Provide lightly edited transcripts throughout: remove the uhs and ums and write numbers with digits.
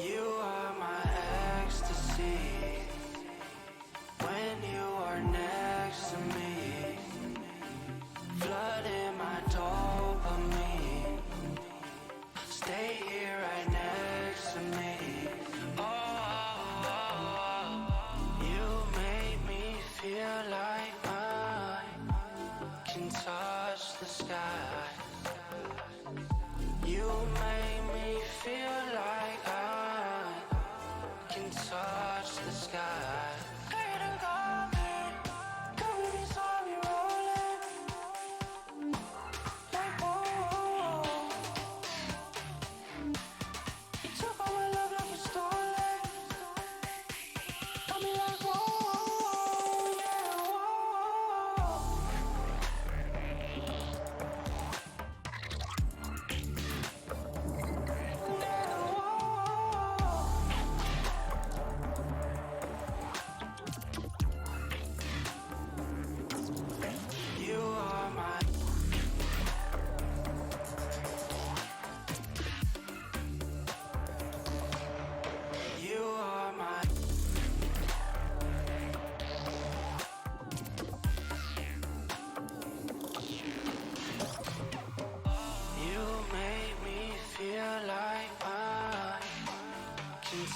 You are my ecstasy. When you are next to me, flooding my dopamine. Stay here right next to me. Oh, you make me feel like I can touch the sky. You make me feel like I can touch the sky.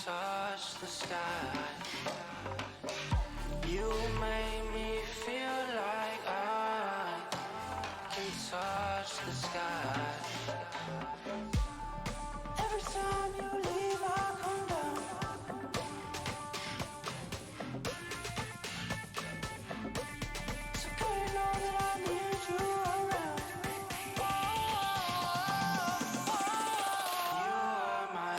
Touch the sky. You make me feel like I can touch the sky. Every time you leave, I come down. So girl, you know that I need you around. You are my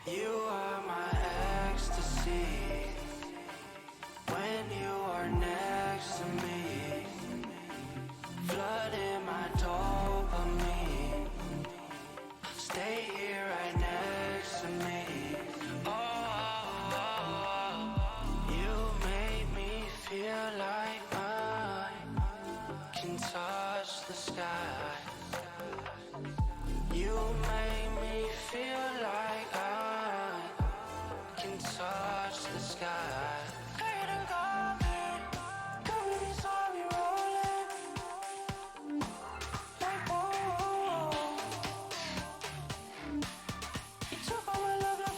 You are my ecstasy. When you are next to me, flooding my dopamine. Stay here right next to me. Oh, you make me feel like I can touch the sky. You make me feel like I can touch the sky. Like, oh, you took all my love.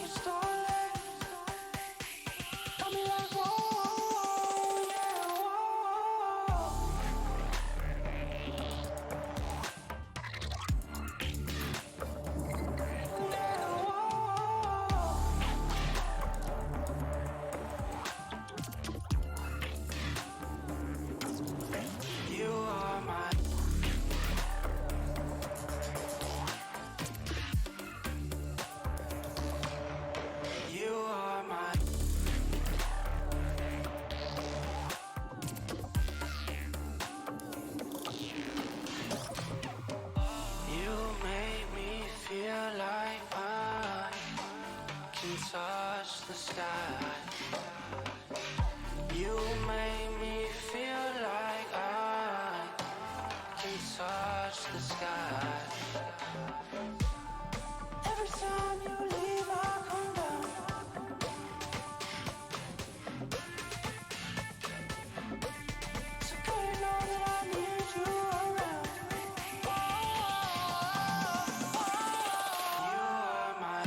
You make me feel like I can touch the sky. Every time you leave, I come down. So good to know that I need you around. You are my.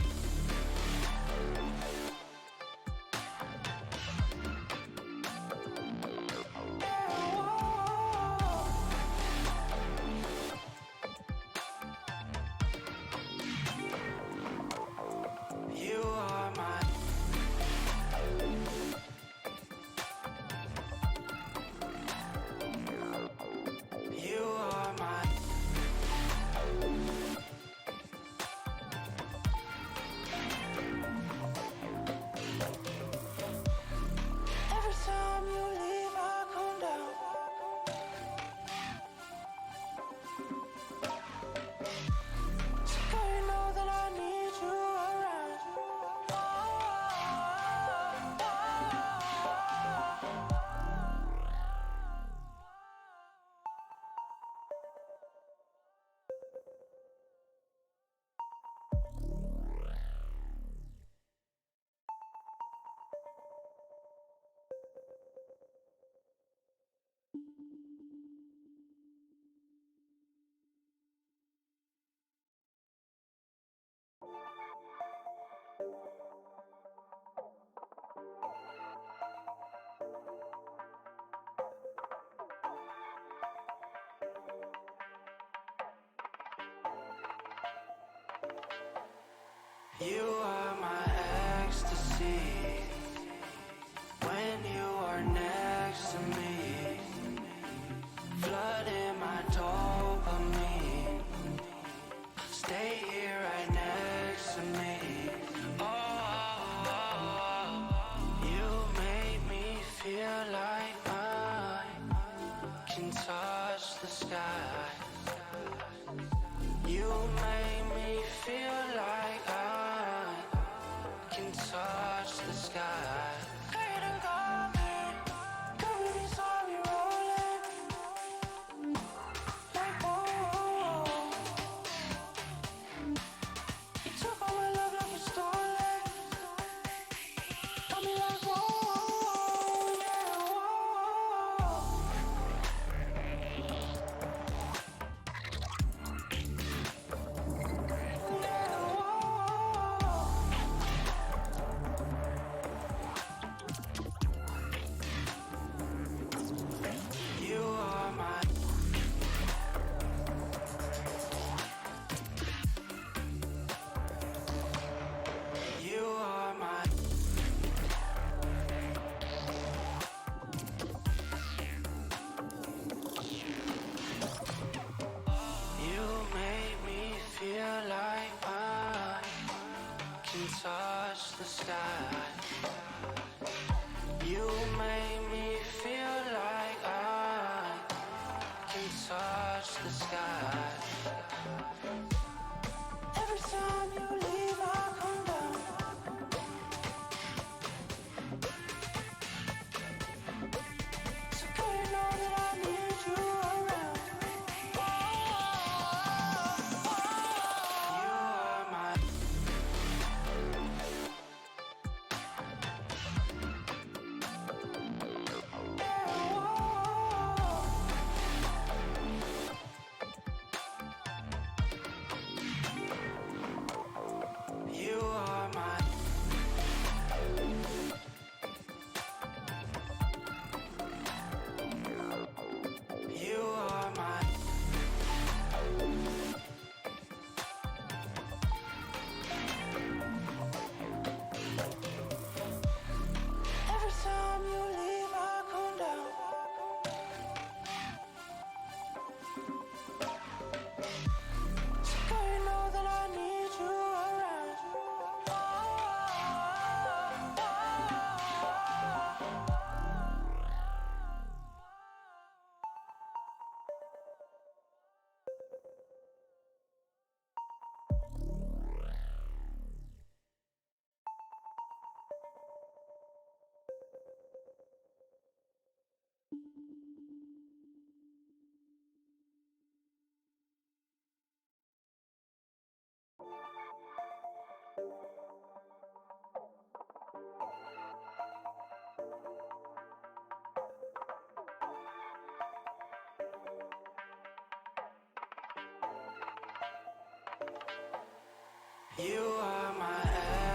You are my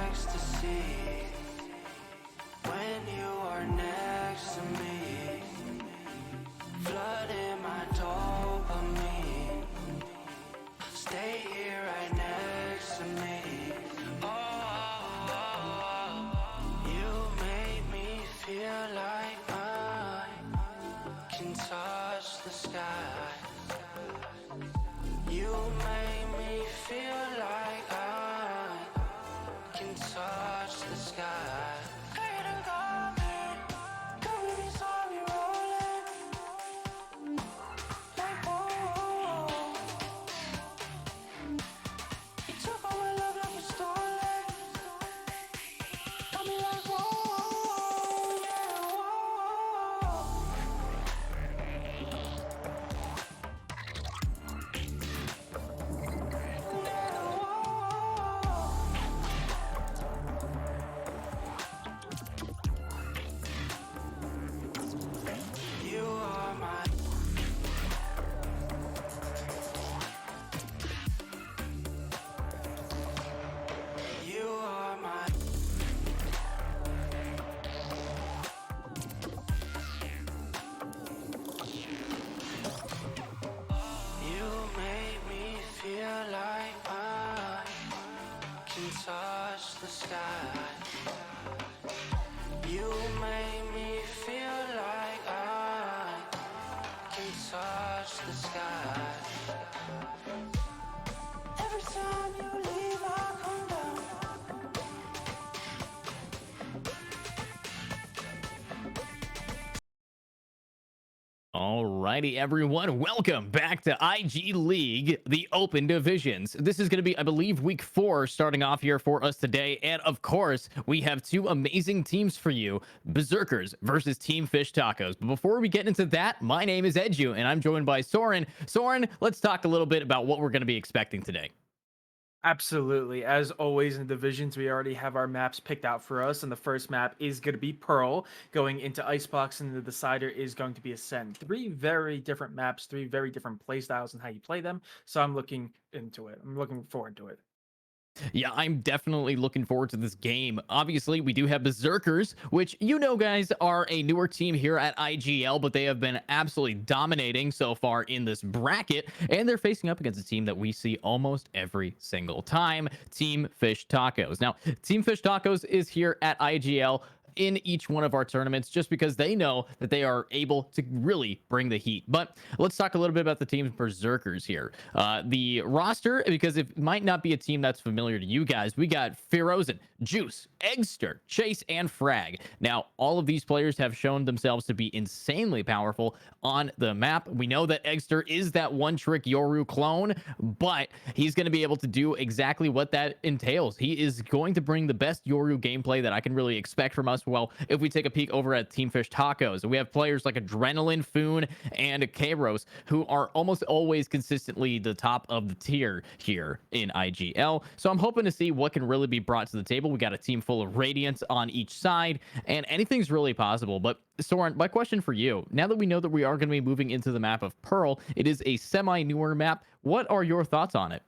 ecstasy. When you are next to me, flooding my dopamine. Stay here right next to me. Oh, you make me feel like I can touch the sky. You make me feel like I can touch the sky. Touch the sky. You make me feel like I can touch the sky. Every time you leave, I come down. Alrighty, everyone. Welcome back to IG League, the Open Divisions. This is going to be, I believe, week 4 starting off here for us today. And of course, we have 2 amazing teams for you, Berserkers versus Team Fish Tacos. But before we get into that, my name is Edu, and I'm joined by Soren. Soren, let's talk a little bit about what we're going to be expecting today. Absolutely. As always in divisions, we already have our maps picked out for us, and the first map is going to be Pearl, going into Icebox, and the decider is going to be Ascend. 3 very different maps, 3 very different play styles and how you play them. So I'm looking into it. I'm looking forward to it. Yeah, I'm definitely looking forward to this game. Obviously, we do have Berserkers, which you know, guys, are a newer team here at IGL, but they have been absolutely dominating so far in this bracket, and they're facing up against a team that we see almost every single time, Team Fish Tacos. Now, Team Fish Tacos is here at IGL in each one of our tournaments just because they know that they are able to really bring the heat. But let's talk a little bit about the team's Berserkers here. The roster, because it might not be a team that's familiar to you guys, we got Ferozen, Juice, Eggster, Chase, and Frag. Now, all of these players have shown themselves to be insanely powerful on the map. We know that Eggster is that one-trick Yoru clone, but he's going to be able to do exactly what that entails. He is going to bring the best Yoru gameplay that I can really expect from us. Well, if we take a peek over at Team Fish Tacos, we have players like Adrenaline, Foon, and Kairos, who are almost always consistently the top of the tier here in IGL. So I'm hoping to see what can really be brought to the table. We got a team full of Radiance on each side, and anything's really possible. But Soren, my question for you, now that we know that we are going to be moving into the map of Pearl, it is a semi-newer map. What are your thoughts on it?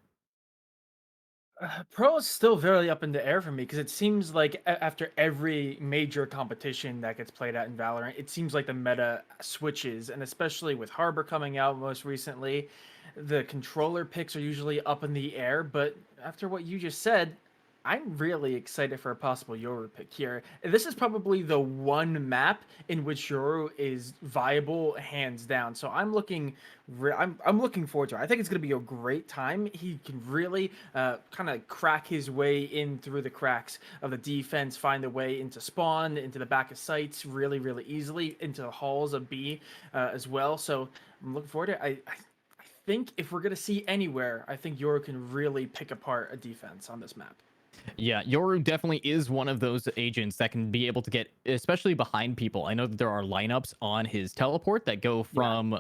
Pro is still very up in the air for me because it seems like after every major competition that gets played out in Valorant, it seems like the meta switches, and especially with Harbor coming out most recently, the controller picks are usually up in the air. But after what you just said, I'm really excited for a possible Yoru pick here. This is probably the one map in which Yoru is viable, hands down. So I'm looking forward to it. I think it's going to be a great time. He can really kind of crack his way in through the cracks of the defense, find a way into spawn, into the back of sites really, really easily, into the halls of B as well. So I'm looking forward to it. I think if we're going to see anywhere, I think Yoru can really pick apart a defense on this map. Yeah, Yoru definitely is one of those agents that can be able to get, especially behind people. I know that there are lineups on his teleport that go Yeah. from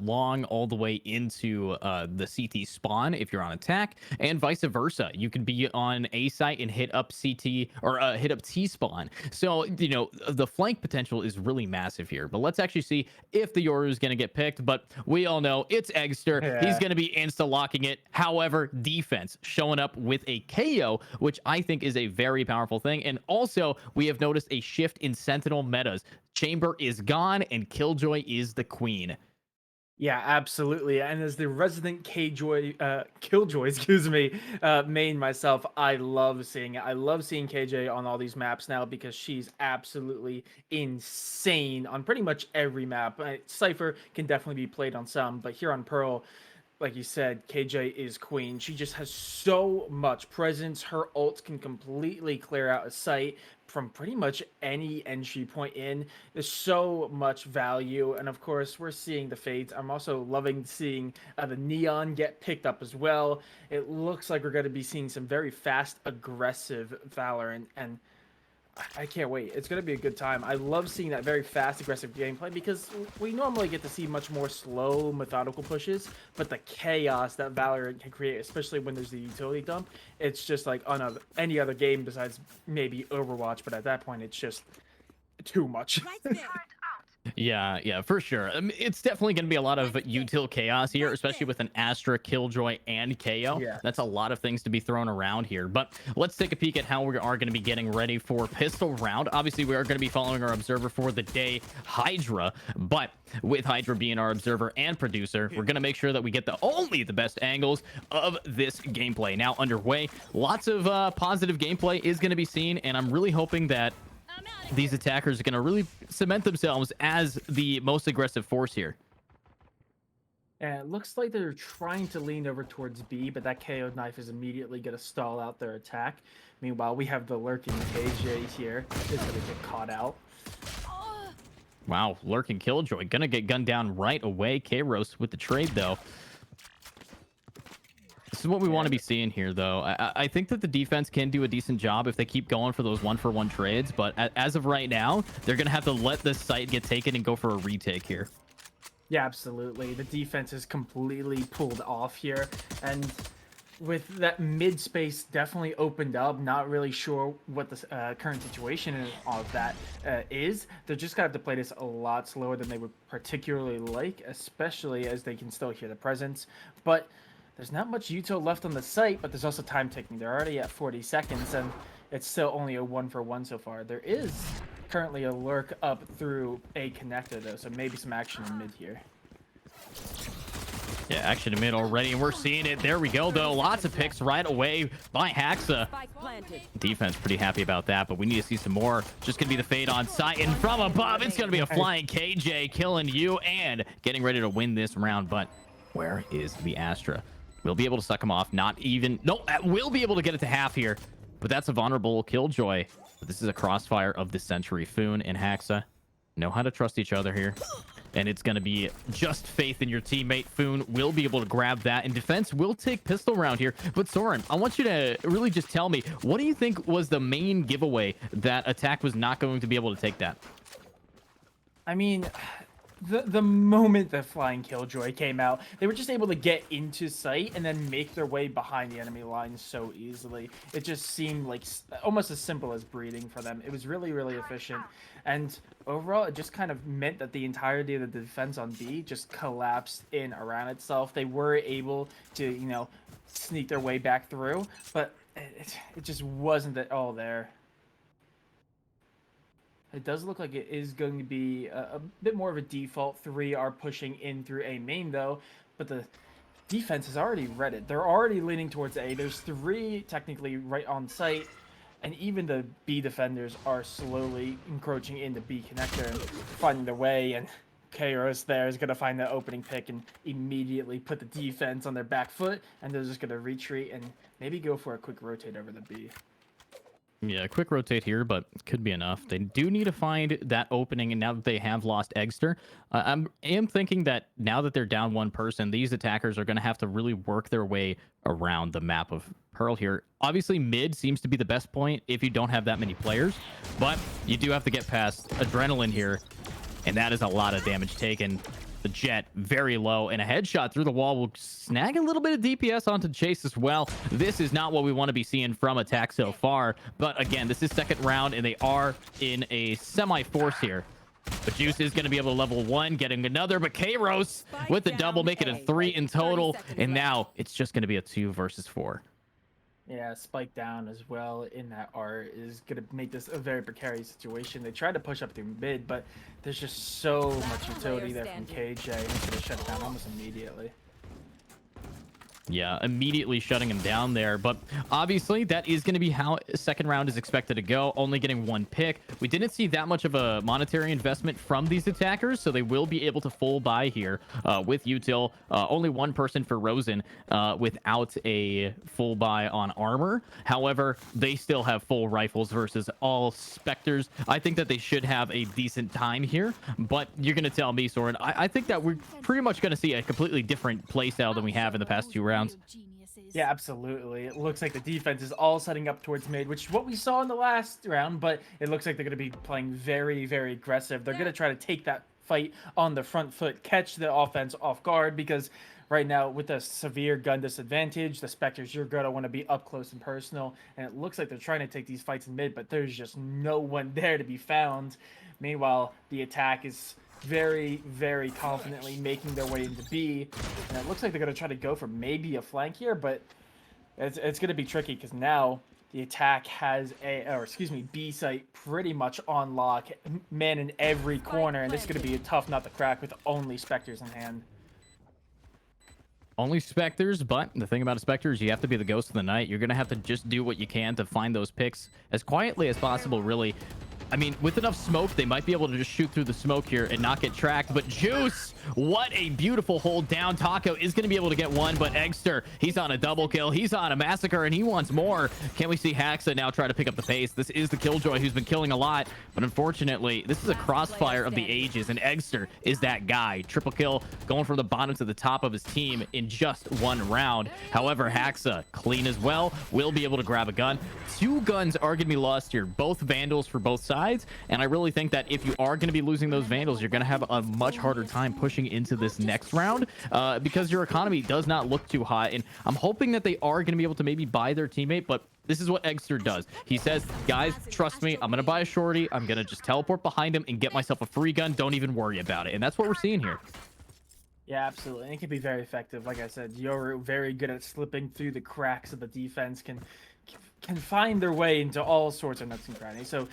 long all the way into the CT spawn if you're on attack, and vice versa. You could be on A site and hit up CT or hit up T spawn. So, the flank potential is really massive here. But let's actually see if the Yoru is going to get picked. But we all know it's Eggster. He's Yeah. going to be insta locking it. However, defense showing up with a KO, which I think is a very powerful thing. And also, we have noticed a shift in Sentinel metas. Chamber is gone and Killjoy is the queen. Yeah, absolutely. And as the resident Killjoy, excuse me, main myself, I love seeing it. I love seeing KJ on all these maps now because she's absolutely insane on pretty much every map. Cypher can definitely be played on some, but here on Pearl, like you said, KJ is queen. She just has so much presence. Her ult can completely clear out a site from pretty much any entry point in. There's so much value. And of course, we're seeing the fades. I'm also loving seeing the neon get picked up as well. It looks like we're going to be seeing some very fast, aggressive Valorant. And I can't wait. It's going to be a good time. I love seeing that very fast, aggressive gameplay because we normally get to see much more slow, methodical pushes, but the chaos that Valorant can create, especially when there's the utility dump, it's just like on any other game besides maybe Overwatch, but at that point, it's just too much. Yeah, for sure. It's definitely going to be a lot of util chaos here, especially with an Astra, Killjoy, and KO. Yeah. That's a lot of things to be thrown around here. But let's take a peek at how we are going to be getting ready for pistol round. Obviously, we are going to be following our observer for the day, Hydra. But with Hydra being our observer and producer, we're going to make sure that we get only the best angles of this gameplay. Now underway, lots of positive gameplay is going to be seen, and I'm really hoping that these attackers are going to really cement themselves as the most aggressive force here. And it looks like they're trying to lean over towards B, but that KO knife is immediately going to stall out their attack. Meanwhile, we have the lurking KJ here. Is going to get caught out. Wow, lurking Killjoy gonna get gunned down right away. Kairos with the trade though. This is what we want to be seeing here, though. I think that the defense can do a decent job if they keep going for those one-for-one trades, but as of right now, they're going to have to let this site get taken and go for a retake here. Yeah, absolutely. The defense is completely pulled off here, and with that mid space definitely opened up, not really sure what the current situation in all of that is. They're just going to have to play this a lot slower than they would particularly like, especially as they can still hear the presence. But there's not much util left on the site, but there's also time ticking. They're already at 40 seconds, and it's still only a 1-for-1 so far. There is currently a lurk up through a connector, though, so maybe some action in mid here. Yeah, action in mid already, and we're seeing it. There we go, though. Lots of picks right away by Haxa. Defense pretty happy about that, but we need to see some more. Just going to be the fade on site, and from above, it's going to be a flying KJ killing you and getting ready to win this round. But where is the Astra? We'll be able to suck him off. Not even... No, we'll be able to get it to half here. But that's a vulnerable Killjoy. But this is a crossfire of the century. Foon and Haxa know how to trust each other here. And it's going to be just faith in your teammate. Foon will be able to grab that. And defense will take pistol round here. But Soren, I want you to really just tell me, what do you think was the main giveaway that attack was not going to be able to take that? I mean... The moment the flying Killjoy came out, they were just able to get into sight and then make their way behind the enemy line so easily. It just seemed like almost as simple as breathing for them. It was really, really efficient. And overall, it just kind of meant that the entirety of the defense on B just collapsed in around itself. They were able to, sneak their way back through, but it just wasn't at all there. It does look like it is going to be a bit more of a default. 3 are pushing in through A main, though, but the defense has already read it. They're already leaning towards A. There's 3 technically right on site, and even the B defenders are slowly encroaching into B connector and finding their way, and Kairos there is going to find the opening pick and immediately put the defense on their back foot, and they're just going to retreat and maybe go for a quick rotate over the B. Yeah, quick rotate here, but could be enough. They do need to find that opening, and now that they have lost Eggster, am thinking that now that they're down one person, these attackers are going to have to really work their way around the map of Pearl here. Obviously, mid seems to be the best point if you don't have that many players, but you do have to get past Adrenaline here, and that is a lot of damage taken. The Jet very low, and a headshot through the wall will snag a little bit of DPS onto Chase as well. This is not what we want to be seeing from Attack so far, but again, this is second round and they are in a semi-force here. But Juice is going to be able to level 1, getting another, but Kairos with the double, make it a 3 in total, and now it's just going to be a 2 versus 4. Yeah, spike down as well in that art is going to make this a very precarious situation. They tried to push up through mid, but there's just so much utility there from KJ. He's going to shut it down almost immediately. Yeah, immediately shutting him down there. But obviously, that is going to be how second round is expected to go, only getting 1 pick. We didn't see that much of a monetary investment from these attackers, so they will be able to full buy here with util. Only 1 person for Rosen without a full buy on armor. However, they still have full rifles versus all Spectres. I think that they should have a decent time here, but you're going to tell me, Soren, I think that we're pretty much going to see a completely different playstyle than we have in the past 2 rounds. Yeah, absolutely. It looks like the defense is all setting up towards mid, which is what we saw in the last round, but it looks like they're going to be playing very, very aggressive. They're going to try to take that fight on the front foot, catch the offense off guard, because right now with a severe gun disadvantage, the Spectres, you're going to want to be up close and personal, and it looks like they're trying to take these fights in mid, but there's just no one there to be found. Meanwhile, the attack is very, very confidently making their way into B, and it looks like they're going to try to go for maybe a flank here, but it's going to be tricky because now the attack has B site pretty much on lock, man in every corner, and this is going to be a tough nut to crack with only Spectres in hand. Only Spectres, but the thing about a Spectre is you have to be the ghost of the night. You're going to have to just do what you can to find those picks as quietly as possible, really. I mean, with enough smoke, they might be able to just shoot through the smoke here and not get tracked. But Juice, what a beautiful hold down. Taco is going to be able to get 1, but Eggster, he's on a double kill. He's on a massacre, and he wants more. Can we see Haxa now try to pick up the pace? This is the Killjoy who's been killing a lot, but unfortunately, this is a crossfire of the ages, and Eggster is that guy. Triple kill, going from the bottom to the top of his team in just 1 round. However, Haxa, clean as well, will be able to grab a gun. 2 guns are going to be lost here, both Vandals for both sides. And I really think that if you are going to be losing those Vandals, you're going to have a much harder time pushing into this next round because your economy does not look too hot. And I'm hoping that they are going to be able to maybe buy their teammate, but this is what Eggster does. He says, guys, trust me, I'm going to buy a shorty. I'm going to just teleport behind him and get myself a free gun. Don't even worry about it. And that's what we're seeing here. Yeah, absolutely. And it can be very effective. Like I said, you're very good at slipping through the cracks of the defense, can find their way into all sorts of nooks and crannies. So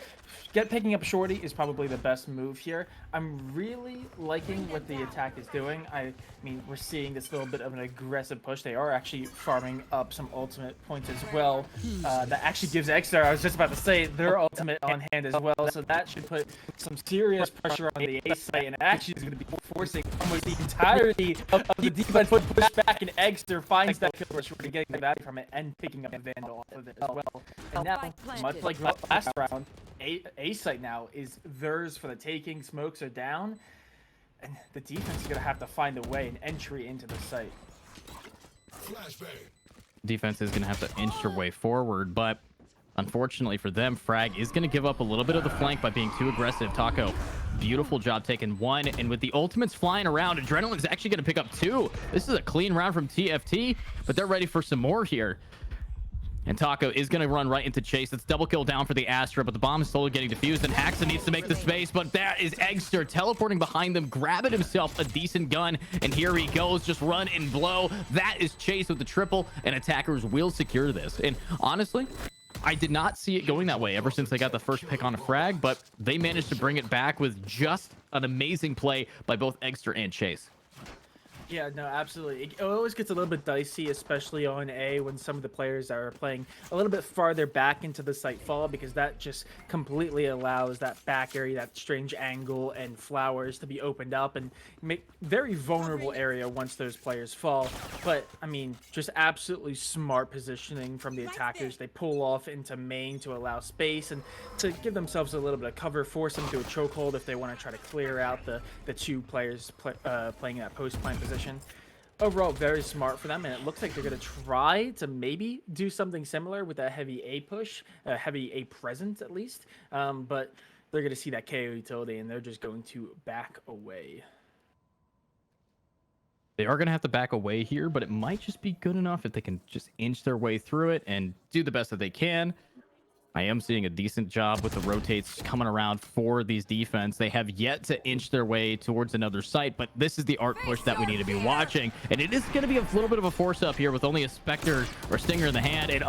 picking up shorty is probably the best move here. I'm really liking what the attack is doing. I mean, we're seeing this little bit of an aggressive push. They are actually farming up some ultimate points as well. That actually gives Eggster, I was just about to say, their ultimate on hand as well. So that should put some serious pressure on the A site, and it actually is going to be forcing almost the entirety of the defense to push back, and Eggster finds that kill rush, really getting the value from it and picking up a Vandal off of it as well. And now, much like last round, A site now is theirs for the taking. Smokes are down, and the defense is going to have to find a way, an entry into the site. Defense is going to have to inch their way forward, but unfortunately for them, Frag is going to give up a little bit of the flank by being too aggressive. Taco, beautiful job taking 1, and with the ultimates flying around, Adrenaline is actually going to pick up 2. This is a clean round from TFT, but they're ready for some more here. And Taco is going to run right into Chase. It's double kill down for the Astra, but the bomb is slowly getting defused, and Haxa needs to make the space, but that is Eggster teleporting behind them, grabbing himself a decent gun, and here he goes, just run and blow. That is Chase with the triple, and attackers will secure this. And honestly, I did not see it going that way ever since they got the first pick on a frag, but they managed to bring it back with just an amazing play by both Eggster and Chase. Yeah, no, absolutely. It always gets a little bit dicey, especially on A, when some of the players are playing a little bit farther back into the site fall, because that just completely allows that back area, that strange angle and flowers to be opened up and make very vulnerable area once those players fall. But I mean, just absolutely smart positioning from the attackers. They pull off into main to allow space and to give themselves a little bit of cover, force them to a chokehold if they want to try to clear out the two players playing in that post plant position. Overall, very smart for them, and it looks like they're going to try to maybe do something similar with a heavy A push, a heavy A presence at least, but they're going to see that KO utility, and they're just going to back away. They are going to have to back away here, but it might just be good enough if they can just inch their way through it and do the best that they can. I am seeing a decent job with the rotates coming around for these defense. They have yet to inch their way towards another site, but this is the art push that we need to be watching. And it is going to be a little bit of a force up here with only a Spectre or Stinger in the hand. And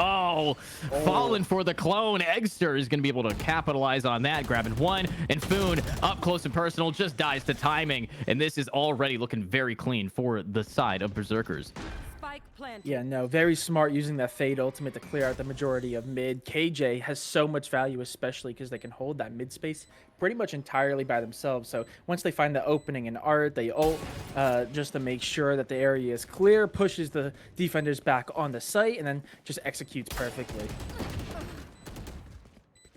falling for the clone. Eggster is going to be able to capitalize on that, grabbing one. And Foon, up close and personal, just dies to timing. And this is already looking very clean for the side of Berserkers. Yeah, no, very smart using that Fade ultimate to clear out the majority of mid. KJ has so much value, especially because they can hold that mid space pretty much entirely by themselves. So once they find the opening in art, they ult just to make sure that the area is clear, pushes the defenders back on the site, and then just executes perfectly.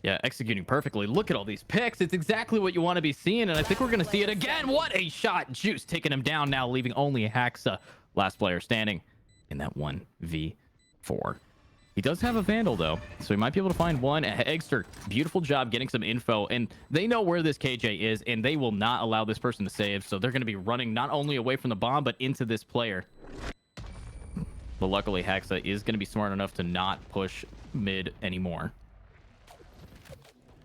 Yeah, executing perfectly. Look at all these picks. It's exactly what you want to be seeing, and I think we're going to see it again. What a shot. Juice taking him down now, leaving only Haxa, last player standing in that 1v4. He does have a Vandal, though, so he might be able to find one. Eggster, beautiful job getting some info, and they know where this KJ is, and they will not allow this person to save, so they're going to be running not only away from the bomb, but into this player. But luckily, Haxa is going to be smart enough to not push mid anymore.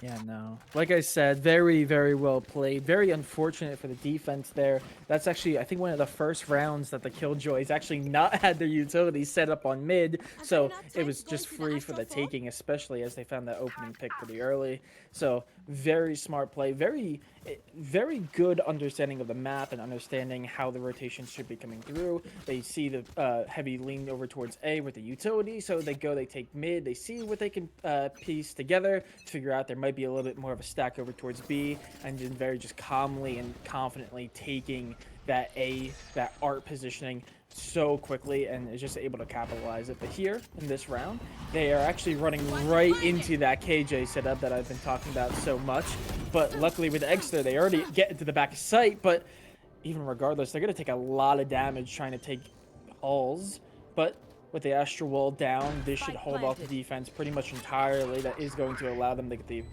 Yeah, no. Like I said, very, very well played. Very unfortunate for the defense there. That's actually, I think, one of the first rounds that the Killjoys actually not had their utility set up on mid. So it was just free for the taking, especially as they found that opening pick pretty early. So very smart play. Very, very good understanding of the map and understanding how the rotations should be coming through. They see the heavy lean over towards A with the utility. So they go, they take mid. They see what they can piece together to figure out there might be a little bit more of a stack over towards B, and then very just calmly and confidently taking that that art positioning so quickly, and is just able to capitalize it. But here in this round, they are actually running right into that KJ setup that I've been talking about so much. But luckily with Eggster, they already get into the back of sight, but even regardless, they're going to take a lot of damage trying to take hulls. But with the Astral Wall down, this should hold off the defense pretty much entirely. That is going to allow them to get the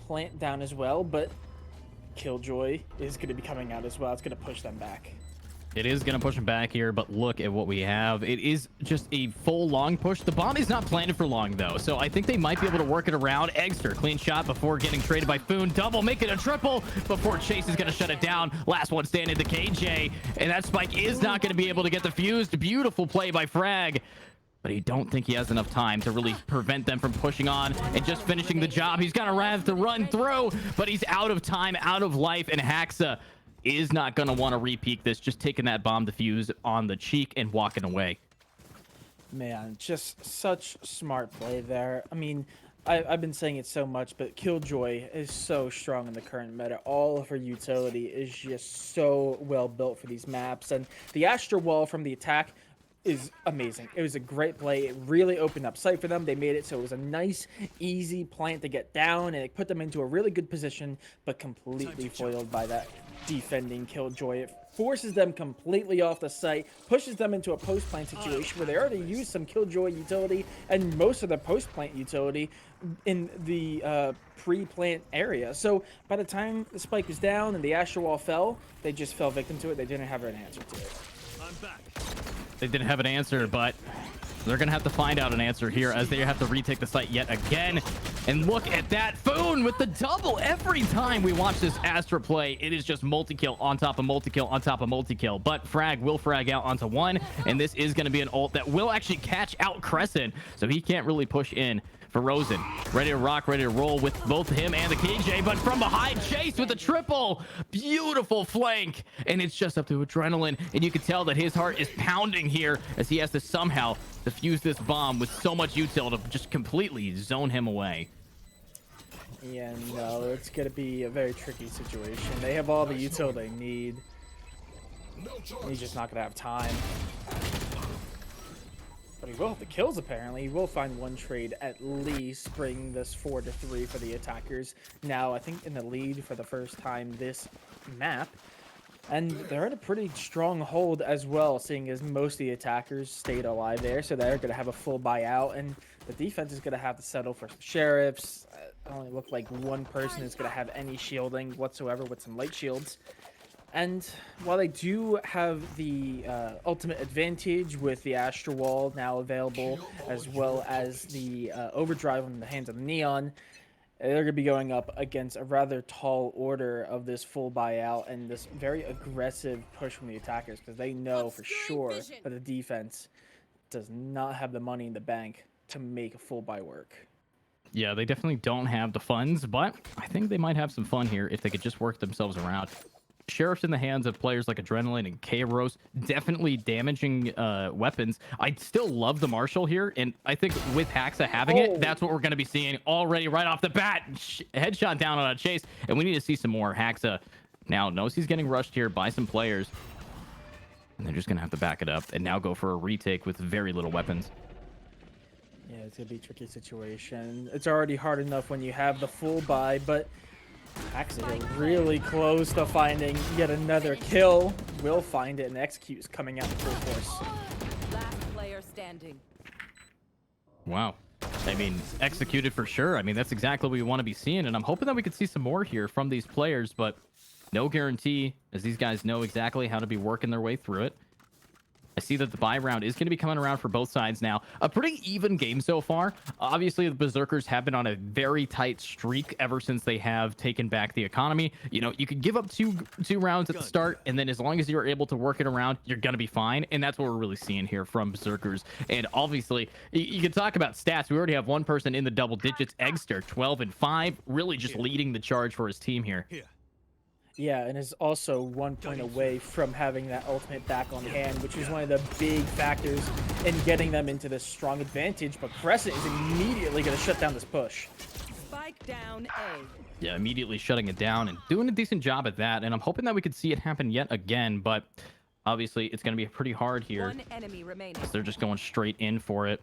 plant down as well, but Killjoy is going to be coming out as well. It's going to push them back. It is going to push him back here, but look at what we have. It is just a full long push. The bomb is not planted for long, though, so I think they might be able to work it around. Eggster, clean shot before getting traded by Foon. Double, make it a triple before Chase is going to shut it down. Last one standing, the KJ, and that spike is not going to be able to get the fused. Beautiful play by Frag. But I don't think he has enough time to really prevent them from pushing on and just finishing the job. He's going to have to run through, but he's out of time, out of life, and Haxa is not going to want to repeat this, just taking that bomb defuse on the cheek and walking away. Man, just such smart play there. I mean, I've been saying it so much, but Killjoy is so strong in the current meta. All of her utility is just so well built for these maps, and the Astral Wall from the attack is amazing. It was a great play. It really opened up sight for them. They made it so it was a nice, easy plant to get down, and it put them into a really good position, but completely foiled by that defending Killjoy. It forces them completely off the site, pushes them into a post-plant situation where they already used some Killjoy utility and most of the post-plant utility in the pre-plant area. So by the time the spike was down and the Astral Wall fell, they just fell victim to it. They didn't have an answer to it. I'm back. They didn't have an answer, but they're going to have to find out an answer here as they have to retake the site yet again. And look at that. Foon with the double. Every time we watch this Astra play, it is just multi-kill on top of multi-kill on top of multi-kill. But Frag will frag out onto one, and this is going to be an ult that will actually catch out Crescent, so he can't really push in. Ferozen, ready to rock, ready to roll with both him and the KJ, but from behind, Chase with a triple. Beautiful flank, and it's just up to Adrenaline, and you can tell that his heart is pounding here as he has to somehow defuse this bomb with so much util to just completely zone him away. Yeah, no, it's going to be a very tricky situation. They have all the util they need. He's just not going to have time. But he will have the kills, apparently. He will find one trade at least, bringing this 4-3 for the attackers. Now, I think in the lead for the first time this map. And they're in a pretty strong hold as well, seeing as most of the attackers stayed alive there. So they're going to have a full buyout, and the defense is going to have to settle for some sheriffs. It only look like one person is going to have any shielding whatsoever with some light shields. And while they do have the ultimate advantage with the Astra Wall now available, as well as the overdrive in the hands of Neon, they're going to be going up against a rather tall order of this full buyout and this very aggressive push from the attackers, because they know for sure that the defense does not have the money in the bank to make a full buy work. Yeah, they definitely don't have the funds, but I think they might have some fun here if they could just work themselves around. Sheriff's in the hands of players like Adrenaline and Kairos, definitely damaging weapons. I still love the Marshall here, and I think with Haxa having it, that's what we're going to be seeing already right off the bat. Headshot down on a Chase, and we need to see some more. Haxa now knows he's getting rushed here by some players, and they're just going to have to back it up and now go for a retake with very little weapons. Yeah, it's going to be a tricky situation. It's already hard enough when you have the full buy, but actually really close to finding yet another kill. Will find it, and Execute is coming out in full force. Last player standing. Wow. I mean, executed for sure. I mean, that's exactly what we want to be seeing, and I'm hoping that we could see some more here from these players, but no guarantee, as these guys know exactly how to be working their way through it. I see that the buy round is going to be coming around for both sides now. A pretty even game so far. Obviously, the Berserkers have been on a very tight streak ever since they have taken back the economy. You know, you could give up two rounds at the start, and then as long as you're able to work it around, you're going to be fine. And that's what we're really seeing here from Berserkers. And obviously, you can talk about stats. We already have one person in the double digits, Eggster, 12-5, really just leading the charge for his team here. Yeah, and is also 1 point away from having that ultimate back on hand, which is one of the big factors in getting them into this strong advantage. But Crescent is immediately going to shut down this push. Spike down A. Yeah, immediately shutting it down and doing a decent job at that. And I'm hoping that we could see it happen yet again, but obviously it's going to be pretty hard here. One enemy remaining. They're just going straight in for it.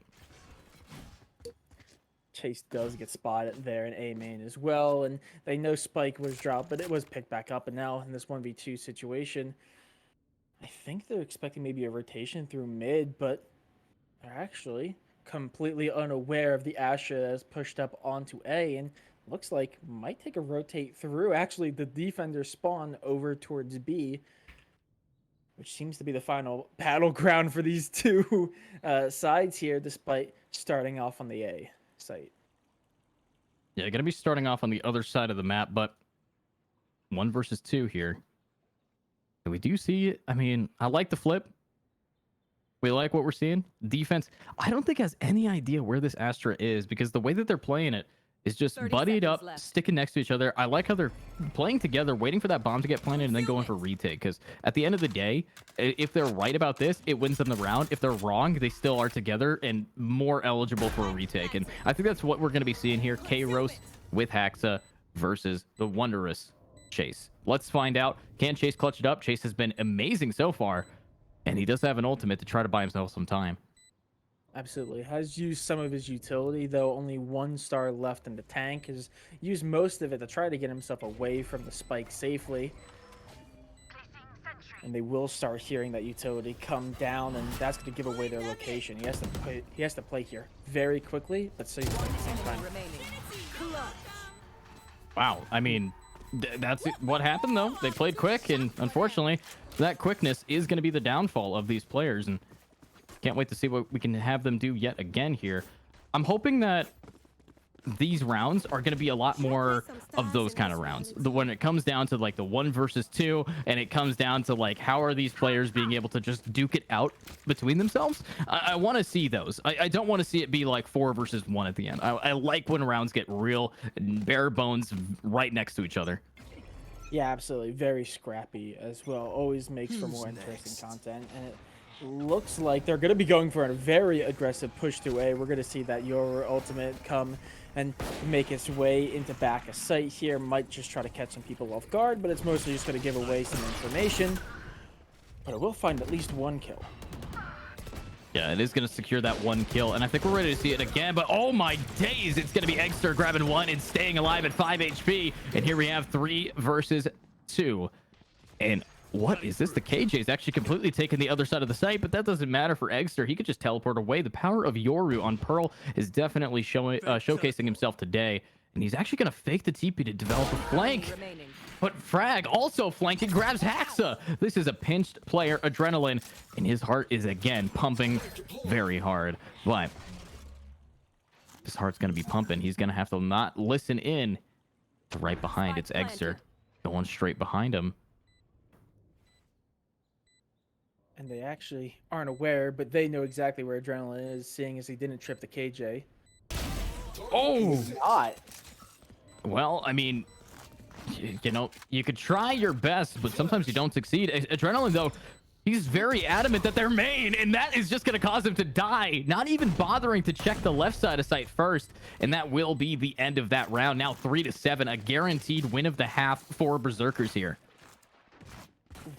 Chase does get spotted there in A main as well, and they know Spike was dropped, but it was picked back up. And now in this 1v2 situation, I think they're expecting maybe a rotation through mid, but they're actually completely unaware of the Asha that's pushed up onto A, and looks like might take a rotate through. Actually, the defenders spawn over towards B, which seems to be the final battleground for these two sides here, despite starting off on the A site. Yeah, going to be starting off on the other side of the map, but 1 versus 2 here. And we do see, I mean, I like the flip. We like what we're seeing. Defense, I don't think has any idea where this Astra is, because the way that they're playing it is just 30 buddied seconds up, left. sticking next to each other. I like how they're playing together, waiting for that bomb to get planted, and then going for retake. Because at the end of the day, if they're right about this, it wins them the round. If they're wrong, they still are together and more eligible for a retake. And I think that's what we're going to be seeing here. Kairos with Haxa versus the wondrous Chase. Let's find out. Can Chase clutch it up? Chase has been amazing so far, and he does have an ultimate to try to buy himself some time. Absolutely. Has used some of his utility, though only 1 star left in the tank. Has used most of it to try to get himself away from the spike safely. And they will start hearing that utility come down, and that's going to give away their location. He has to play here very quickly, but safe at the same time. Remaining. Wow. I mean, that's what happened, though. They played quick, and unfortunately, that quickness is going to be the downfall of these players, and can't wait to see what we can have them do yet again here. I'm hoping that these rounds are going to be a lot more of those kind of rounds. When it comes down to like the 1 versus 2, and it comes down to like how are these players being able to just duke it out between themselves. I want to see those. I don't want to see it be like 4 versus 1 at the end. I like when rounds get real bare bones right next to each other. Yeah, absolutely. Very scrappy as well. Always makes for more interesting content. And it looks like they're going to be going for a very aggressive push to A. We're going to see that Yoru ultimate come and make its way into back of sight here. Might just try to catch some people off guard, but it's mostly just going to give away some information. But it will find at least 1 kill. Yeah, it is going to secure that 1 kill, and I think we're ready to see it again, but oh my days, it's going to be Egster grabbing 1 and staying alive at 5 HP, and here we have 3 versus 2. And what is this? The KJ is actually completely taking the other side of the site, but that doesn't matter for Egster. He could just teleport away. The power of Yoru on Pearl is definitely showcasing himself today, and he's actually going to fake the TP to develop a flank. Remaining. But Frag also flanking, grabs Haxa. This is a pinched player, Adrenaline, and his heart is again pumping very hard. But his heart's going to be pumping. He's going to have to not listen in to right behind. It's Egster going straight behind him. And they actually aren't aware, but they know exactly where Adrenaline is, seeing as he didn't trip the KJ. Oh! Not. Well, I mean, you know, you could try your best, but sometimes you don't succeed. Adrenaline, though, he's very adamant that they're main, and that is just going to cause him to die, not even bothering to check the left side of site first, and that will be the end of that round. Now 3-7, a guaranteed win of the half for Berserkers here.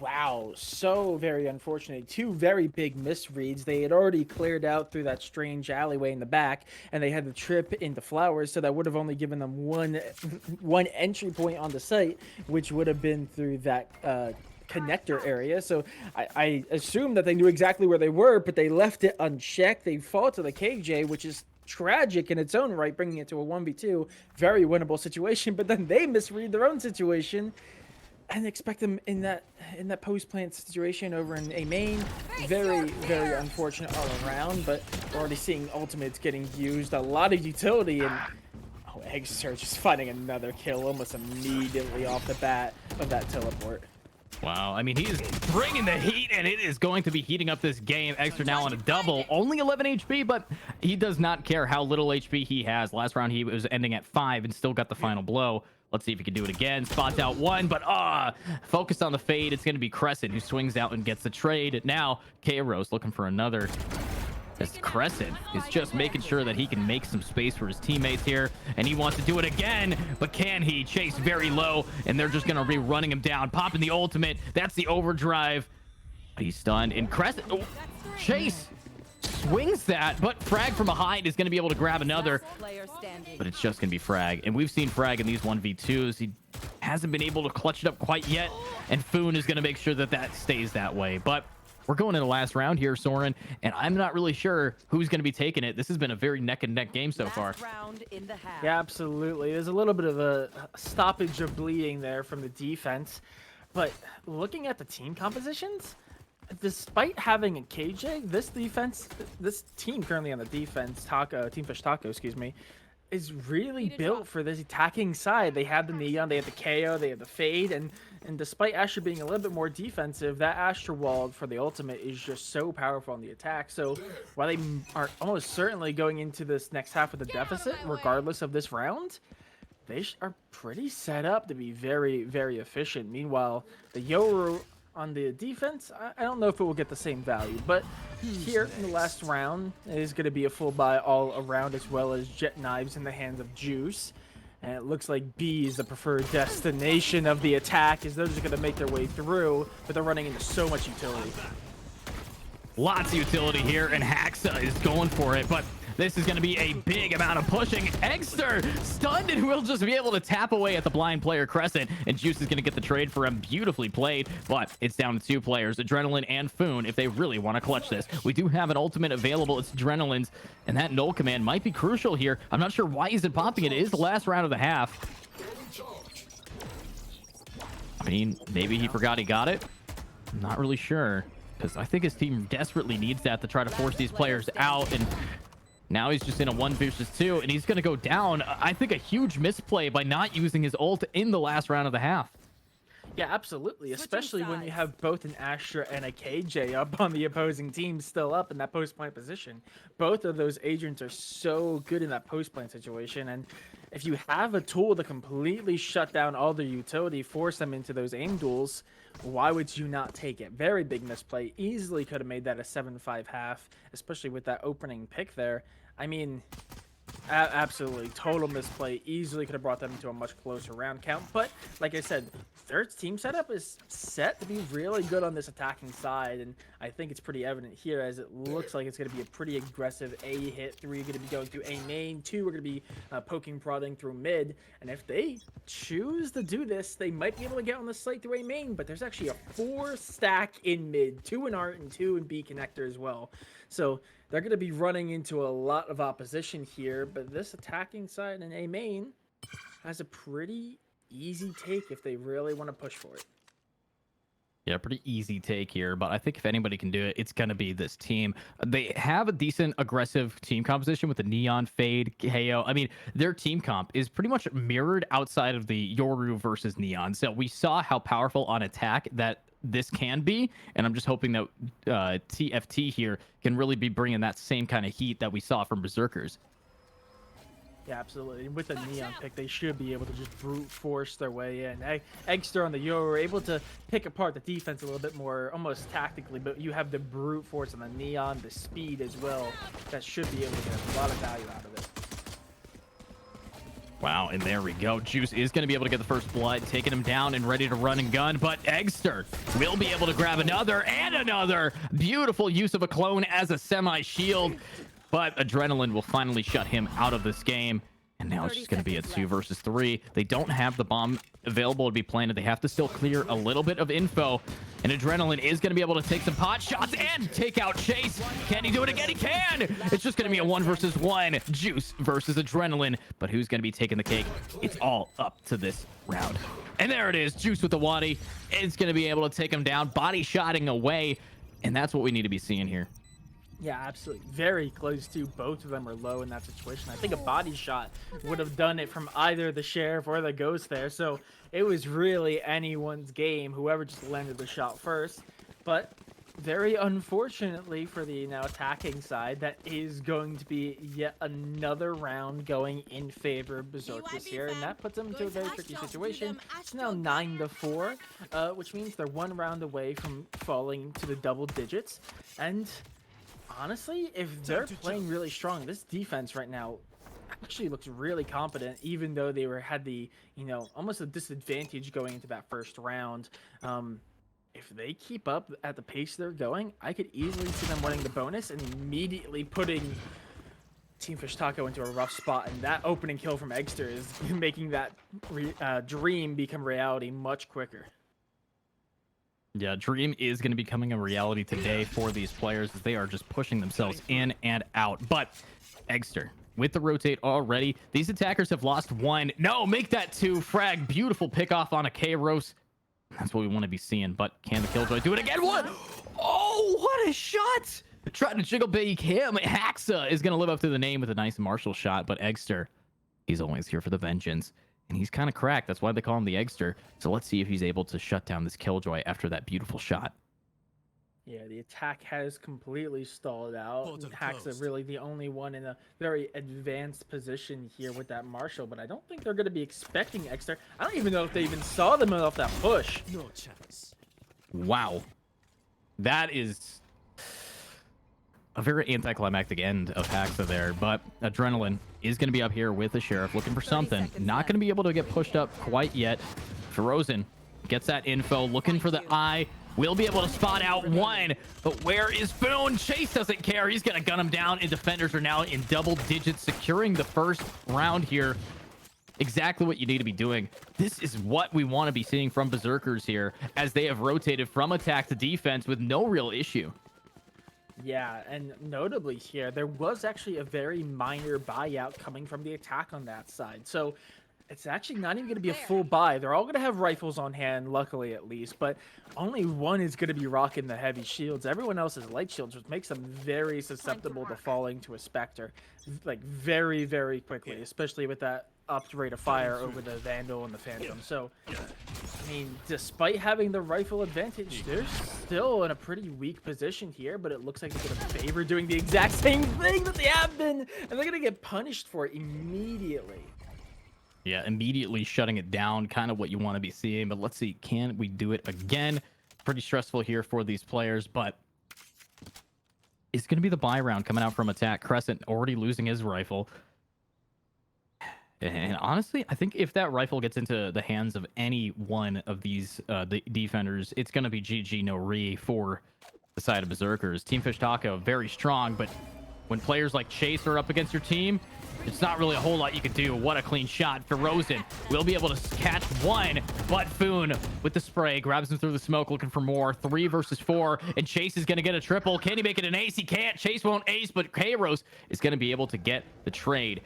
Wow, so very unfortunate. 2 very big misreads. They had already cleared out through that strange alleyway in the back, and they had to trip into flowers, so that would have only given them one entry point on the site, which would have been through that connector area. So I assume that they knew exactly where they were, but they left it unchecked. They fall to the KJ, which is tragic in its own right, bringing it to a 1v2. Very winnable situation, but then they misread their own situation and expect them in that post plant situation over in a main. Very, very unfortunate all around, but we're already seeing ultimates getting used, a lot of utility, and Egster just finding another kill almost immediately off the bat of that teleport. Wow, I mean, he is bringing the heat, and it is going to be heating up this game. Egster now on a double, only 11 HP, but he does not care how little HP he has. Last round, he was ending at 5 and still got the final blow. Let's see if he can do it again. Spots out 1, but focused on the fade. It's going to be Crescent who swings out and gets the trade. Now, Kairos looking for another. As Crescent is just making sure that he can make some space for his teammates here, and he wants to do it again, but can he? Chase very low, and they're just going to be running him down, popping the ultimate. That's the overdrive. But he's stunned, and Crescent, Chase swings that, but Frag from behind is going to be able to grab another, but it's just going to be Frag. And we've seen Frag in these 1v2s. He hasn't been able to clutch it up quite yet, and Foon is going to make sure that that stays that way. But we're going to the last round here, Soren, and I'm not really sure who's going to be taking it. This has been a very neck-and-neck game so far. Yeah, absolutely. There's a little bit of a stoppage of bleeding there from the defense, but looking at the team compositions, despite having a KJ, this team currently on the defense, Team Fish Taco, excuse me, is really built for this attacking side. They have the Neon, they have the KO, they have the Fade, and despite Asher being a little bit more defensive, that Asher wall for the ultimate is just so powerful on the attack. So while they are almost certainly going into this next half with a deficit, regardless of this round, they are pretty set up to be very, very efficient. Meanwhile, the Yoru on the defense, I don't know if it will get the same value, but here in the last round, it is going to be a full buy all around, as well as Jet Knives in the hands of Juice. And it looks like B is the preferred destination of the attack, as they're just going to make their way through, but they're running into so much utility. Lots of utility here, and Haxa is going for it, but this is going to be a big amount of pushing. Egster stunned and will just be able to tap away at the blind player Crescent, and Juice is going to get the trade for him. Beautifully played, but it's down to 2 players, Adrenaline and Foon, if they really want to clutch this. We do have an ultimate available. It's Adrenaline's, and that null command might be crucial here. I'm not sure why he's popping it. It is the last round of the half. I mean, maybe he forgot he got it. I'm not really sure, because I think his team desperately needs that to try to force these players out, and Now he's just in a 1 versus 2, and he's going to go down. I think a huge misplay by not using his ult in the last round of the half. Yeah, absolutely. Especially when you sides. have both an Astra and a KJ up on the opposing team, still up in that post-plant position. Both of those agents are so good in that post-plant situation, and if you have a tool to completely shut down all their utility, force them into those aim duels, why would you not take it? Very big misplay. Easily could have made that a 7-5 half, especially with that opening pick there. I mean, absolutely total misplay. Easily could have brought them into a much closer round count, but like I said, their team setup is set to be really good on this attacking side, and I think it's pretty evident here as it looks like it's going to be a pretty aggressive A hit. 3 going to be going through A main, 2 are going to be poking, prodding through mid, and if they choose to do this, they might be able to get on the slate through A main, but there's actually a 4 stack in mid, 2 in art and 2 in B connector as well. So they're going to be running into a lot of opposition here, but this attacking side in A main has a pretty easy take if they really want to push for it. Yeah, pretty easy take here, but I think if anybody can do it, it's going to be this team. They have a decent aggressive team composition with the Neon, Fade, KO. I mean, their team comp is pretty much mirrored outside of the Yoru versus Neon. So we saw how powerful on attack that this can be, and I'm just hoping that TFT here can really be bringing that same kind of heat that we saw from Berserkers. Yeah, absolutely. With the Neon pick, they should be able to just brute force their way in. Eggster on the Yoru were able to pick apart the defense a little bit more, almost tactically, but you have the brute force on the Neon, the speed as well, that should be able to get a lot of value out of it. Wow, and there we go. Juice is going to be able to get the first blood, taking him down and ready to run and gun, but Eggster will be able to grab another and another. Beautiful use of a clone as a semi-shield, but Adrenaline will finally shut him out of this game. And now it's just going to be a 2 versus 3. They don't have the bomb available to be planted. They have to still clear a little bit of info. And Adrenaline is going to be able to take some pot shots and take out Chase. Can he do it again? He can! It's just going to be a 1 versus 1. Juice versus Adrenaline. But who's going to be taking the cake? It's all up to this round. And there it is. Juice with the Wadi. It's going to be able to take him down. Body shotting away. And that's what we need to be seeing here. Yeah, absolutely. Very close to. Both of them are low in that situation. I think a body shot would have done it from either the Sheriff or the Ghost there. So it was really anyone's game, whoever just landed the shot first. But very unfortunately for the now attacking side, that is going to be yet another round going in favor of Berserkers here. And that puts them into a very tricky situation. It's now 9-4, which means they're 1 round away from falling to the double digits. And honestly, if they're playing really strong, this defense right now actually looks really competent, even though they had the, almost a disadvantage going into that first round. If they keep up at the pace they're going, I could easily see them winning the bonus and immediately putting Team Fish Taco into a rough spot. And that opening kill from Eggster is making that dream become reality much quicker. Yeah, Dream is going to be becoming a reality today for these players as they are just pushing themselves in and out. But Eggster, with the rotate already, these attackers have lost 1. No, make that 2. Frag, beautiful pick off on a K-Rose. That's what we want to be seeing. But can the Killjoy do it again? What? Oh, what a shot! Trying to jiggle bait him. Haxa is going to live up to the name with a nice Marshall shot. But Eggster, he's always here for the vengeance. And he's kind of cracked. That's why they call him the Eggster. So let's see if he's able to shut down this Killjoy after that beautiful shot. Yeah, the attack has completely stalled out. Hack's really the only one in a very advanced position here with that Marshall, but I don't think they're going to be expecting Eggster. I don't even know if they even saw them off that push. No chance. Wow. That is a very anticlimactic end of Haxa there, but Adrenaline is going to be up here with the Sheriff looking for something. Not going to be able to get pushed up quite yet. Ferozen gets that info, looking for the eye. Will be able to spot out 1, but where is Boone? Chase doesn't care. He's going to gun him down, and defenders are now in double digits, securing the first round here. Exactly what you need to be doing. This is what we want to be seeing from Berserkers here, as they have rotated from attack to defense with no real issue. Yeah, and notably here, there was actually a very minor buyout coming from the attack on that side. So It's actually not even going to be a full buy. They're all going to have rifles on hand, luckily at least, but only one is going to be rocking the heavy shields. Everyone else is light shields, which makes them very susceptible to falling to a Spectre, like very, very quickly, especially with that upped rate of fire over the Vandal and the Phantom. So, I mean, despite having the rifle advantage, they're still in a pretty weak position here, but it looks like they're going to favor doing the exact same thing that they have been, and they're going to get punished for it immediately. Yeah, immediately shutting it down, kind of what you want to be seeing. But let's see, can we do it again? Pretty stressful here for these players, but it's going to be the buy round coming out from attack. Crescent already losing his rifle. And honestly, I think if that rifle gets into the hands of any one of these the defenders, it's going to be GG no re for the side of Berserkers. Team Fish Taco, very strong, but when players like Chase are up against your team, it's not really a whole lot you can do. What a clean shot for Rosen. We'll be able to catch one, but Foon with the spray grabs him through the smoke, looking for more. 3 versus 4, and Chase is going to get a triple. Can he make it an ace? He can't. Chase won't ace, but Kairos is going to be able to get the trade.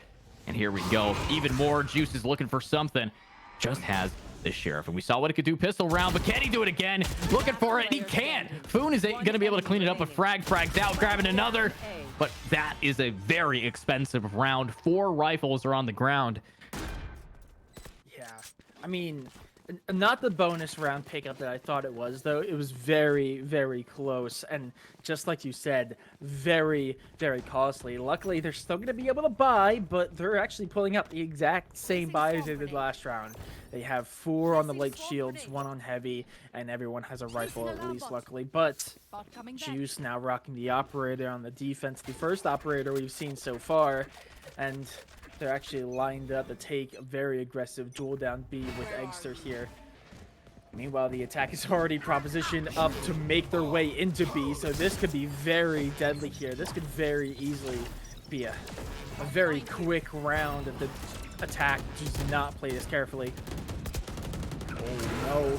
And here we go. Even more. Juice is looking for something. Just has the Sheriff. And we saw what it could do pistol round, but can he do it again? Looking for it. He can. Foon is going to be able to clean it up, but frags out, grabbing another. But that is a very expensive round. 4 rifles are on the ground. Yeah, I mean, not the bonus round pickup that I thought it was, though. It was very, very close, and just like you said, very, very costly. Luckily, they're still going to be able to buy, but they're actually pulling out the exact same buy as they did last round. They have 4 on the light shields, 1 on heavy, and everyone has a rifle at least, luckily. But Juice now rocking the operator on the defense, the first operator we've seen so far, and they're actually lined up to take a very aggressive duel down B with Eggster here. Meanwhile, the attack is already propositioned up to make their way into B, so this could be very deadly here. This could very easily be a very quick round if the attack does not play this carefully. Oh no.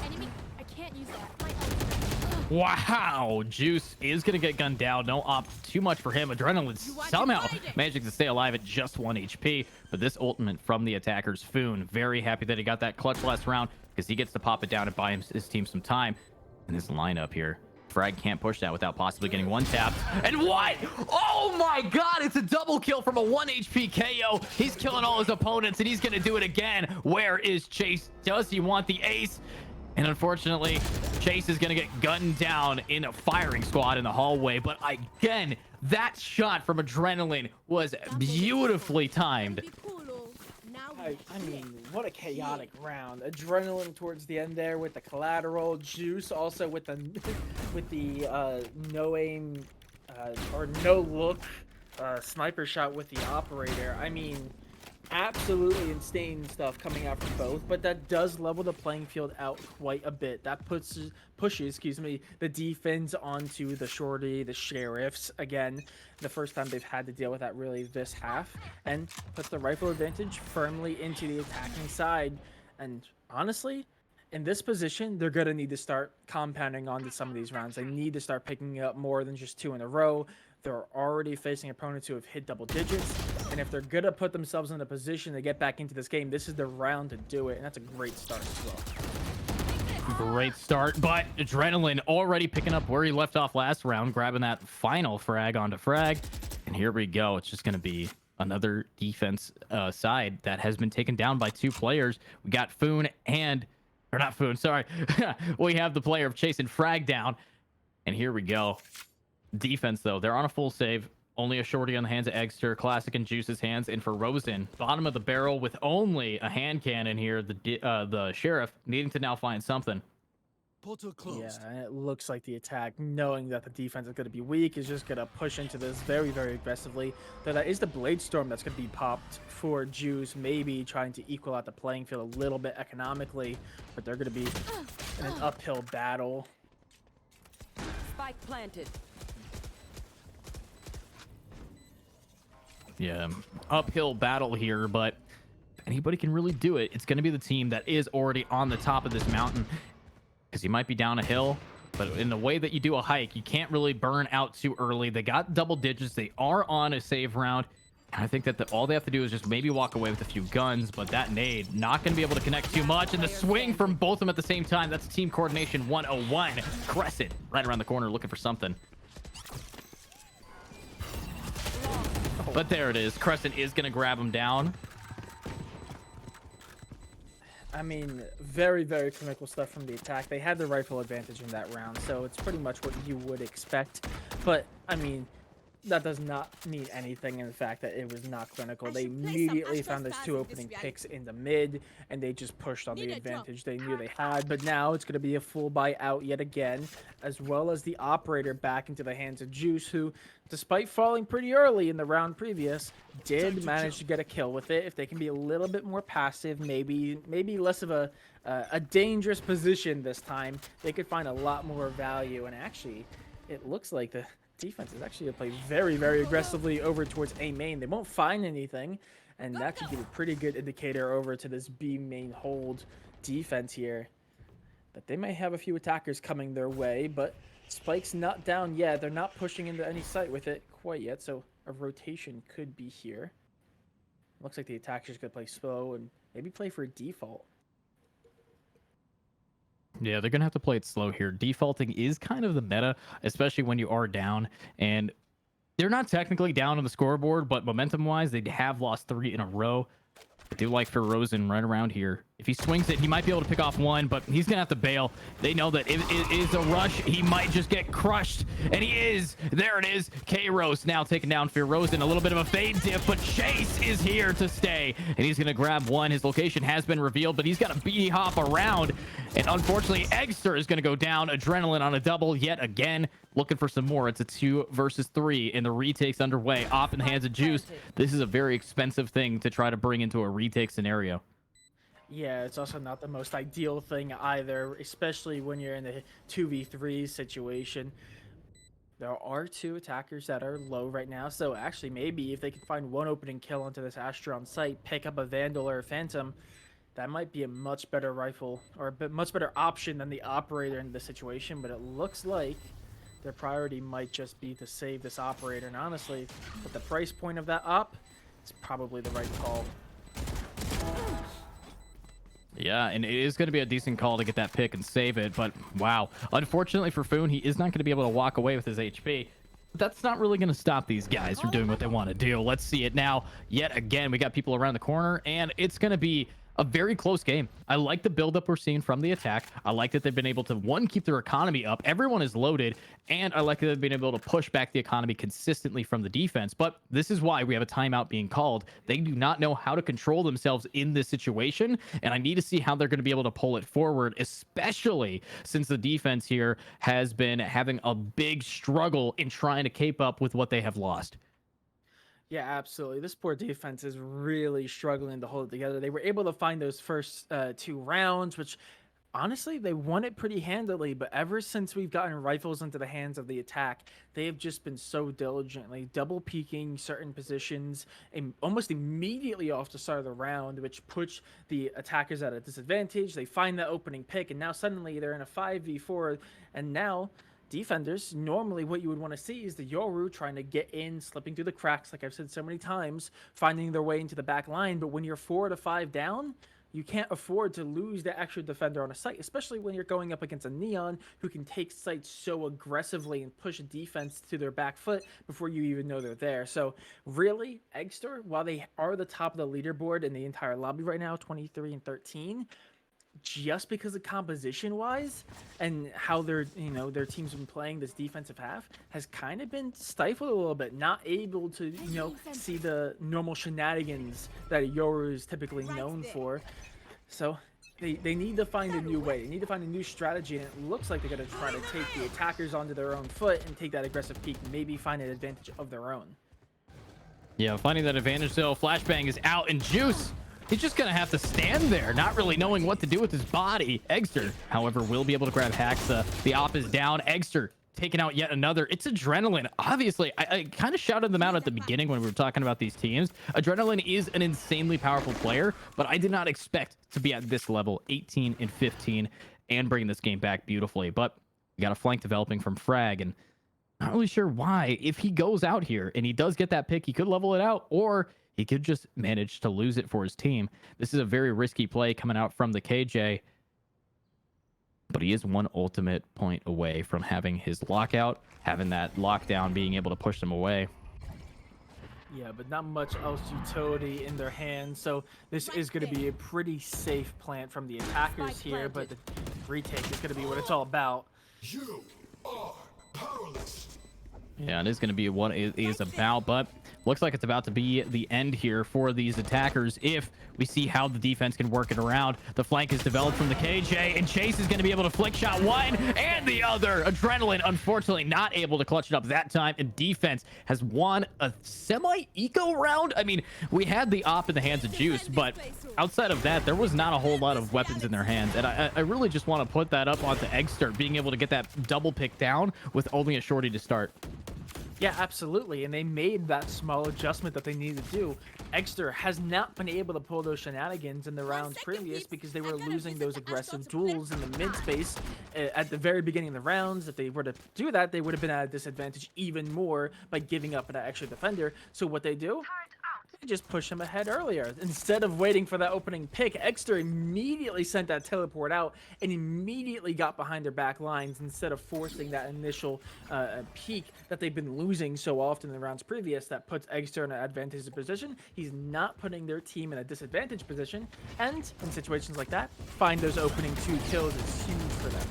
Wow, Juice is going to get gunned down. No op too much for him. Adrenaline somehow managing to stay alive at just 1 HP. But this ultimate from the attackers, Foon, very happy that he got that clutch last round because he gets to pop it down and buy his team some time. And this lineup here, Frag can't push that without possibly getting 1 tap. And what? Oh my god, it's a double kill from a 1 HP KO. He's killing all his opponents, and he's going to do it again. Where is Chase? Does he want the ace? And unfortunately, Chase is going to get gunned down in a firing squad in the hallway. But again, that shot from Adrenaline was beautifully timed. I mean, what a chaotic round. Adrenaline towards the end there with the collateral. Juice also with the no aim or no look sniper shot with the operator. I mean, absolutely insane stuff coming out from both, but that does level the playing field out quite a bit. That pushes the defense onto the shorty, the sheriffs again, the first time they've had to deal with that really this half, and puts the rifle advantage firmly into the attacking side. And honestly, in this position, they're gonna need to start compounding onto some of these rounds. They need to start picking up more than just 2 in a row. They're already facing opponents who have hit double digits, and if they're gonna put themselves in a position to get back into this game, this is the round to do it, and that's a great start as well. Great start, but Adrenaline already picking up where he left off last round, grabbing that final frag onto frag. And here we go. It's just going to be another defense side that has been taken down by 2 players. We got Foon and... Or not Foon, sorry. We have the player of Chase and Frag down. And here we go. Defense, though. They're on a full save. Only a shorty on the hands of Eggster, Classic in Juice's hands, and for Rosen, bottom of the barrel with only a hand cannon here. The Sheriff needing to now find something. Portal closed. Yeah, and it looks like the attack, knowing that the defense is going to be weak, is just going to push into this very, very aggressively. Though that is the Blade Storm that's going to be popped for Juice, maybe trying to equal out the playing field a little bit economically, but they're going to be in an uphill battle. Spike planted. Yeah, uphill battle here, but if anybody can really do it, it's going to be the team that is already on the top of this mountain, because you might be down a hill, but in the way that you do a hike, you can't really burn out too early. They got double digits. They are on a save round. I think that all they have to do is just maybe walk away with a few guns, but that nade not going to be able to connect too much. And the swing from both of them at the same time. That's team coordination 101. Crescent right around the corner looking for something. But there it is. Crescent is going to grab him down. I mean, very, very clinical stuff from the attack. They had the rifle advantage in that round, so it's pretty much what you would expect. But, I mean, that does not mean anything in the fact that it was not clinical. They immediately found those two opening picks in the mid, and they just pushed on the advantage they knew they had. But now it's going to be a full buy out yet again, as well as the operator back into the hands of Juice, who, despite falling pretty early in the round previous, did manage to get a kill with it. If they can be a little bit more passive, maybe less of a dangerous position this time, they could find a lot more value. And actually, it looks like the defense is actually going to play very, very aggressively over towards A main. They won't find anything, and that should give a pretty good indicator over to this B main hold defense here. But they may have a few attackers coming their way, but Spike's not down yet. They're not pushing into any site with it quite yet, so a rotation could be here. Looks like the attacker's going to play slow and maybe play for a default. Yeah, they're going to have to play it slow here. Defaulting is kind of the meta, especially when you are down. And they're not technically down on the scoreboard, but momentum-wise, they have lost 3 in a row. I do like for Rosen right around here. If he swings it, he might be able to pick off one, but he's going to have to bail. They know that if it is a rush, he might just get crushed. And he is. There it is. K-Rose now taking down Fear Rosen. A little bit of a fade diff, but Chase is here to stay. And he's going to grab one. His location has been revealed, but he's got to B-hop around. And unfortunately, Eggster is going to go down. Adrenaline on a double yet again. Looking for some more. It's a 2 versus 3, and the retake's underway. Off in the hands of Juice. This is a very expensive thing to try to bring into a retake scenario. Yeah, it's also not the most ideal thing either, especially when you're in the 2v3 situation. There are 2 attackers that are low right now, so actually maybe if they can find one opening kill onto this Astra on site, pick up a Vandal or a Phantom, that might be a much better rifle, or a much better option than the operator in this situation, but it looks like their priority might just be to save this operator, and honestly, with the price point of that op, it's probably the right call. Yeah, and it is going to be a decent call to get that pick and save it, but wow. Unfortunately for Foon, he is not going to be able to walk away with his HP. But that's not really going to stop these guys from doing what they want to do. Let's see it now. Yet again, we got people around the corner, and it's going to be a very close game. I like the buildup we're seeing from the attack. I like that they've been able to, one, keep their economy up. Everyone is loaded, and I like that they've been able to push back the economy consistently from the defense. But this is why we have a timeout being called. They do not know how to control themselves in this situation, and I need to see how they're going to be able to pull it forward, especially since the defense here has been having a big struggle in trying to keep up with what they have lost. Yeah, absolutely. This poor defense is really struggling to hold it together. They were able to find those first 2 rounds, which honestly, they won it pretty handily. But ever since we've gotten rifles into the hands of the attack, they have just been so diligently double peeking certain positions and almost immediately off the start of the round, which puts the attackers at a disadvantage. They find that opening pick, and now suddenly they're in a 5v4, and now defenders, normally what you would want to see is the Yoru trying to get in, slipping through the cracks, like I've said so many times, finding their way into the back line. But when you're 4 to 5 down, you can't afford to lose the extra defender on a site, especially when you're going up against a Neon who can take sites so aggressively and push a defense to their back foot before you even know they're there. So really, Eggster, while they are the top of the leaderboard in the entire lobby right now, 23 and 13, just because of composition wise and how their team's been playing this defensive half has kind of been stifled a little bit, not able to see the normal shenanigans that a Yoru is typically known for. So they need to find a new way. They need to find a new strategy, and it looks like they're going to try to take the attackers onto their own foot and take that aggressive peek and maybe find an advantage of their own. Yeah, finding that advantage though. Flashbang is out, and Juice, he's just going to have to stand there, not really knowing what to do with his body. Eggster, however, will be able to grab Haxa. The op is down. Eggster taking out yet another. It's Adrenaline. Obviously, I kind of shouted them out at the beginning when we were talking about these teams. Adrenaline is an insanely powerful player, but I did not expect to be at this level, 18 and 15, and bring this game back beautifully. But we got a flank developing from Frag, and Not really sure why. If he goes out here and he does get that pick, he could level it out, or he could just manage to lose it for his team. This is a very risky play coming out from the KJ, but he is one ultimate point away from having his lockout, having that lockdown, being able to push him away. Yeah, but not much else utility in their hands, so this is going to be a pretty safe plant from the attackers here, but the retake is going to be what it's all about. You are powerless. Yeah, it is going to be what it is about, but looks like it's about to be the end here for these attackers if we see how the defense can work it around. The flank is developed from the KJ, and Chase is going to be able to flick shot one and the other. Adrenaline, unfortunately, not able to clutch it up that time, and defense has won a semi-eco round. I mean, we had the op in the hands of Juice, but outside of that, there was not a whole lot of weapons in their hands, and I really just want to put that up onto Eggster, being able to get that double pick down with only a shorty to start. Yeah, absolutely, and they made that small adjustment that they needed to do. Eggster has not been able to pull those shenanigans in the rounds previous because they were losing those aggressive duels in the mid space at the very beginning of the rounds. If they were to do that, they would have been at a disadvantage even more by giving up an extra defender. So what they do? They just push him ahead earlier. Instead of waiting for that opening pick, Eggster immediately sent that teleport out and immediately got behind their back lines instead of forcing that initial peak that they've been losing so often in the rounds previous. That puts Eggster in an advantageous position. He's not putting their team in a disadvantaged position, and in situations like that, find those opening 2 kills is huge for them.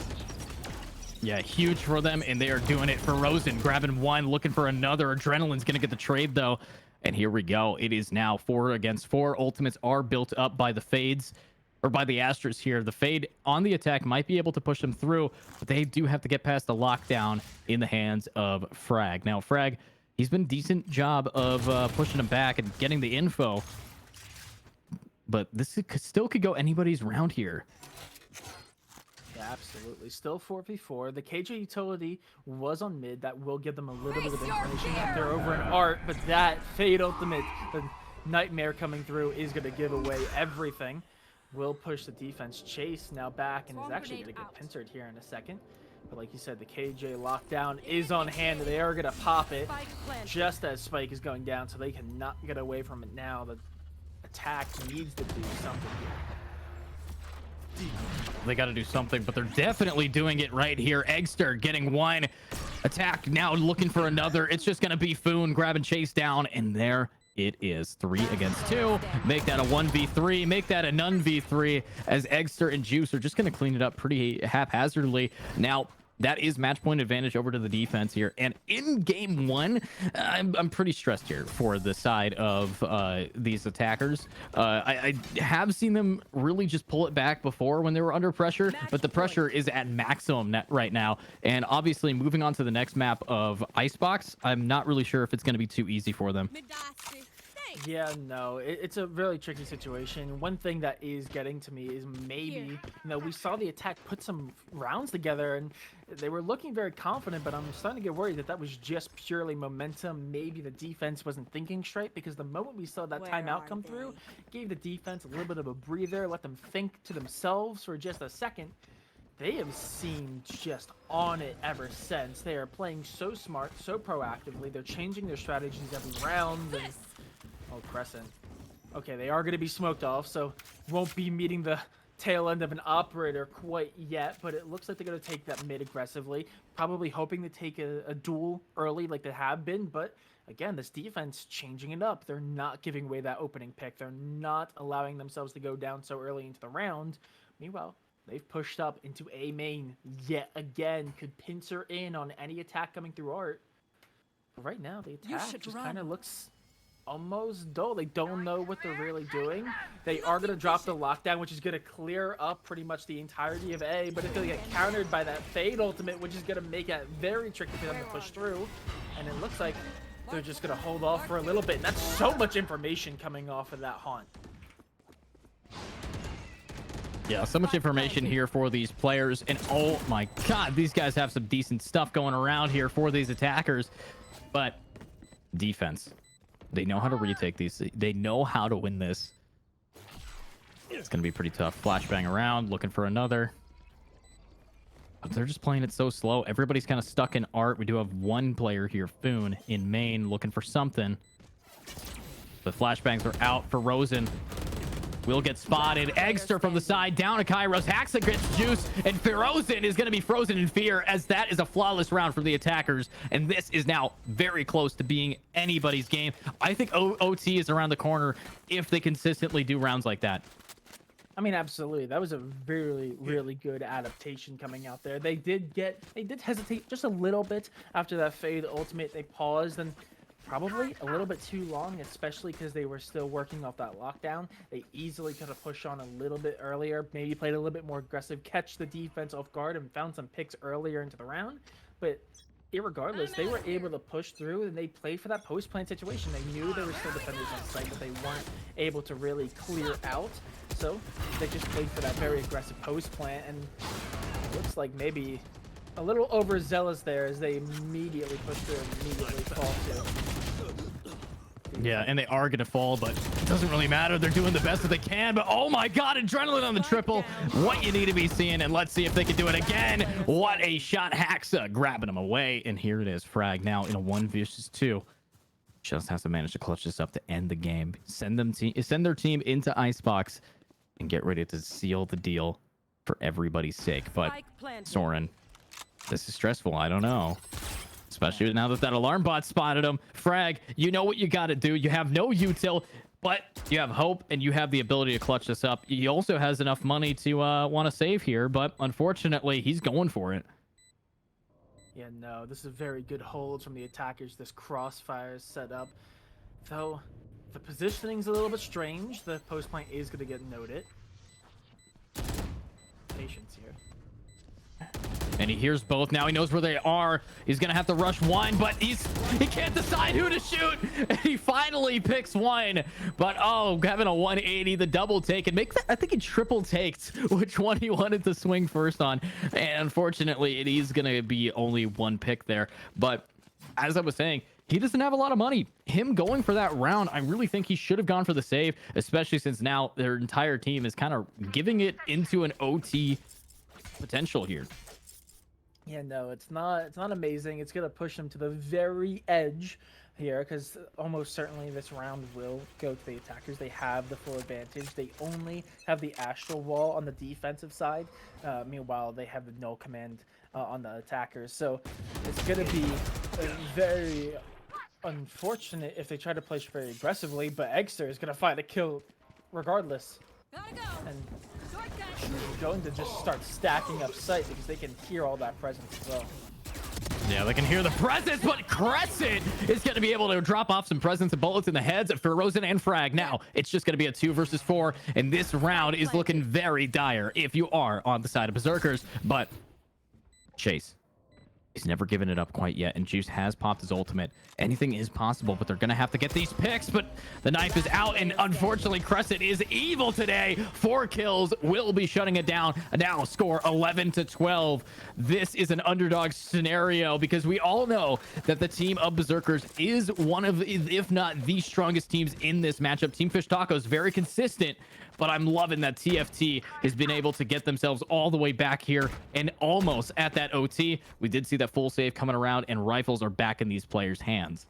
Yeah, huge for them, and they are doing it for Rosen, grabbing one, looking for another. Adrenaline's going to get the trade, though. And here we go. It is now 4 against 4. Ultimates are built up by the Fades, or by the Astras here. The Fade on the attack might be able to push them through, but they do have to get past the lockdown in the hands of Frag. Now, Frag, he's been a decent job of pushing them back and getting the info, but this still could go anybody's round here. Absolutely. Still 4v4. The KJ utility was on mid. That will give them a little bit of information that they're over in art, but that Fade ultimate, the nightmare coming through, is going to give away everything. Will push the defense. Chase now back and is actually going to get pincered here in a second. But like you said, the KJ lockdown is on hand. They are going to pop it just as Spike is going down, so they cannot get away from it now. The attack needs to do something here. They got to do something, but they're definitely doing it right here. Eggster getting one attack, now looking for another. It's just going to be Foon grabbing Chase down, and there it is. 3 against 2. Make that a 1v3. Make that a none v3, as Eggster and Juice are just going to clean it up pretty haphazardly. Now, that is match point advantage over to the defense here. And in game 1, I'm pretty stressed here for the side of these attackers. I have seen them really just pull it back before when they were under pressure, but the pressure is at maximum right now. And obviously moving on to the next map of Icebox, I'm not really sure if it's going to be too easy for them. Yeah, no, it's a really tricky situation. One thing that is getting to me is maybe, we saw the attack put some rounds together and they were looking very confident, but I'm starting to get worried that that was just purely momentum. Maybe the defense wasn't thinking straight, because the moment we saw that timeout come through, gave the defense a little bit of a breather, let them think to themselves for just a second. They have seemed just on it ever since. They are playing so smart, so proactively. They're changing their strategies every round. And oh, Crescent. Okay, they are going to be smoked off, so won't be meeting the tail end of an operator quite yet, but it looks like they're going to take that mid aggressively, probably hoping to take a duel early like they have been, but again, this defense changing it up. They're not giving away that opening pick. They're not allowing themselves to go down so early into the round. Meanwhile, they've pushed up into A main yet again, could pincer in on any attack coming through art. But right now, the attack just kind of looks almost dull. They don't know what they're really doing. They are going to drop the lockdown, which is going to clear up pretty much the entirety of A, but if they get countered by that Fade ultimate, which is going to make it very tricky for them to push through, and it looks like they're just going to hold off for a little bit, and that's so much information coming off of that haunt. Yeah, so much information here for these players, and oh my god, these guys have some decent stuff going around here for these attackers, but defense. They know how to retake these. They know how to win this. It's going to be pretty tough. Flashbang around, looking for another. they're just playing it so slow. Everybody's kind of stuck in art. We do have one player here, Foon, in main, looking for something. The flashbangs are out for Rosen. Will get spotted. Eggster from the side, down to Kairos. Haxa gets juice, and Ferozen is going to be frozen in fear, as that is a flawless round from the attackers. And this is now very close to being anybody's game. I think OT is around the corner if they consistently do rounds like that. I mean, absolutely. That was a really, really good adaptation coming out there. They did hesitate just a little bit after that fade ultimate. They paused, and probably a little bit too long, especially because they were still working off that lockdown. They easily could have pushed on a little bit earlier, maybe played a little bit more aggressive, catch the defense off guard, and found some picks earlier into the round. But irregardless, they were able to push through, and they played for that post-plant situation. They knew there were still defenders on site, but they weren't able to really clear out. So they just played for that very aggressive post-plant, and it looks like maybe a little overzealous there as they immediately push through and immediately fall to. Yeah, and they are going to fall, but it doesn't really matter. They're doing the best that they can, but oh my god, adrenaline on the triple. What you need to be seeing, and let's see if they can do it again. What a shot. Haxa grabbing him away, and here it is. Frag now in a 1v2. Just has to manage to clutch this up to end the game. Send their team into Icebox and get ready to seal the deal for everybody's sake. But Soren, this is stressful. I don't know. Especially now that alarm bot spotted him. Frag, you know what you got to do. You have no util, but you have hope, and you have the ability to clutch this up. He also has enough money to want to save here, but unfortunately, he's going for it. Yeah, no, this is a very good hold from the attackers. This crossfire is set up. Though the positioning's a little bit strange. The post point is going to get noted. Patience here. And he hears both. Now he knows where they are. He's going to have to rush one, but he can't decide who to shoot. And he finally picks one. But, oh, having a 180, the double take. And I think he triple takes which one he wanted to swing first on. And unfortunately, it is going to be only one pick there. But as I was saying, he doesn't have a lot of money. Him going for that round, I really think he should have gone for the save, especially since now their entire team is kind of giving it into an OT potential here. Yeah, no, it's not amazing. It's going to push them to the very edge here, because almost certainly this round will go to the attackers. They have the full advantage. They only have the astral wall on the defensive side. Meanwhile, they have the null command on the attackers. So it's going to be very unfortunate if they try to play very aggressively, but Eggster is going to find a kill regardless. And going to just start stacking up sight because they can hear all that presence as well. Yeah, they can hear the presence, but Crescent is going to be able to drop off some presence and bullets in the heads for Rosen and Frag. Now, it's just going to be a 2 versus 4, and this round is looking very dire if you are on the side of Berserkers. But Chase, he's never given it up quite yet, and Juice has popped his ultimate. Anything is possible, but they're going to have to get these picks, but the knife is out, and unfortunately, Crescent is evil today. 4 kills, will be shutting it down. Now, score 11-12. This is an underdog scenario because we all know that the team of Berserkers is one of, if not the strongest teams in this matchup. Team Fish Tacos, very consistent, but I'm loving that TFT has been able to get themselves all the way back here and almost at that OT. We did see that full save coming around, and rifles are back in these players' hands.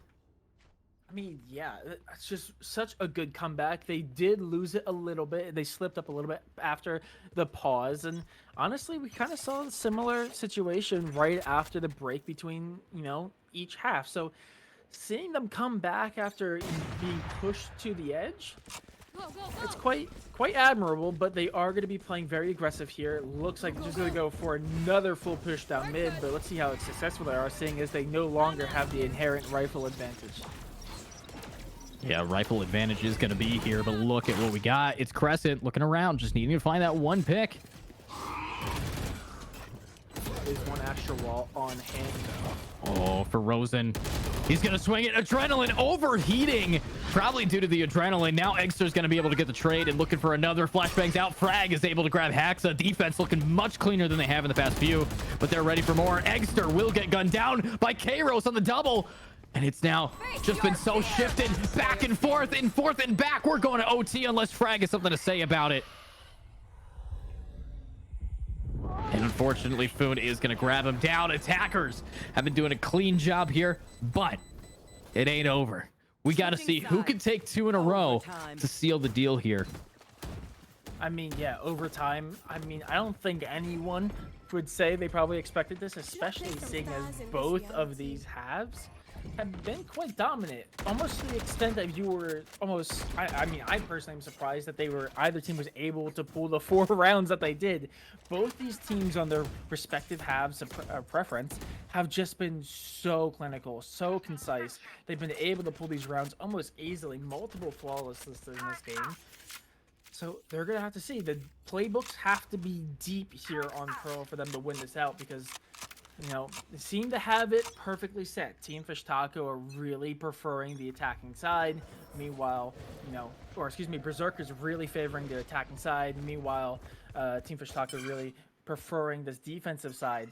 I mean, yeah, it's just such a good comeback. They did lose it a little bit. They slipped up a little bit after the pause. And honestly, we kind of saw a similar situation right after the break between, each half. So seeing them come back after being pushed to the edge, it's quite admirable, but they are going to be playing very aggressive here. It looks like they're just going to go for another full push down mid, but let's see how successful they are, seeing as they no longer have the inherent rifle advantage. Yeah, rifle advantage is going to be here, but look at what we got. It's Crescent looking around, just needing to find that one pick. There's one astral wall on hand, though. Oh, for Rosen. He's going to swing it. Adrenaline overheating, probably due to the adrenaline. Now Eggster's going to be able to get the trade and looking for another. Flashbangs out. Frag is able to grab Haxa. Defense looking much cleaner than they have in the past few, but they're ready for more. Eggster will get gunned down by Kairos on the double. And it's now just been so shifted back and forth and back. We're going to OT unless Frag has something to say about it. And And unfortunately, Foon is going to grab him down. Attackers have been doing a clean job here, but it ain't over. We got to see who can take 2 in a row to seal the deal here. I mean, yeah, overtime. I mean, I don't think anyone would say they probably expected this, especially seeing as both of these halves have been quite dominant, almost to the extent that you were almost. I mean, I personally am surprised that either team was able to pull the 4 rounds that they did. Both these teams on their respective halves of preference have just been so clinical, so concise. They've been able to pull these rounds almost easily, multiple flawlesses in this game. So they're going to have to see. The playbooks have to be deep here on Pearl for them to win this out because, you know, they seem to have it perfectly set. Team Fish Taco are really preferring the attacking side. Meanwhile, you know, or excuse me, Berserkers really favoring the attacking side. Meanwhile, Team Fish Taco really preferring this defensive side.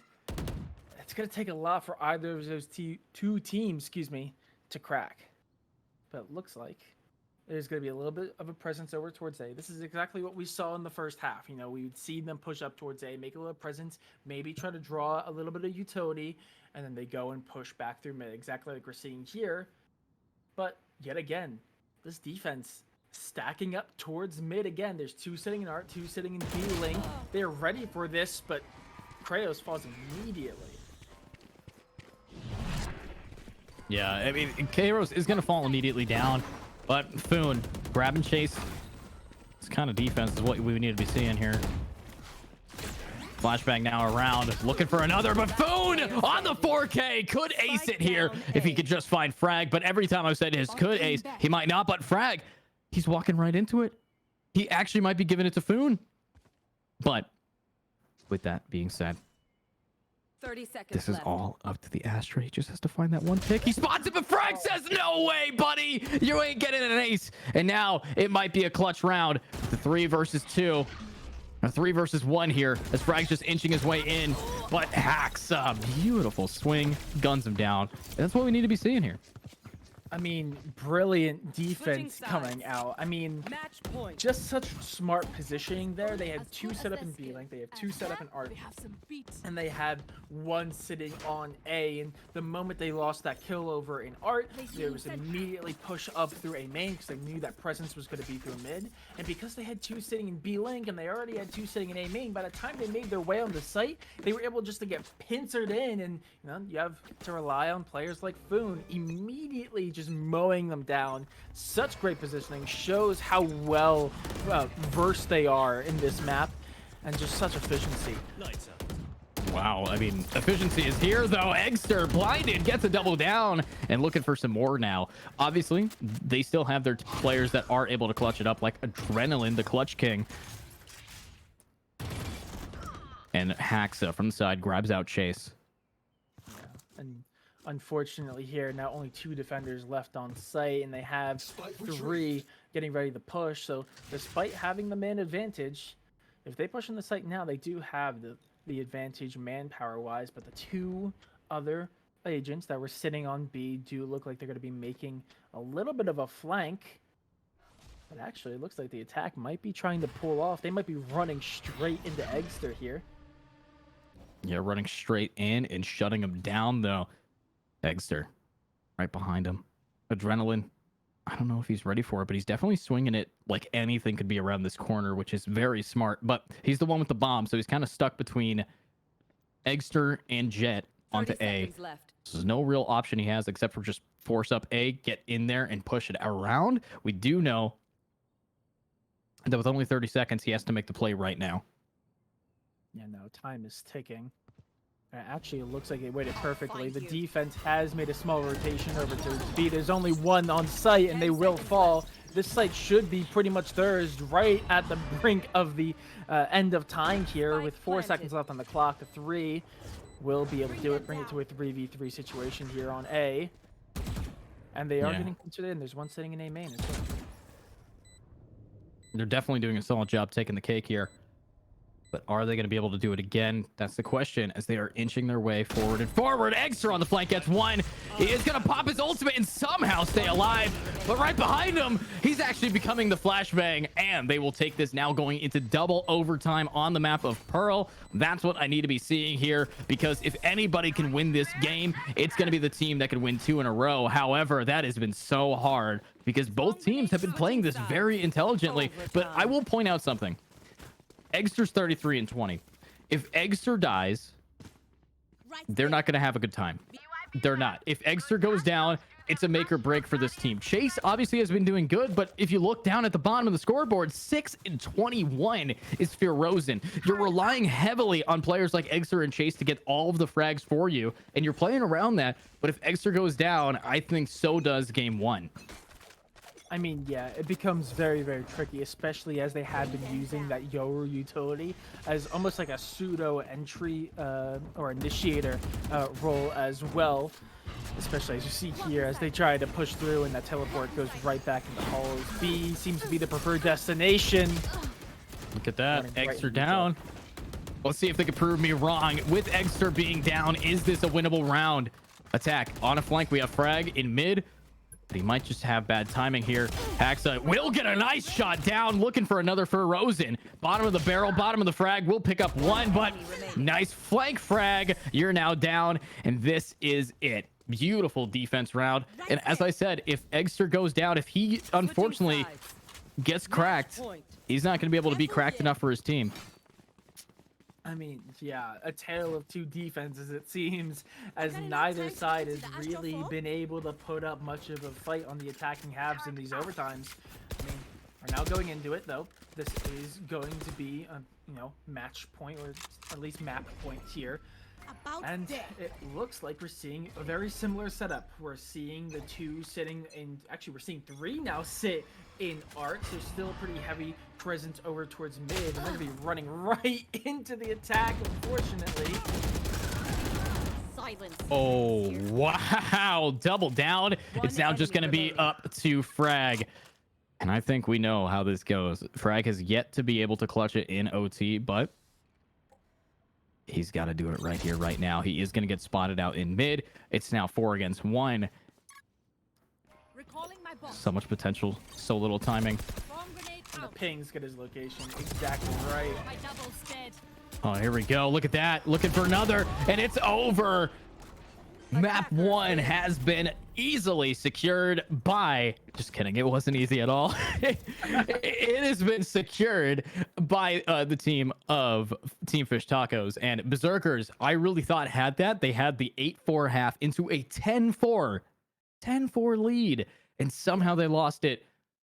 It's going to take a lot for either of those two teams, excuse me, to crack. But it looks like there's going to be a little bit of a presence over towards A. This is exactly what we saw in the first half. You know, we would see them push up towards A, make a little presence, maybe try to draw a little bit of utility, and then they go and push back through mid, exactly like we're seeing here. But yet again, this defense stacking up towards mid again. There's 2 sitting in Art, 2 sitting in B link. They're ready for this, but Kratos falls immediately. Yeah, I mean, Kairos is going to fall immediately down. But Foon, grab and chase. This kind of defense is what we need to be seeing here. Flashbang now around, looking for another, but Foon on the 4K could ace it here if he could just find Frag. But every time I've said his could ace, he might not. But Frag, he's walking right into it. He actually might be giving it to Foon. But with that being said, 30 seconds this is left. all up to the Astra. He just has to find that one pick. He spots it, but Frag says, no way, buddy. You ain't getting an ace. And now it might be a clutch round. The 3 versus 2. A 3 versus 1 here as Frag's just inching his way in. But hacks a beautiful swing. Guns him down. That's what we need to be seeing here. I mean, brilliant defense coming out. I mean, Match point. just such smart positioning there. They had 2 set up in B link, they have 2 set up in Art, and they had 1 sitting on A. And the moment they lost that kill over in Art, there was immediately push up through A main because they knew that presence was going to be through mid. And because they had 2 sitting in B link and they already had 2 sitting in A main, by the time they made their way on the site, they were able just to get pincered in. And you know, you have to rely on players like Foon immediately just mowing them down. Such great positioning, shows how well versed they are in this map, and just such efficiency. Wow, I mean, efficiency is here, though. Eggster, blinded, gets a double down, and looking for some more now. Obviously, they still have their players that are able to clutch it up, like Adrenaline, the Clutch King. And Haxa from the side grabs out Chase. Yeah, and unfortunately here, now only 2 defenders left on site, and they have 3 getting ready to push. So despite having the man advantage, if they push on the site now, they do have the advantage manpower wise, but the 2 other agents that were sitting on B do look like they're going to be making a little bit of a flank. But actually, it looks like the attack might be trying to pull off. They might be running straight into Eggster here. Yeah, running straight in and shutting him down, though. Eggster right behind him. Adrenaline, I don't know if he's ready for it, but he's definitely swinging it like anything could be around this corner, which is very smart. But he's the one with the bomb, so he's kind of stuck between Eggster and Jet onto A. So there's no real option he has except for just force up A, get in there, and push it around. We do know that with only 30 seconds, he has to make the play right now. Yeah, no, time is ticking. Actually, it looks like it waited perfectly. The defense has made a small rotation over to B. There's only 1 on site, and they will fall. This site should be pretty much theirs, right at the brink of the end of time here. With 4 seconds left on the clock, the 3 will be able to do it, bring it to a 3v3 situation here on A. And they are getting considered in. There's 1 sitting in A main as well. They're definitely doing a solid job taking the cake here. But are they going to be able to do it again? That's the question, as they are inching their way forward and forward. Extra on the flank gets one. He is going to pop his ultimate and somehow stay alive. But right behind him, he's actually becoming the flashbang. And they will take this now going into double overtime on the map of Pearl. That's what I need to be seeing here, because if anybody can win this game, it's going to be the team that can win 2 in a row. However, that has been so hard because both teams have been playing this very intelligently. But I will point out something. Eggster's 33-20. If Eggster dies, they're not going to have a good time. They're not. If Eggster goes down, it's a make or break for this team. Chase obviously has been doing good, but if you look down at the bottom of the scoreboard, 6-21 is Fearozen. You're relying heavily on players like Eggster and Chase to get all of the frags for you, and you're playing around that. But if Eggster goes down, I think so does game 1. I mean, yeah, it becomes very, very tricky, especially as they have been using that Yoru utility as almost like a pseudo entry or initiator role as well. Especially as you see here, as they try to push through and that teleport goes right back into halls. B seems to be the preferred destination. Look at that. Running right Eggster into down. Let's see if they can prove me wrong. With Eggster being down, is this a winnable round? Attack on a flank. We have frag in mid. But he might just have bad timing here. Haxa will get a nice shot down, looking for another Fearozen. Bottom of the barrel, bottom of the frag. Will pick up one, but nice flank frag. You're now down, and this is it. Beautiful defense round. And as I said, if Eggster goes down, if he unfortunately gets cracked, he's not going to be able to be cracked enough for his team. I mean, yeah, a tale of two defenses, it seems, as neither side has really been able to put up much of a fight on the attacking halves in these overtimes. I mean, we're now going into it, though. This is going to be a, match point, or at least map point here. And it looks like we're seeing a very similar setup. We're seeing the two sitting in, actually we're seeing 3 now sit in arcs. There's still a pretty heavy presence over towards mid, and they're going to be running right into the attack, unfortunately. Silence. Oh, wow. Double down. It's now just going to be up to Frag. And I think we know how this goes. Frag has yet to be able to clutch it in OT, but he's got to do it right here, right now. He is going to get spotted out in mid. It's now 4 against 1. So much potential, so little timing. And the pings get his location exactly right. Oh, here we go. Look at that. Looking for another, and it's over. Map 1 has been easily secured by... Just kidding. It wasn't easy at all. It has been secured by the team of Team Fish Tacos. And Berserkers, I really thought had that. They had the 8-4 half into a 10-4 lead. And somehow they lost it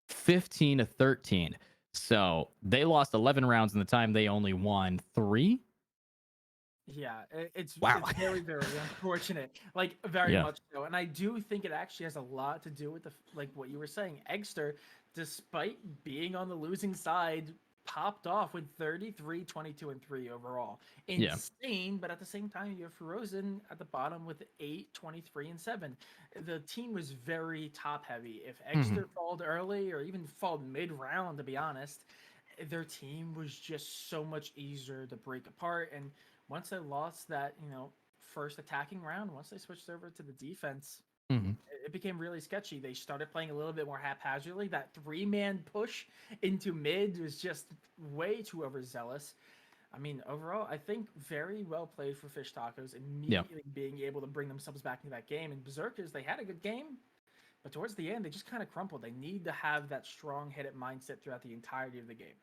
15-13. So they lost 11 rounds in the time they only won 3. Yeah, it's Wow. It's very, very unfortunate. Like, very much so. And I do think it actually has a lot to do with like what you were saying. Eggster, despite being on the losing side, popped off with 33, 22, and 3 overall. Insane, but at the same time, you have Fearozen at the bottom with 8, 23, and 7. The team was very top heavy. If Eggster falled early or even falled mid-round, to be honest, their team was just so much easier to break apart. And once they lost that, first attacking round, once they switched over to the defense, it became really sketchy. They started playing a little bit more haphazardly. That 3-man push into mid was just way too overzealous. I mean, overall, I think very well played for Fish Tacos, immediately being able to bring themselves back into that game. And Berserkers, they had a good game, but towards the end, they just kind of crumpled. They need to have that strong hit-it mindset throughout the entirety of the game.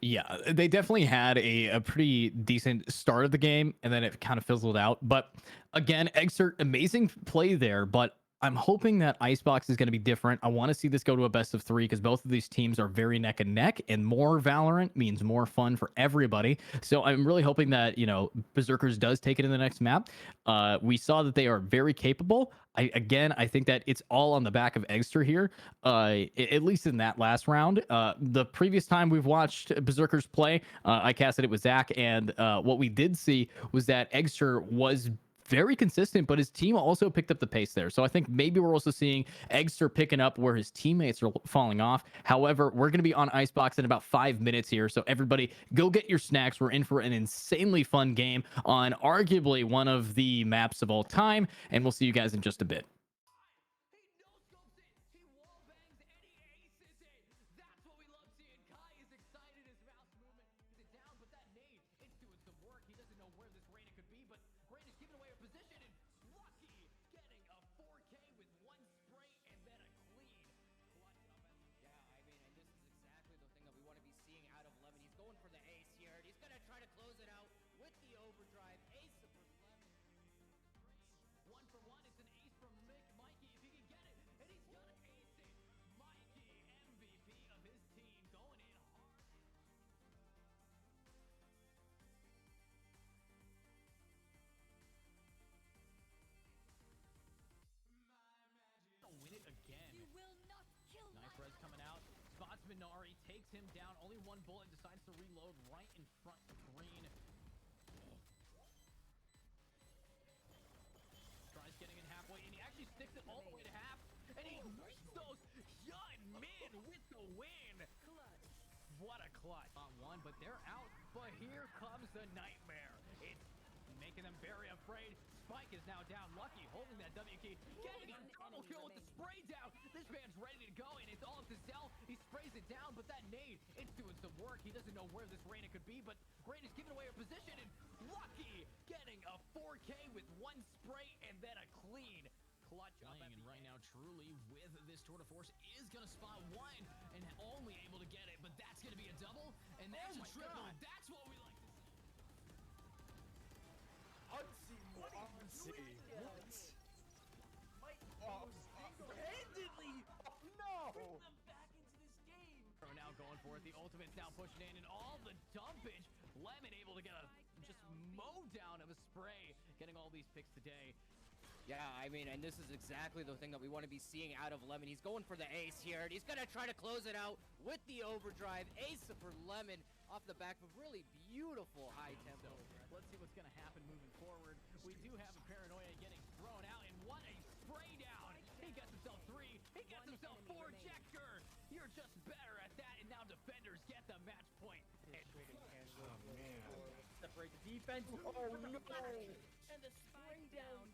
Yeah, they definitely had a pretty decent start of the game, and then it kind of fizzled out. But again, Eggster, amazing play there, but I'm hoping that Icebox is going to be different. I want to see this go to a best of 3 because both of these teams are very neck and neck, and more Valorant means more fun for everybody. So I'm really hoping that, Berserkers does take it in the next map. We saw that they are very capable. I think that it's all on the back of Eggster here, at least in that last round. The previous time we've watched Berserkers play, I casted it with Zach, and what we did see was that Eggster was very consistent, but his team also picked up the pace there. So I think maybe we're also seeing Eggster picking up where his teammates are falling off. However, we're going to be on Icebox in about 5 minutes here. So everybody go get your snacks. We're in for an insanely fun game on arguably one of the maps of all time. And we'll see you guys in just a bit. Minari takes him down. Only one bullet, decides to reload right in front of Green. Tries getting in halfway, and he actually sticks it all the way to half. And he wins those Young Min with the win. What a clutch. Not one, but they're out. But here comes the nightmare. It's making them very afraid. Spike is now down. Lucky holding that W key. Getting a double kill with the spray down. This man's ready to go, and it's all up to Zell. He sprays it down, but that nade, it's doing some work. He doesn't know where this Reyna could be, but Reyna's giving away her position, and Lucky getting a 4K with one spray and then a clean. Clutch playing, and right now, Truly with this tour de force is going to spot one and only able to get it, but that's going to be a double, and that's a triple. God. That's what we like to see. Unseen. Mike single-handedly. No. Bring them back into this game. Now going for it. The ultimate's now pushing in, and all the dumpage. Lemon able to get a just mow down of a spray, getting all these picks today. Yeah, I mean, and this is exactly the thing that we want to be seeing out of Lemon. He's going for the ace here, and he's going to try to close it out with the overdrive. Ace for Lemon off the back of really beautiful high tempo. So, let's see what's going to happen moving forward. We do have a Paranoia getting thrown out, and what a spray down. He gets himself 3. He gets himself 4. Jector, you're just better at that, and now defenders get the match point. Separate the defense. Oh, no. And the spray down.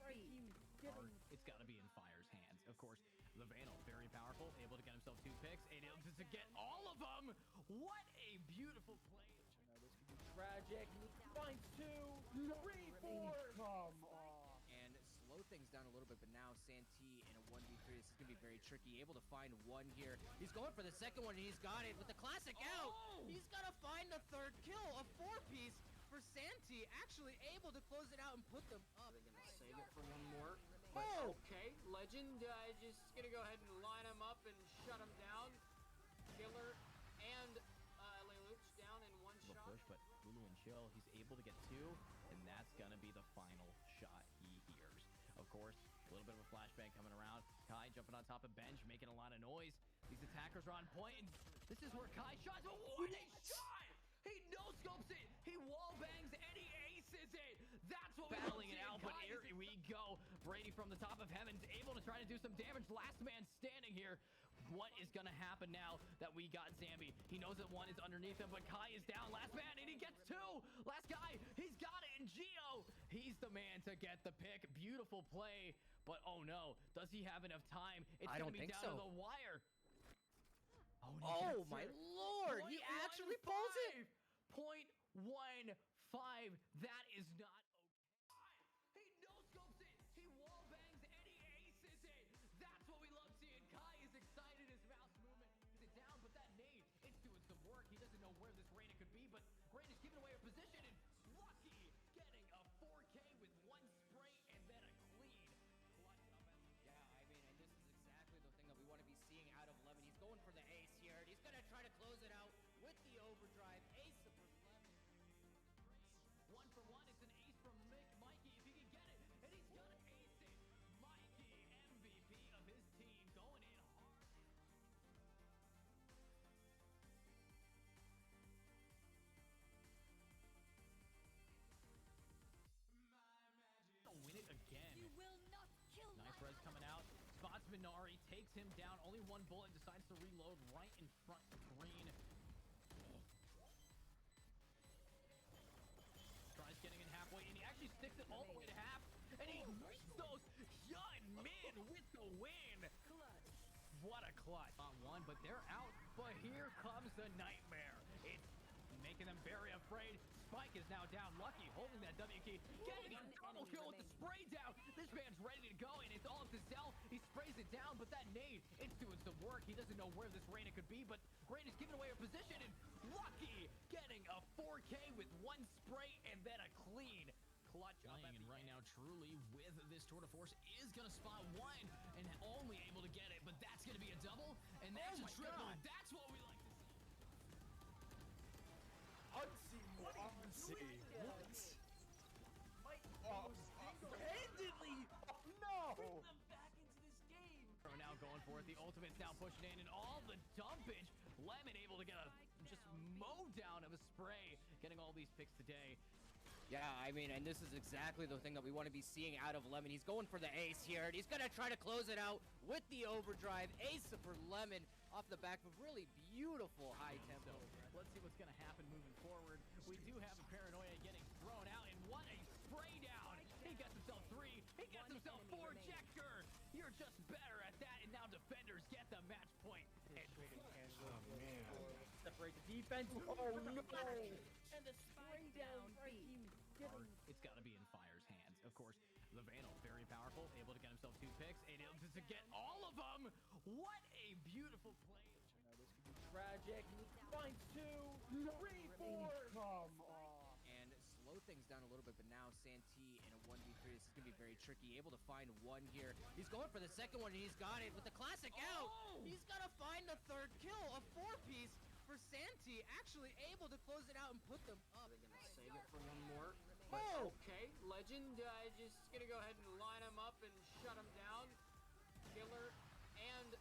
It's got to be in Fire's hands. Of course, the Vandal, very powerful, able to get himself 2 picks, and able to get all of them. What a beautiful play. This could be tragic. Finds 2, 3, 4. Come on. And slow things down a little bit, but now Santee in a 1v3. This is going to be very tricky. Able to find one here. He's going for the second one, and he's got it with the classic out. He's got to find the 3rd kill, a 4-piece for Santee. Actually able to close it out and put them up. They're going to save it for one more. Oh! Okay, Legend just gonna go ahead and line him up and shut him down. Killer and Lelouch down in one shot. Push, but Lulu and Chill, he's able to get 2, and that's gonna be the final shot he hears. Of course, a little bit of a flashbang coming around. Kai jumping on top of bench, making a lot of noise. These attackers are on point, and this is where Kai shots. But what a shot! He no-scopes it. He wall bangs and he aces it. That's what we're battling it out, but here we go. Brady from the top of heavens, able to try to do some damage. Last man standing here. What is going to happen now that we got Zambi? He knows that one is underneath him, but Kai is down. Last man, and he gets 2. Last guy, he's got it. And Gio, he's the man to get the pick. Beautiful play, but oh no. Does he have enough time? It's going to be down to the wire. Oh my lord, he actually pulls it. 0.15. That is not okay. He no-scopes it. He wall bangs and he aces it. That's what we love seeing. Kai is excited. His mouse movement is it down, but that nade, it's doing some work. He doesn't know where this Reyna could be, but Reyna's giving away her position, and Lucky getting a 4K with one spray and then a clean. Yeah, I mean, and this is exactly the thing that we want to be seeing out of Lemon. He's going for the ace here, and he's going to try to close it out with the overdrive. Ace for Lemon. 1 for 1. It's an ace from Minari takes him down. Only one bullet, decides to reload right in front of green. Tries getting in halfway, and he actually sticks it all the way to half. And he reaches those young men with the win. What a clutch on one, but they're out. But here comes the nightmare. It's making them very afraid. Spike is now down. Lucky holding that W key. Getting a double kill with the spray down. This man's ready to go, and it's all up to Zell. He sprays it down, but that nade, it's doing some work. He doesn't know where this Reyna could be, but Reyna's giving away her position, and Lucky getting a 4K with one spray and then a clean clutch up. And right now, Truly with this tour de force is gonna spot one and only able to get it, but that's gonna be a double, and that's a triple. That's what we like to see. Unseen. Single-handedly. No. Bring them back into this game. Are now going for it. The ultimate's now pushing in, and all the dumpage. Lemon able to get a just mow down of a spray, getting all these picks today. Yeah, I mean, and this is exactly the thing that we want to be seeing out of Lemon. He's going for the ace here, and he's going to try to close it out with the overdrive. Ace for Lemon off the back of really beautiful high tempo. Let's see what's going to happen moving forward. We do have a Paranoia getting thrown out, and what a spray down. He gets himself 3. He gets himself 4. Checker. You're just better at that, and now defenders get the match point. And Separate the defense. Oh no! And the spray down right. it's got to be in Fire's hands. Of course, the Vandal, very powerful, able to get himself 2 picks, and able to get all of them. What a beautiful play. This could be tragic. Finds 2, 3, 4. Come on. And slow things down a little bit, but now Santee in a 1v3, this is going to be very tricky. Able to find one here. He's going for the second one, and he's got it with the classic out. He's got to find the 3rd kill, a 4-piece for Santee. Actually able to close it out and put them up. They're gonna save it for one more. But okay, Legend just gonna go ahead and line him up and shut him down. Killer and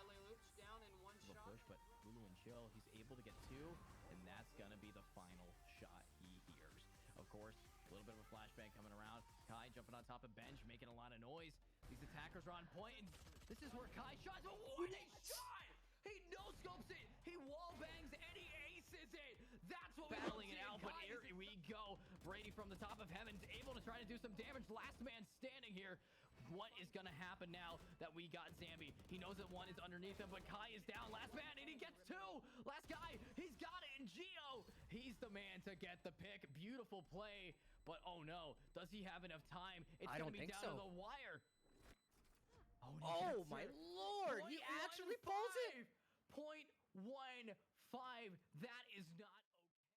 Lelouch down in one shot. Push, but Hulu and Chill, he's able to get 2, and that's gonna be the final shot he hears. Of course, a little bit of a flashbang coming around. Kai jumping on top of bench, making a lot of noise. These attackers are on point, and this is where Kai shots. But what a shot! He no-scopes it, he wall bangs, and he aces it. That's what battling it out, but here we go. Brady from the top of heavens, able to try to do some damage. Last man standing here. What is gonna happen now that we got Zambi? He knows that one is underneath him, but Kai is down. Last man, and he gets 2. Last guy, he's got it, and Gio, he's the man to get the pick. Beautiful play, but oh no, does he have enough time? It's gonna be down to the wire. Oh my lord, he actually pulls it. 0.15. That is not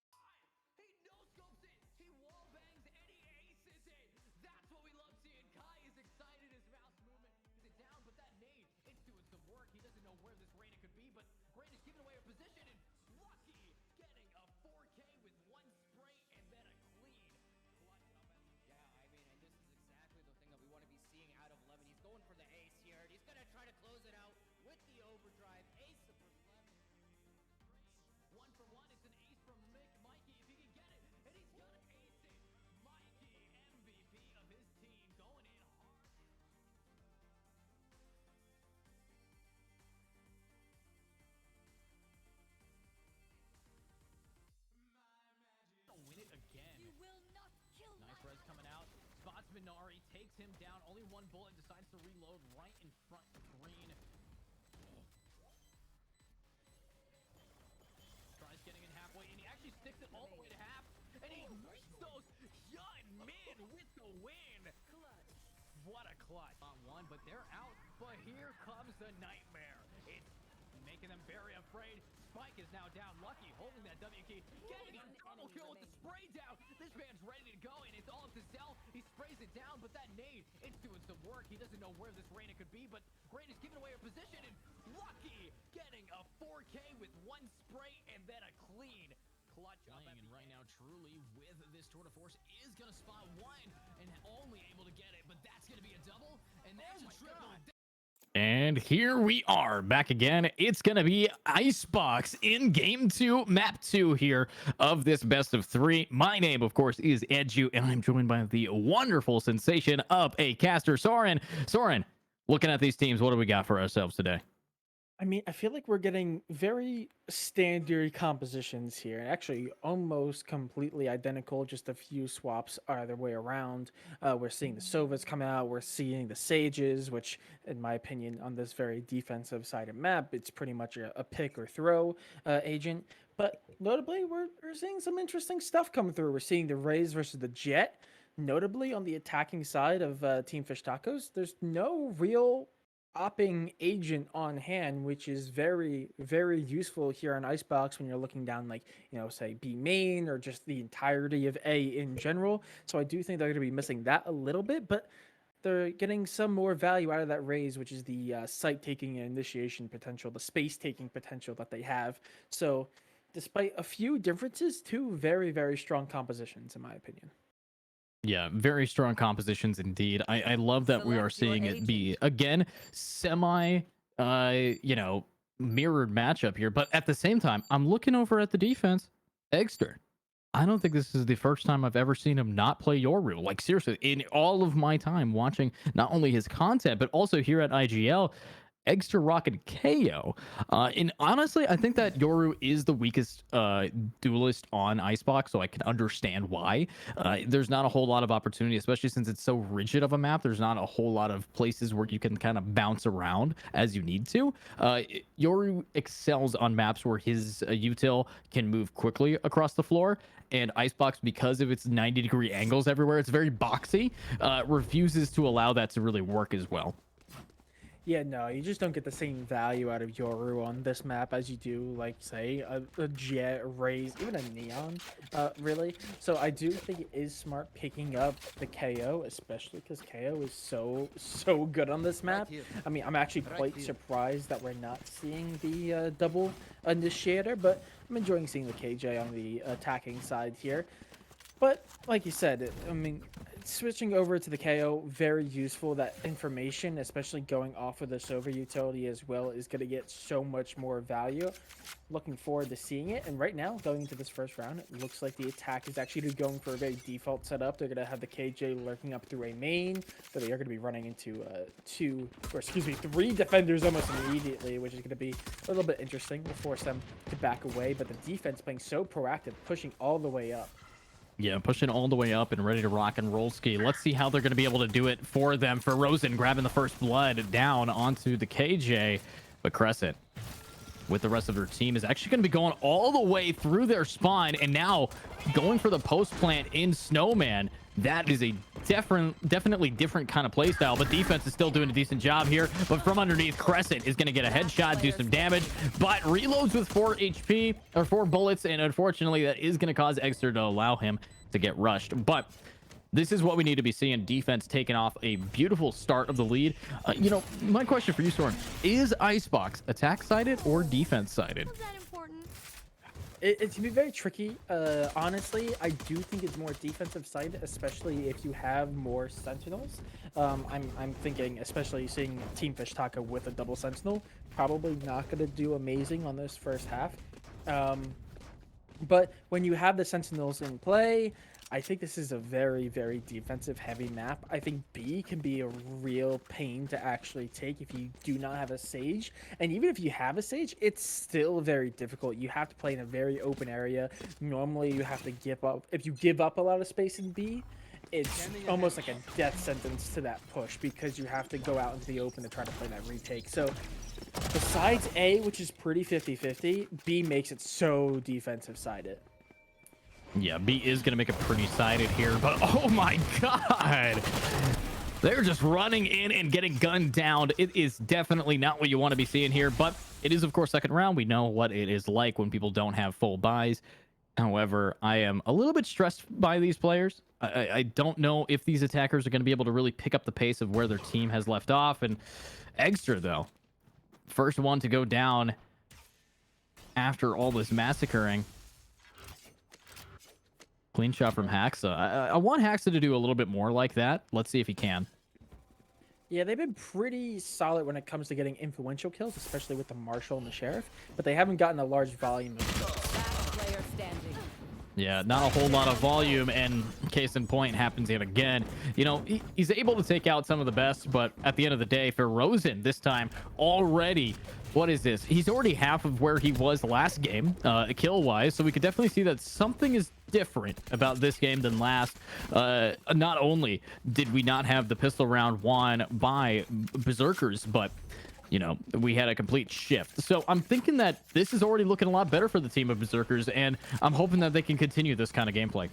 okay. He no-scopes it. He wall bangs and he aces it. That's what we love seeing. Kai is excited. His mouse movement is it down, but that nade, it's doing some work. He doesn't know where this Reyna could be, but Reyna's giving away her position, and Lucky getting a 4K with one spray and then a clean clutch up. Yeah, I mean, and this is exactly the thing that we want to be seeing out of Lemon. He's going for the ace here, and he's going to try to close it out with the overdrive. Ace for Lemon. 1 for 1, it's an ace from Mikey if he can get it, and he's gonna ace it. Mikey, MVP of his team, going in hard. Win it again. You will not kill Nice res coming out. Spots Minari, takes him down. Only one bullet, decides to reload right in front of green. Tries getting in halfway, and he actually sticks it all the way to half. And he reaches those young men with the win. What a clutch on one, but they're out. But here comes the nightmare. It's making them very afraid. Spike is now down. Lucky holding that W key. Getting a double kill with the spray down. This man's ready to go, and it's all up to Zell. He sprays it down, but that nade, it's doing some work. He doesn't know where this Reyna could be, but Reyna's giving away her position, and Lucky getting a 4K with one spray and then a clean clutch up. And right now, Truly with this tour de force is gonna spot one and only able to get it, but that's gonna be a double, and that's a triple. And here we are back again. It's going to be Icebox in Game 2, Map 2 here of this best of 3. My name, of course, is Edu, and I'm joined by the wonderful sensation of a caster, Soren. Soren, Looking at these teams, what do we got for ourselves today? I mean, I feel like we're getting very standard compositions here, actually almost completely identical, just a few swaps either way around. We're seeing the Sovas come out, we're seeing the Sages, which, in my opinion, on this very defensive sided map, it's pretty much a pick or throw agent. But notably, we're seeing some interesting stuff come through. We're seeing the Rays versus the Jet. Notably, on the attacking side of Team Fish Tacos, there's no real opping agent on hand, which is very, very useful here on Icebox when you're looking down, like, say B main or just the entirety of A in general. So I do think they're going to be missing that a little bit, but they're getting some more value out of that raise, which is the site taking and initiation potential, the space taking potential that they have. So despite a few differences, two very, very strong compositions, in my opinion. Yeah, very strong compositions indeed. I love that we are Select your seeing it be agent. again semi mirrored matchup here, but at the same time, I'm looking over at the defense. Egster. I don't think this is the first time I've ever seen him not play Yoru. Like seriously, in all of my time watching not only his content, but also here at IGL, Egster rocking KO. And honestly, I think that Yoru is the weakest duelist on Icebox, so I can understand why. There's not a whole lot of opportunity, especially since it's so rigid of a map. There's not a whole lot of places where you can kind of bounce around as you need to. Yoru excels on maps where his util can move quickly across the floor. And Icebox, because of its 90-degree angles everywhere, it's very boxy, refuses to allow that to really work as well. Yeah, no, you just don't get the same value out of Yoru on this map as you do, like, say, a Jet, a Raze, even a Neon, really. So I do think it is smart picking up the KO, especially because KO is so good on this map. I mean, I'm actually quite surprised that we're not seeing the double initiator, but I'm enjoying seeing the KJ on the attacking side here. But like you said, I mean, switching over to the KO, very useful. That information, especially going off of the Sova utility as well, is going to get so much more value. Looking forward to seeing it. And right now, going into this first round, it looks like the attack is actually going for a very default setup. They're going to have the KJ lurking up through a main, but they are going to be running into three defenders almost immediately, which is going to be a little bit interesting. Will force them to back away, but the defense playing so proactive, pushing all the way up. Yeah, pushing all the way up and ready to rock and roll ski. Let's see how they're going to be able to do it for them. For Rosen grabbing the first blood down onto the KJ. But Crescent, with the rest of their team, is actually going to be going all the way through their spine. And now going for the post plant in Snowman. That is a definitely different kind of play style, but defense is still doing a decent job here. But from underneath, Crescent is going to get a headshot, do some damage, but reloads with 4 HP or 4 bullets, and unfortunately, that is going to cause Egster to allow him to get rushed. But this is what we need to be seeing. Defense taking off a beautiful start of the lead. My question for you, Soren, is Icebox attack sided or defense sided? Was that important? It can be very tricky. Honestly, I do think it's more defensive side, especially if you have more sentinels. I'm thinking, especially seeing Team Fish Taco with a double sentinel, probably not going to do amazing on this first half. But when you have the sentinels in play, I think this is a very, very defensive heavy map. I think B can be a real pain to actually take if you do not have a Sage. And even if you have a Sage, it's still very difficult. You have to play in a very open area. Normally you have to give up. If you give up a lot of space in B, it's almost like a death sentence to that push because you have to go out into the open to try to play that retake. So besides A, which is pretty 50-50, B makes it so defensive sided. Yeah, B is going to make it pretty sided here, but oh my god! They're just running in and getting gunned down. It is definitely not what you want to be seeing here, but it is, of course, second round. We know what it is like when people don't have full buys. However, I am a little bit stressed by these players. I don't know if these attackers are going to be able to really pick up the pace of where their team has left off. And Egster, though, first one to go down after all this massacring. Clean shot from Haxa. I want Haxa to do a little bit more like that. Let's see if he can. Yeah, they've been pretty solid when it comes to getting influential kills, especially with the Marshal and the Sheriff, but they haven't gotten a large volume of kills. Last player standing. Yeah, not a whole lot of volume, and case in point happens yet again. You know, he's able to take out some of the best, but at the end of the day, for Rosen this time already, what is this? He's already half of where he was last game, kill-wise, so we could definitely see that something is different about this game than last. Not only did we not have the pistol round won by Berserkers, but you know, we had a complete shift. So I'm thinking that this is already looking a lot better for the team of Berserkers, and I'm hoping that they can continue this kind of gameplay.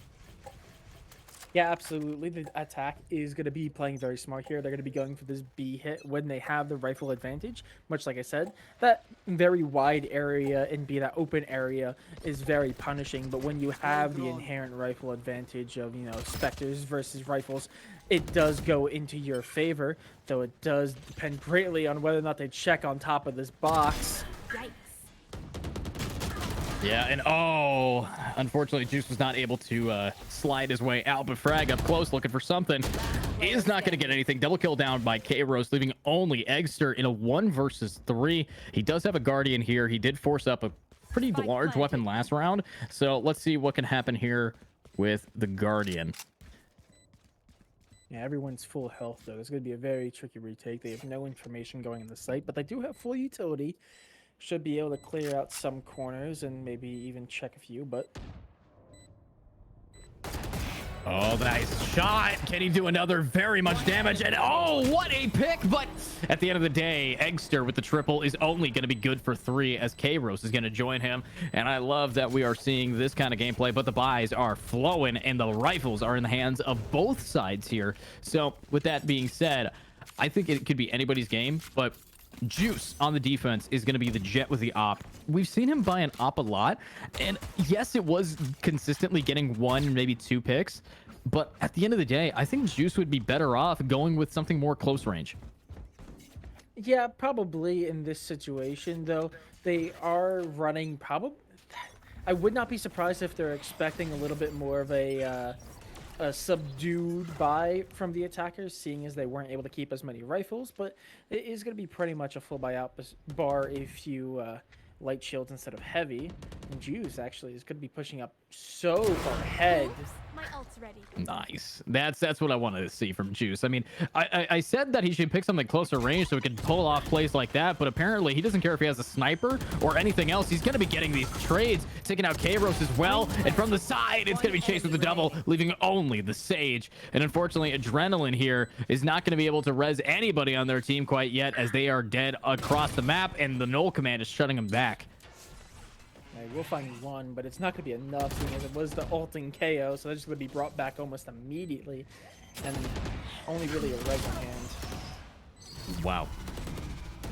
Yeah, absolutely. The attack is going to be playing very smart here. They're going to be going for this B hit when they have the rifle advantage. Much like I said, that very wide area and that open area is very punishing. But when you have the inherent rifle advantage of, you know, Spectres versus rifles, it does go into your favor, though it does depend greatly on whether or not they check on top of this box. Yikes. Yeah, and oh, unfortunately, Juice was not able to slide his way out, but Frag up close looking for something. Is not going to get anything. Double kill down by K-Rose, leaving only Eggster in a 1 versus 3. He does have a Guardian here. He did force up a pretty large weapon last round. So let's see what can happen here with the Guardian. Yeah, everyone's full health, though. It's going to be a very tricky retake. They have no information going in the site, but they do have full utility. Should be able to clear out some corners and maybe even check a few, but... Oh, nice shot. Can he do another? Very much damage. And oh, what a pick. But at the end of the day, Eggster with the triple is only going to be good for 3 as K-Rose is going to join him. And I love that we are seeing this kind of gameplay, but the buys are flowing and the rifles are in the hands of both sides here. So with that being said, I think it could be anybody's game, but Juice on the defense is going to be the jet with the op. We've seen him buy an op a lot, and yes, it was consistently getting 1, maybe 2 picks, but at the end of the day, I think Juice would be better off going with something more close range. Yeah, probably in this situation, though. They are running probably... I would not be surprised if they're expecting a little bit more of a subdued buy from the attackers, seeing as they weren't able to keep as many rifles, but it is going to be pretty much a full buyout bar if you light shields instead of heavy. And Juice actually is going to be pushing up so far ahead. My ult's ready. Nice. That's what I wanted to see from Juice. I mean, I said that he should pick something closer range so he can pull off plays like that, but apparently he doesn't care if he has a sniper or anything else. He's going to be getting these trades, taking out K-Rose as well, and from the side, it's going to be chased with the double, leaving only the Sage. And unfortunately, Adrenaline here is not going to be able to res anybody on their team quite yet, as they are dead across the map, and the Null command is shutting them back. We'll find 1, but it's not going to be enough, seeing as it was the ulting KO, so they're just going to be brought back almost immediately, and only really a res in hand. Wow.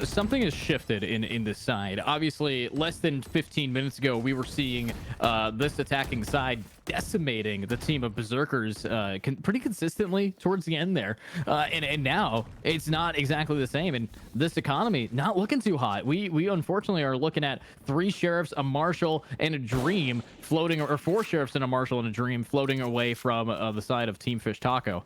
Something has shifted in this side. Obviously, less than 15 minutes ago, we were seeing this attacking side decimating the team of Berserkers pretty consistently towards the end there. And now it's not exactly the same. And this economy not looking too hot. We unfortunately are looking at 3 sheriffs, a marshal, and a dream floating, or 4 sheriffs and a marshal and a dream floating away from the side of Team Fish Taco.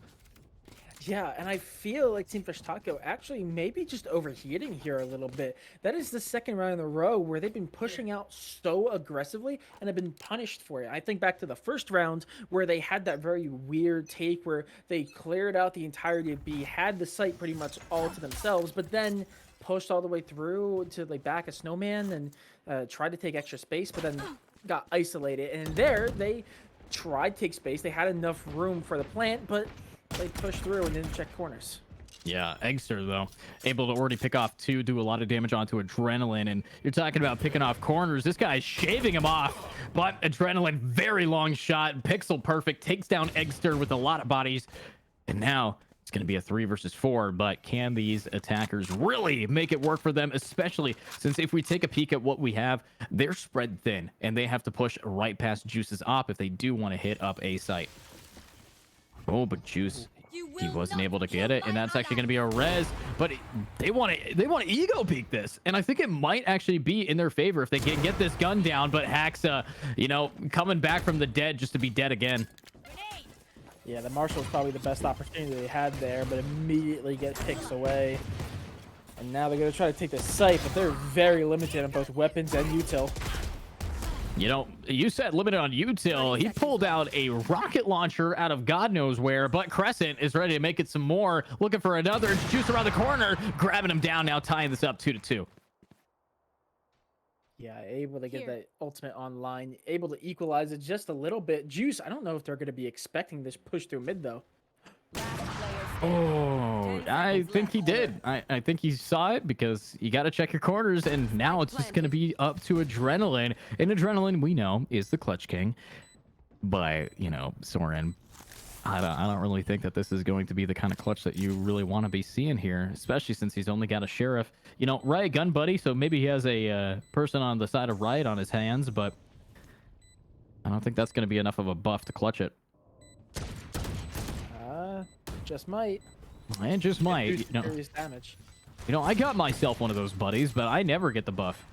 Yeah, and I feel like Team Fish Taco actually maybe just overheating here a little bit. That is the second round in a row where they've been pushing out so aggressively and have been punished for it. I think back to the first round where they had that very weird take where they cleared out the entirety of B, had the site pretty much all to themselves, but then pushed all the way through to like back a snowman and tried to take extra space, but then got isolated. And there they tried to take space. They had enough room for the plant, but they pushed through and didn't check corners. Yeah, Eggster, though, able to already pick off 2, do a lot of damage onto Adrenaline. And you're talking about picking off corners. This guy's shaving him off. But Adrenaline, very long shot. Pixel perfect. Takes down Eggster with a lot of bodies. And now it's going to be a 3 versus 4. But can these attackers really make it work for them? Especially since if we take a peek at what we have, they're spread thin. And they have to push right past Juice's op if they do want to hit up A site. Oh, but Juice, he wasn't able to get it, and that's actually going to be a res. But they want to ego peek this, and I think it might actually be in their favor if they can get this gun down. But Haxa, you know, coming back from the dead just to be dead again. Yeah, the Marshal's probably the best opportunity they had there, but immediately get picks away. And now they're going to try to take the site, but they're very limited on both weapons and util. You know, you said limited on util. He pulled out a rocket launcher out of God knows where, but Crescent is ready to make it some more. Looking for another. Juice around the corner, grabbing him down now, tying this up 2-2. Yeah, able to get that ultimate online, able to equalize it just a little bit. Juice, I don't know if they're going to be expecting this push through mid, though. Oh, I think he did. I think he saw it because you got to check your corners, and now it's just going to be up to Adrenaline. And Adrenaline, we know, is the clutch king. But, you know, Soren, I don't really think that this is going to be the kind of clutch that you really want to be seeing here, especially since he's only got a sheriff. You know, Riot gun buddy, so maybe he has a person on the side of Riot on his hands, but I don't think that's going to be enough of a buff to clutch it. Just might. And just might. You know, serious damage. You know, I got myself one of those buddies, but I never get the buff.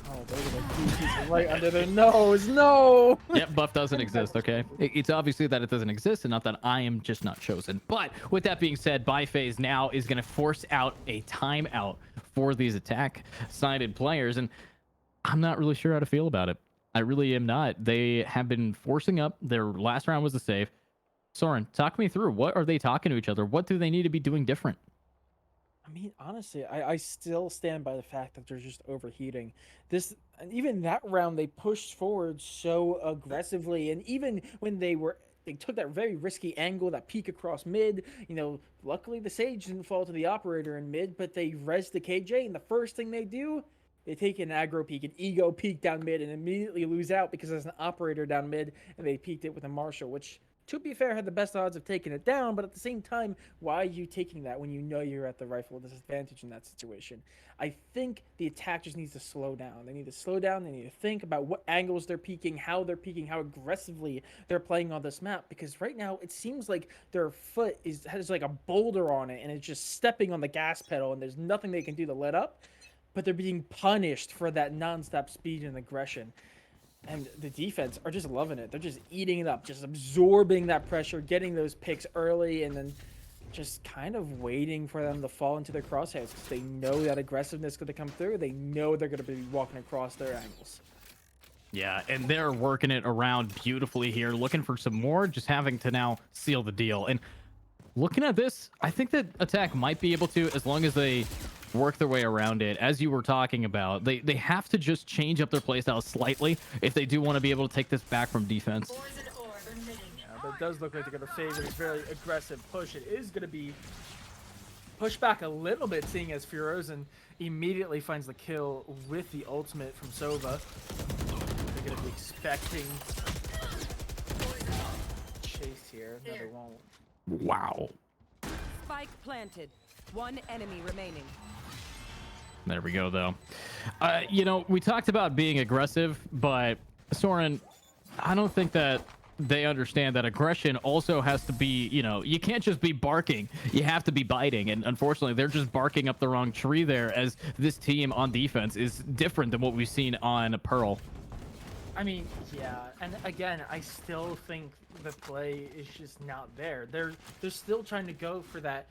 Oh, those are the pieces right under their nose. No. Yep, buff doesn't exist, okay? It's obviously that it doesn't exist and not that I am just not chosen. But with that being said, Biphase now is going to force out a timeout for these attack-sided players, and I'm not really sure how to feel about it. I really am not. They have been forcing up. Their last round was a save. Soren, talk me through. What are they talking to each other? What do they need to be doing different? I mean, honestly, I still stand by the fact that they're just overheating. And even that round, they pushed forward so aggressively, and even when they took that very risky angle, that peek across mid. You know, luckily the Sage didn't fall to the operator in mid, but they res the KJ, and the first thing they do, they take an aggro peek, an ego peek down mid, and immediately lose out because there's an operator down mid, and they peeked it with a Marshall, which, to be fair, had the best odds of taking it down, but at the same time, why are you taking that when you know you're at the rifle disadvantage in that situation? I think the attack just needs to slow down. They need to slow down. They need to think about what angles they're peeking, how aggressively they're playing on this map, because right now it seems like their foot has like a boulder on it, and it's just stepping on the gas pedal, and there's nothing they can do to let up, but they're being punished for that nonstop speed and aggression. And the defense are just loving it. They're just eating it up, just absorbing that pressure, getting those picks early, and then just kind of waiting for them to fall into their crosshairs because they know that aggressiveness is going to come through. They know they're going to be walking across their angles. Yeah, and they're working it around beautifully here, looking for some more, just having to now seal the deal. And looking at this, I think that attack might be able to, as long as they work their way around it. As you were talking about, they have to just change up their playstyle slightly if they do want to be able to take this back from defense. But it does look like they're going to favor this very aggressive push. It is going to be pushed back a little bit, seeing as Furozen immediately finds the kill with the ultimate from Sova. They're going to be expecting chase here. No, they won't. Wow. Spike planted. One enemy remaining. There we go, though. You know, we talked about being aggressive, but Soren, I don't think that they understand that aggression also has to be, you know, you can't just be barking. You have to be biting. And unfortunately, they're just barking up the wrong tree there, as this team on defense is different than what we've seen on Pearl. I mean, yeah, and again, I still think the play is just not there. They're still trying to go for that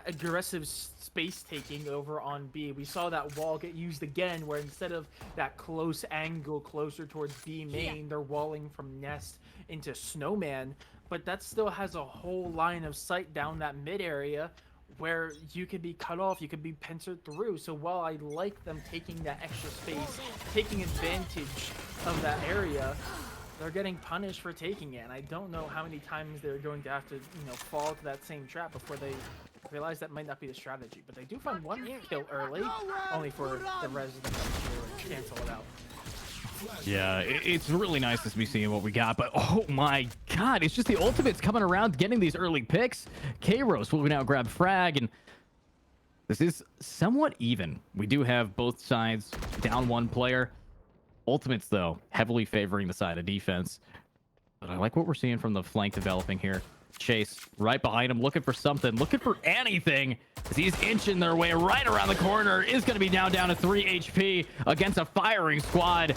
aggressive space taking over on B. We saw that wall get used again, where instead of that close angle closer towards B main, they're walling from Nest into Snowman, but that still has a whole line of sight down that mid area where you could be cut off, you could be pincered through. So while I like them taking that extra space, taking advantage of that area, they're getting punished for taking it. And I don't know how many times they're going to have to, you know, fall to that same trap before they realize that might not be the strategy. But they do find one kill early, only for the resident to cancel it out. Yeah, it's really nice to be seeing what we got, but oh my god, it's just the ultimates coming around, getting these early picks. K-Rose will now grab frag, and this is somewhat even. We do have both sides down one player. Ultimates, though, heavily favoring the side of defense. But I like what we're seeing from the flank developing here. Chase right behind him, looking for something, looking for anything, as he's inching their way right around the corner. Is going to be down to 3 HP against a firing squad.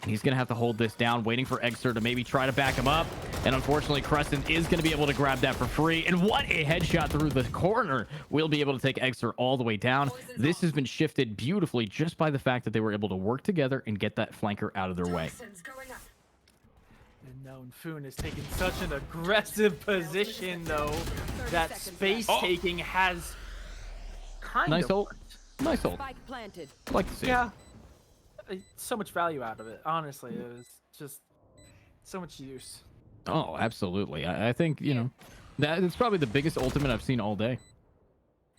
And he's going to have to hold this down, waiting for Egster to maybe try to back him up. And unfortunately, Crescent is going to be able to grab that for free. And what a headshot through the corner. We'll be able to take Egster all the way down. This has been shifted beautifully just by the fact that they were able to work together and get that flanker out of their way. And known Foon is taking such an aggressive position, though, that space taking has kind Nice of ult. worked. Nice ult. Spike planted. Like to see. Yeah. So much value out of it. Honestly, it was just so much use. Oh, absolutely. I think, you know, that's probably the biggest ultimate I've seen all day.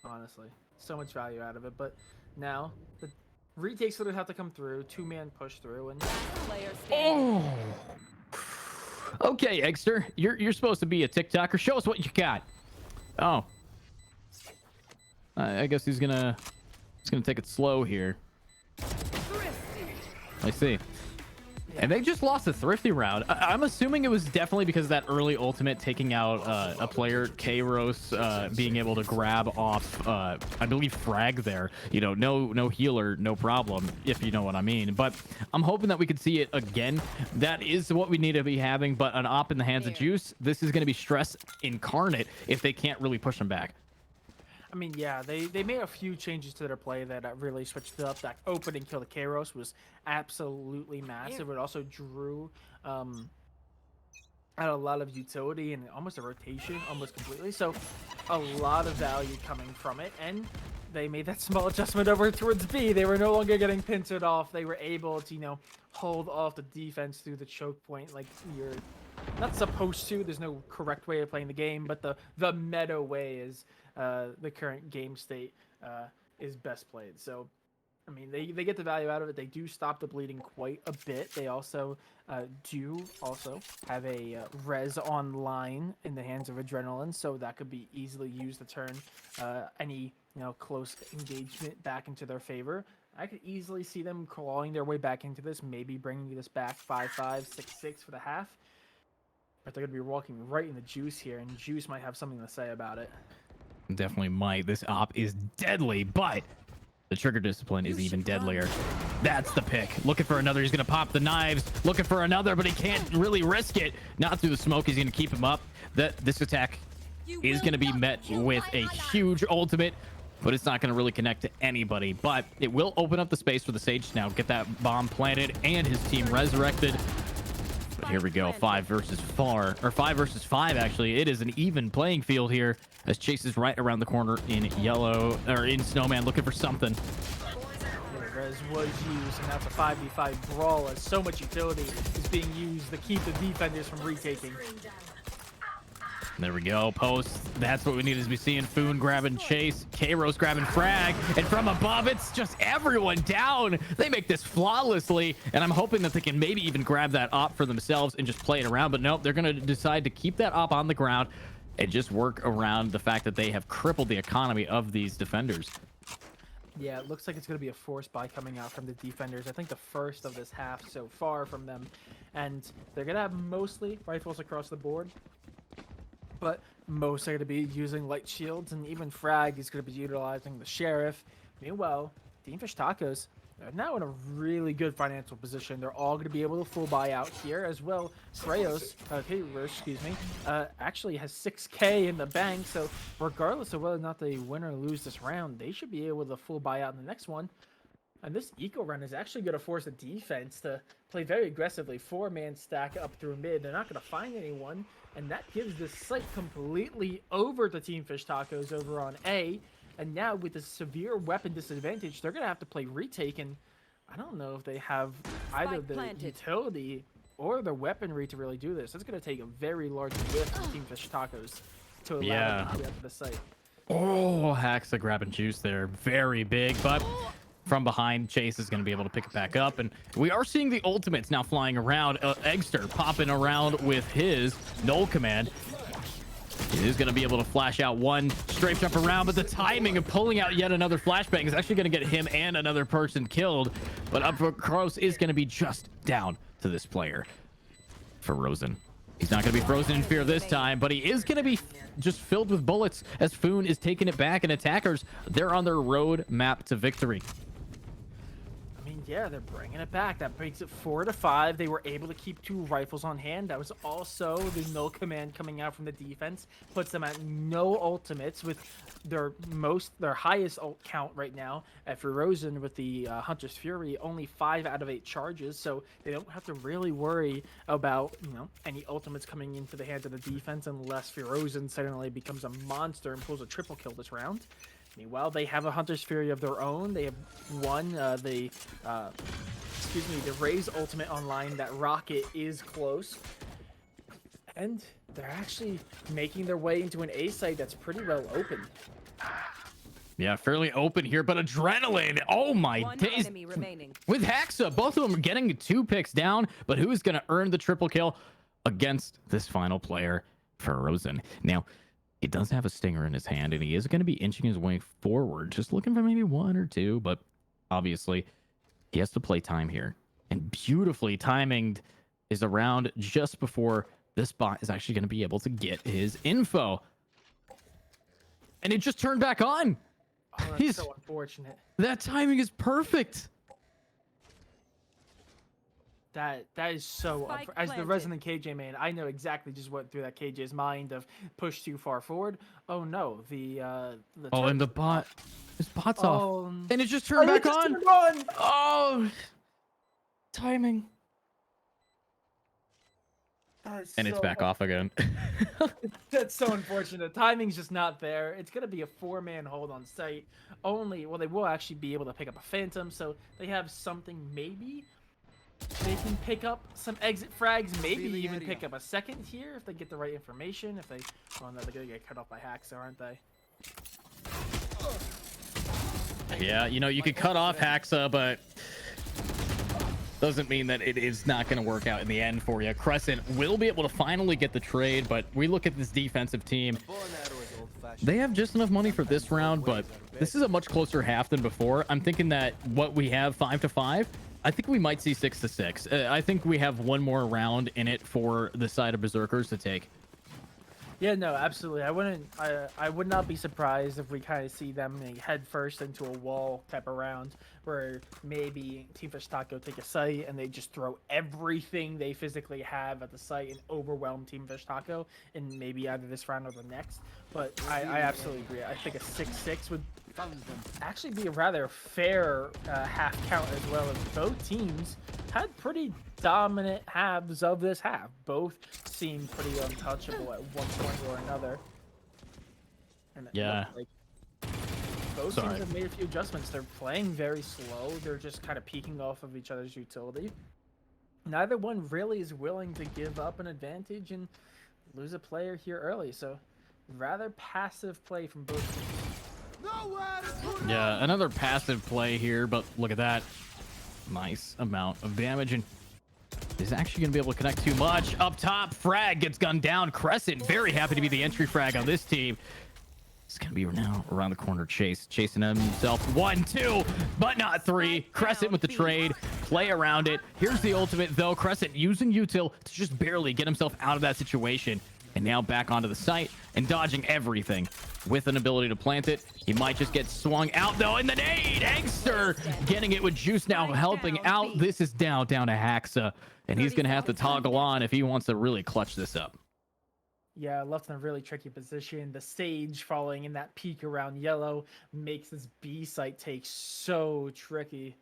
Honestly, so much value out of it. But now the retakes would have to come through. 2-man push through, and Player standing. Okay, Egster, you're supposed to be a TikToker. Show us what you got. Oh, I guess he's gonna take it slow here. I see. And they just lost a thrifty round. I'm assuming it was definitely because of that early ultimate taking out a player, Kairos, being able to grab off, I believe, frag there. You know, no healer, no problem, if you know what I mean. But I'm hoping that we could see it again. That is what we need to be having. But an op in the hands of Juice, this is going to be stress incarnate if they can't really push them back. I mean, yeah, they made a few changes to their play that really switched it up. That opening kill to Kairos was absolutely massive. It also drew out a lot of utility and almost a rotation, almost completely. So a lot of value coming from it. And they made that small adjustment over towards B. They were no longer getting pincered off. They were able to, you know, hold off the defense through the choke point like you're not supposed to. There's no correct way of playing the game, but the meta way is the current game state is best played. So, I mean, they get the value out of it. They do stop the bleeding quite a bit. They also do have a res online in the hands of Adrenaline, so that could be easily used to turn any close engagement back into their favor. I could easily see them clawing their way back into this, maybe bringing this back 5-5, 6-6 for the half. But they're going to be walking right in the Juice here, and Juice might have something to say about it. Definitely might. This op is deadly, but the trigger discipline is even deadlier. That's the pick. Looking for another. He's going to pop the knives. Looking for another, but he can't really risk it. Not through the smoke. He's going to keep him up. This attack is going to be met with a huge ultimate, but it's not going to really connect to anybody. But it will open up the space for the Sage to now get that bomb planted and his team resurrected. But here we go. 5 versus 5 actually. It is an even playing field here as Chase is right around the corner in yellow, or in Snowman, looking for something. The res was used, and that's a 5v5 brawl as so much utility is being used to keep the defenders from retaking. There we go. Post. That's what we need to be seeing. Foon grabbing Chase. Kairos grabbing frag. And from above, it's just everyone down. They make this flawlessly. And I'm hoping that they can maybe even grab that op for themselves and just play it around. But nope, they're going to decide to keep that op on the ground and just work around the fact that they have crippled the economy of these defenders. Yeah, it looks like it's going to be a force buy coming out from the defenders. I think the first of this half so far from them. And they're going to have mostly rifles across the board. But most are going to be using light shields, and even Frag is going to be utilizing the Sheriff. Meanwhile, Team Fish Tacos are now in a really good financial position. They're all going to be able to full buy out here as well. Kairos, actually has 6K in the bank, so regardless of whether or not they win or lose this round, they should be able to full buy out in the next one. And this eco run is actually going to force the defense to play very aggressively. 4-man stack up through mid. They're not going to find anyone. And that gives the site completely over to Team Fish Tacos over on A. And now with the severe weapon disadvantage, they're going to have to play retake. And I don't know if they have either the utility or the weaponry to really do this. It's going to take a very large whiff from Team Fish Tacos to allow them to get to the site. Oh, Haxa grabbing Juice there. Very big, but from behind, Chase is going to be able to pick it back up. And we are seeing the ultimates now flying around. Egster popping around with his null command. He is going to be able to flash out one strafe jump around, but the timing of pulling out yet another flashbang is actually going to get him and another person killed. But up close is going to be just down to this player for Rosen. He's not going to be frozen in fear this time, but he is going to be just filled with bullets as Foon is taking it back, and attackers, they're on their road map to victory. I mean, Yeah, they're bringing it back. That makes it 4-5. They were able to keep 2 rifles on hand. That was also the no command coming out from the defense. Puts them at no ultimates with their highest ult count right now. After Rosen with the Hunter's Fury, only 5 out of 8 charges. So they don't have to really worry about, any ultimates coming into the hands of the defense unless Firozen suddenly becomes a monster and pulls a triple kill this round. Meanwhile, they have a Hunter's Fury of their own. They have won the Raze ultimate online. That rocket is close. And they're actually making their way into an A site that's pretty well open. Yeah, fairly open here, but Adrenaline. Oh my One days. enemy remaining. With Hexa, both of them are getting 2 picks down, but who's going to earn the triple kill against this final player, Frozen? Now, he does have a stinger in his hand, and he is going to be inching his way forward, just looking for maybe 1 or 2, but obviously he has to play time here. And beautifully timing is around just before this bot is actually going to be able to get his info. And it just turned back on. Oh, that's so unfortunate. That timing is perfect. That is so as the resident KJ man, I know exactly just what through that KJ's mind of push too far forward. Oh no, and the bot, his bot's off, and it just turned back on. Oh, timing. And it's back off again. That's so unfortunate. Timing's just not there. It's gonna be a 4-man hold on site. Well, they will actually be able to pick up a Phantom, so they have something maybe. They can pick up some exit frags, maybe even pick up a second here if they get the right information. If they, oh no, they're gonna get cut off by hacks, aren't they? Yeah, you could cut off Haxa, but doesn't mean that it is not going to work out in the end for you. Crescent will be able to finally get the trade, but we look at this defensive team. They have just enough money for this round, but this is a much closer half than before. I'm thinking that what we have 5-5, I think we might see 6-6. I think we have 1 more round in it for the side of Berserkers to take. Yeah, no, absolutely. I would not be surprised if we kind of see them head first into a wall type of round where maybe Team Fish Taco take a site and they just throw everything they physically have at the site and overwhelm Team Fish Taco in maybe either this round or the next. But I absolutely agree. I think a 6-6 would actually be a rather fair half count, as well as both teams had pretty dominant halves of this half. Both seemed pretty untouchable at one point or another. And yeah. Both teams have made a few adjustments. They're playing very slow. They're just kind of peeking off of each other's utility. Neither one really is willing to give up an advantage and lose a player here early. So rather passive play from both teams. Yeah, another passive play here, but look at that. Nice amount of damage, and is actually going to be able to connect too much. Up top, frag gets gunned down. Crescent, very happy to be the entry frag on this team. It's going to be now around the corner. Chasing himself. 1, 2, but not 3. Crescent with the trade. Play around it. Here's the ultimate, though. Crescent using util to just barely get himself out of that situation. And now back onto the site and dodging everything with an ability to plant it. He might just get swung out, though, in the nade. Angster getting it with Juice now helping out. This is down to Haxa, and he's going to have to toggle on if he wants to really clutch this up. Yeah, left in a really tricky position. The Sage falling in that peak around yellow makes this B site take so tricky.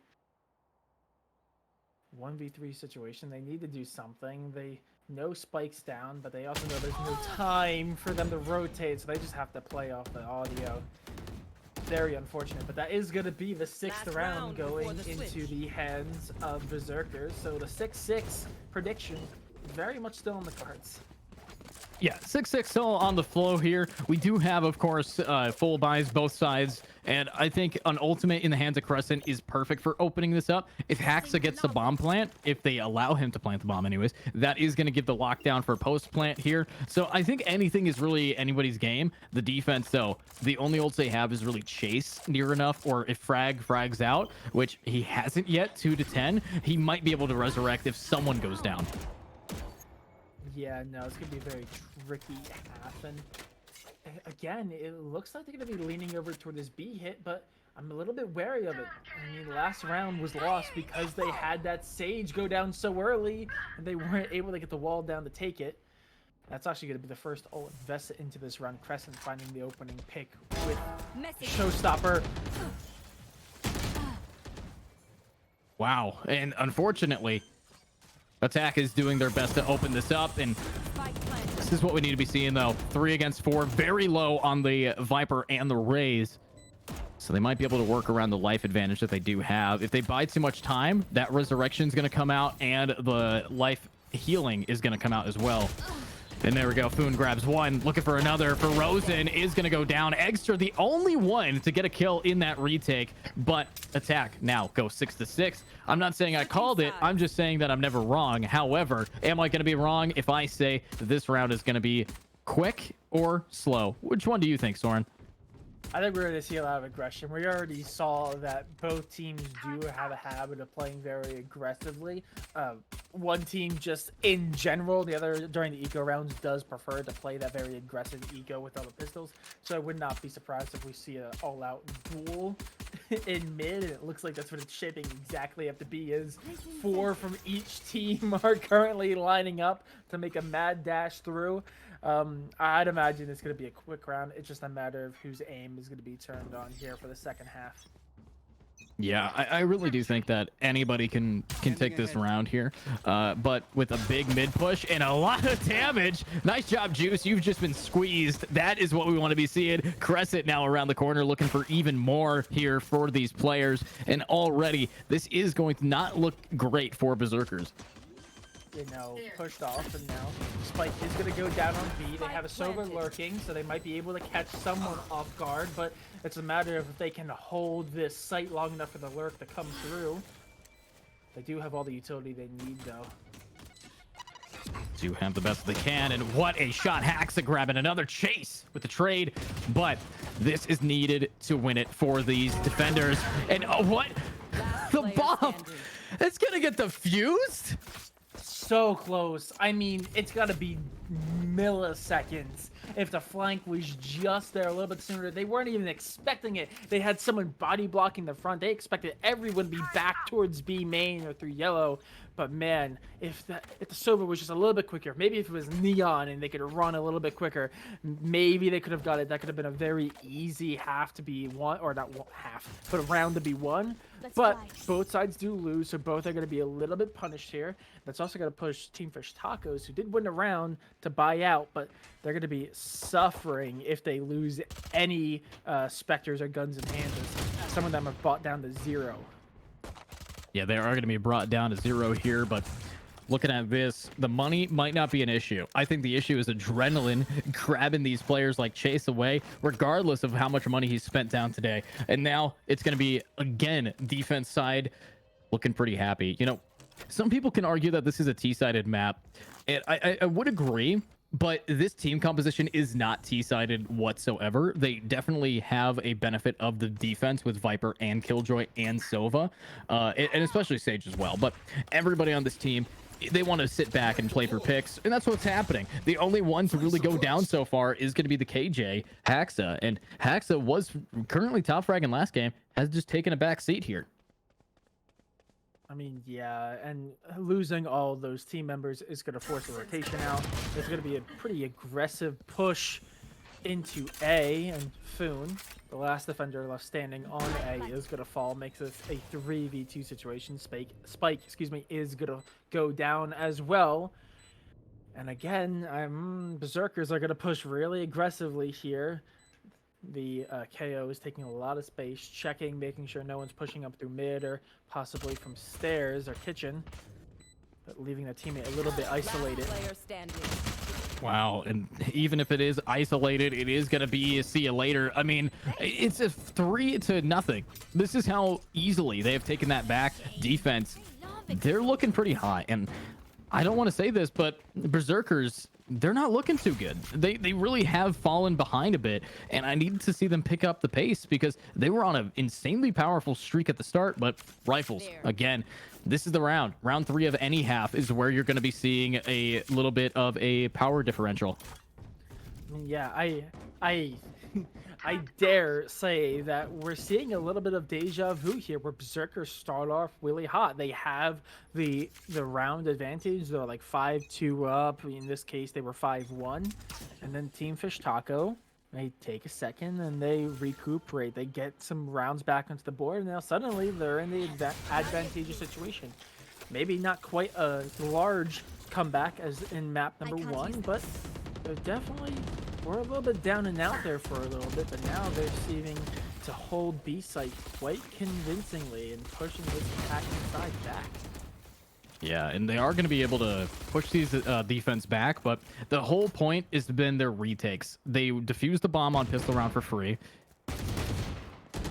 1v3 situation. They need to do something. They know spikes down, but they also know there's no time for them to rotate, so they just have to play off the audio. Very unfortunate, but that is going to be the 6th round going into the hands of Berserkers. So the 6-6 prediction very much still on the cards. Yeah, 6-6 still on the flow here. We do have, of course, full buys both sides, and I think an ultimate in the hands of Crescent is perfect for opening this up. If Haxa gets the bomb plant, if they allow him to plant the bomb anyways, that is going to give the lockdown for post plant here. So I think anything is really anybody's game. The defense, though, the only ults they have is really chase near enough, or if frags out, which he hasn't yet, 2-10, he might be able to resurrect if someone goes down. Yeah, no, it's going to be a very tricky half. And again, it looks like they're going to be leaning over toward this B hit, but I'm a little bit wary of it. I mean, last round was lost because they had that Sage go down so early, and they weren't able to get the wall down to take it. That's actually going to be the first ult invested into this round. Crescent finding the opening pick with Showstopper. Wow. And unfortunately, Attack is doing their best to open this up, and this is what we need to be seeing, though. 3 against 4, very low on the Viper and the Raze. So they might be able to work around the life advantage that they do have. If they buy too much time, that resurrection is going to come out, and the life healing is going to come out as well. And there we go. Foon grabs one, looking for another. For Rosen is going to go down. Eggster, the only one to get a kill in that retake, but Attack now go 6-6. I'm not saying I called it. I'm just saying that I'm never wrong. However, am I going to be wrong if I say that this round is going to be quick or slow? Which one do you think, Soren? I think we're going to see a lot of aggression. We already saw that both teams do have a habit of playing very aggressively. One team just in general, the other during the eco rounds does prefer to play that very aggressive eco with all the pistols. So I would not be surprised if we see an all-out duel in mid, and it looks like that's what it's shaping exactly up to be. Is 4 from each team are currently lining up to make a mad dash through. I'd imagine it's going to be a quick round. It's just a matter of whose aim is going to be turned on here for the second half. Yeah, I really do think that anybody can take this round here, but with a big mid push and a lot of damage. Nice job, Juice. You've just been squeezed. That is what we want to be seeing. Crescent now around the corner looking for even more here for these players, and already this is going to not look great for Berserkers. You know, pushed off, and now Spike is going to go down on B. They have a Sova lurking, so they might be able to catch someone off guard, but it's a matter of if they can hold this site long enough for the lurk to come through. They do have all the utility they need, though. Do have the best they can, and what a shot. Haxa grabbing another chase with the trade, but this is needed to win it for these defenders. And what? The bomb! It's going to get defused? So close. I mean, it's got to be milliseconds. If the flank was just there a little bit sooner, they weren't even expecting it. They had someone body blocking the front. They expected everyone to be back towards B main or through yellow. But man, if the Sova was just a little bit quicker, maybe if it was Neon and they could run a little bit quicker, maybe they could have got it. That could have been a very easy half to be won, or not half, but a round to be won. But both sides do lose, so both are going to be a little bit punished here. That's also going to push Team Fish Tacos, who did win a round, to buy out, but they're going to be suffering if they lose any Spectres or guns in hand. Some of them are bought down to 0. Yeah, they are going to be brought down to 0 here, but looking at this, the money might not be an issue. I think the issue is adrenaline grabbing these players like Chase away, regardless of how much money he's spent down today. And now it's going to be, again, defense side looking pretty happy. You know, some people can argue that this is a T-sided map, and I would agree, but this team composition is not T-sided whatsoever. They definitely have a benefit of the defense with Viper and Killjoy and Sova, and especially Sage as well. But everybody on this team, they want to sit back and play for picks, and that's what's happening. The only one to really go down so far is going to be the KJ, Haxa, and Haxa was currently top fragging last game, has just taken a back seat here. I mean, yeah, and losing all those team members is going to force a rotation out. There's going to be a pretty aggressive push into A, and Foon, the last defender left standing on A, is going to fall. Makes this a 3v2 situation. Spike, excuse me, is going to go down as well. And again, Berserkers are going to push really aggressively here. The KO is taking a lot of space, checking, making sure no one's pushing up through mid or possibly from stairs or kitchen, but leaving the teammate a little bit isolated. Wow, and even if it is isolated, it is going to be a see you later. I mean, it's a 3-0. This is how easily they have taken that back. Defense, they're looking pretty high, and I don't want to say this, but Berserkers, they're not looking too good. They really have fallen behind a bit, and I needed to see them pick up the pace because they were on an insanely powerful streak at the start. But Rifles, again, this is the round. Round 3 of any half is where you're going to be seeing a little bit of a power differential. Yeah, I dare say that we're seeing a little bit of deja vu here, where Berserkers start off really hot. They have the round advantage. They're like 5-2 up. In this case, they were 5-1, and then Team Fish Taco, they take a second and they recuperate. They get some rounds back onto the board, and now suddenly they're in the advantageous situation. Maybe not quite a large comeback as in map number 1, but they're definitely were a little bit down and out there for a little bit, but now they're seeming to hold B site quite convincingly and pushing this attacking side back. Yeah, and they are going to be able to push these defense back, but the whole point has been their retakes. They defused the bomb on pistol round for free.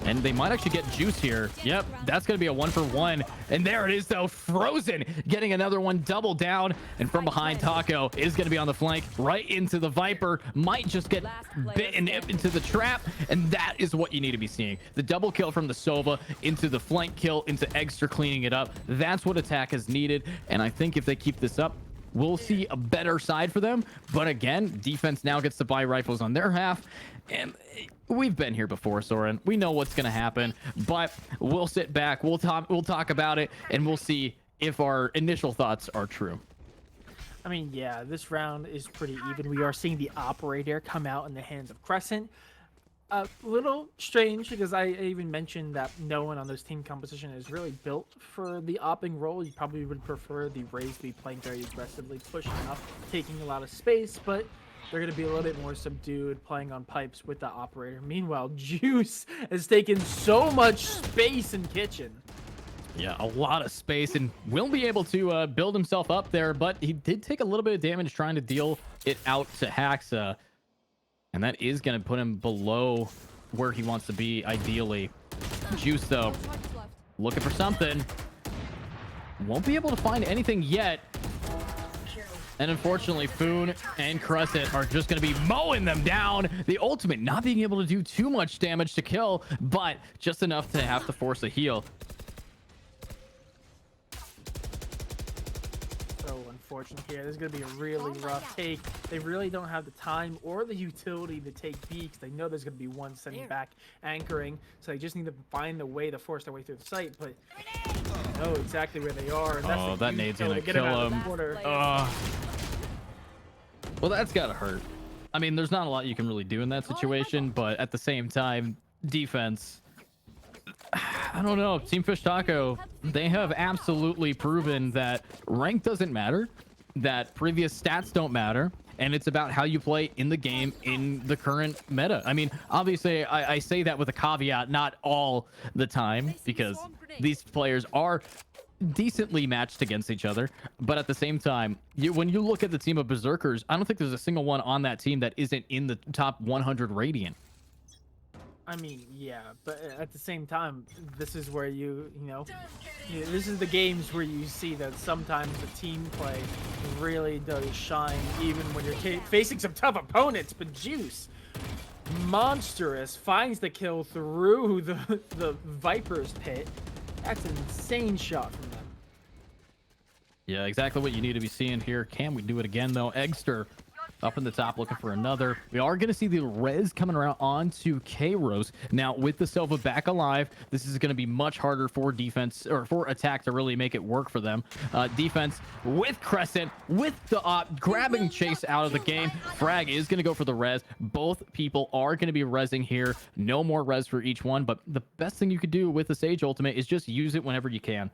And they might actually get juice here. Yep, that's going to be a 1-for-1. And there it is, though. Frozen getting another one double down. And from behind, Taco is going to be on the flank right into the Viper. Might just get bitten into the trap. And that is what you need to be seeing. The double kill from the Sova into the flank kill into Egster cleaning it up. That's what attack is needed. And I think if they keep this up, we'll see a better side for them. But again, defense now gets to buy rifles on their half. And we've been here before, Soren. We know what's going to happen, but we'll sit back. We'll talk about it, and we'll see if our initial thoughts are true. I mean, yeah, this round is pretty even. We are seeing the operator come out in the hands of Crescent. A little strange because I even mentioned that no one on this team composition is really built for the opping role. You probably would prefer the Raze to be playing very aggressively, pushing up, taking a lot of space, but they're going to be a little bit more subdued, playing on pipes with the operator. Meanwhile, Juice has taken so much space in kitchen. Yeah, a lot of space, and will be able to build himself up there, but he did take a little bit of damage trying to deal it out to Haxa. And that is going to put him below where he wants to be, ideally. Juice, though, looking for something. Won't be able to find anything yet. And unfortunately, Foon and Crescent are just going to be mowing them down. The ultimate not being able to do too much damage to kill, but just enough to have to force a heal. So unfortunate here. This is going to be a really rough take. They really don't have the time or the utility to take B because they know there's going to be one sending back anchoring. So they just need to find a way to force their way through the site. But they know exactly where they are. And that's that nade's going to kill him. Well, that's got to hurt. I mean, there's not a lot you can really do in that situation, but at the same time, defense, I don't know. Team Fish Taco, they have absolutely proven that rank doesn't matter, that previous stats don't matter, and it's about how you play in the game in the current meta. I mean, obviously, I say that with a caveat, not all the time, because these players are decently matched against each other, but at the same time, when you look at the team of Berserkers, I don't think there's a single one on that team that isn't in the top 100 Radiant. I mean, yeah, but at the same time, this is where you know, this is the games where you see that sometimes the team play really does shine, even when you're facing some tough opponents. But Juice, monstrous, finds the kill through the Viper's pit. That's an insane shot from them. Yeah, exactly what you need to be seeing here. Can we do it again, though? Egster up in the top looking for another. We are going to see the res coming around onto K-Rose. Now, with the Sova back alive, this is going to be much harder for defense, or for attack to really make it work for them. Defense with Crescent, with the op, grabbing Chase out of the game. Frag is going to go for the res. Both people are going to be resing here. No more res for each one, but the best thing you could do with the Sage Ultimate is just use it whenever you can.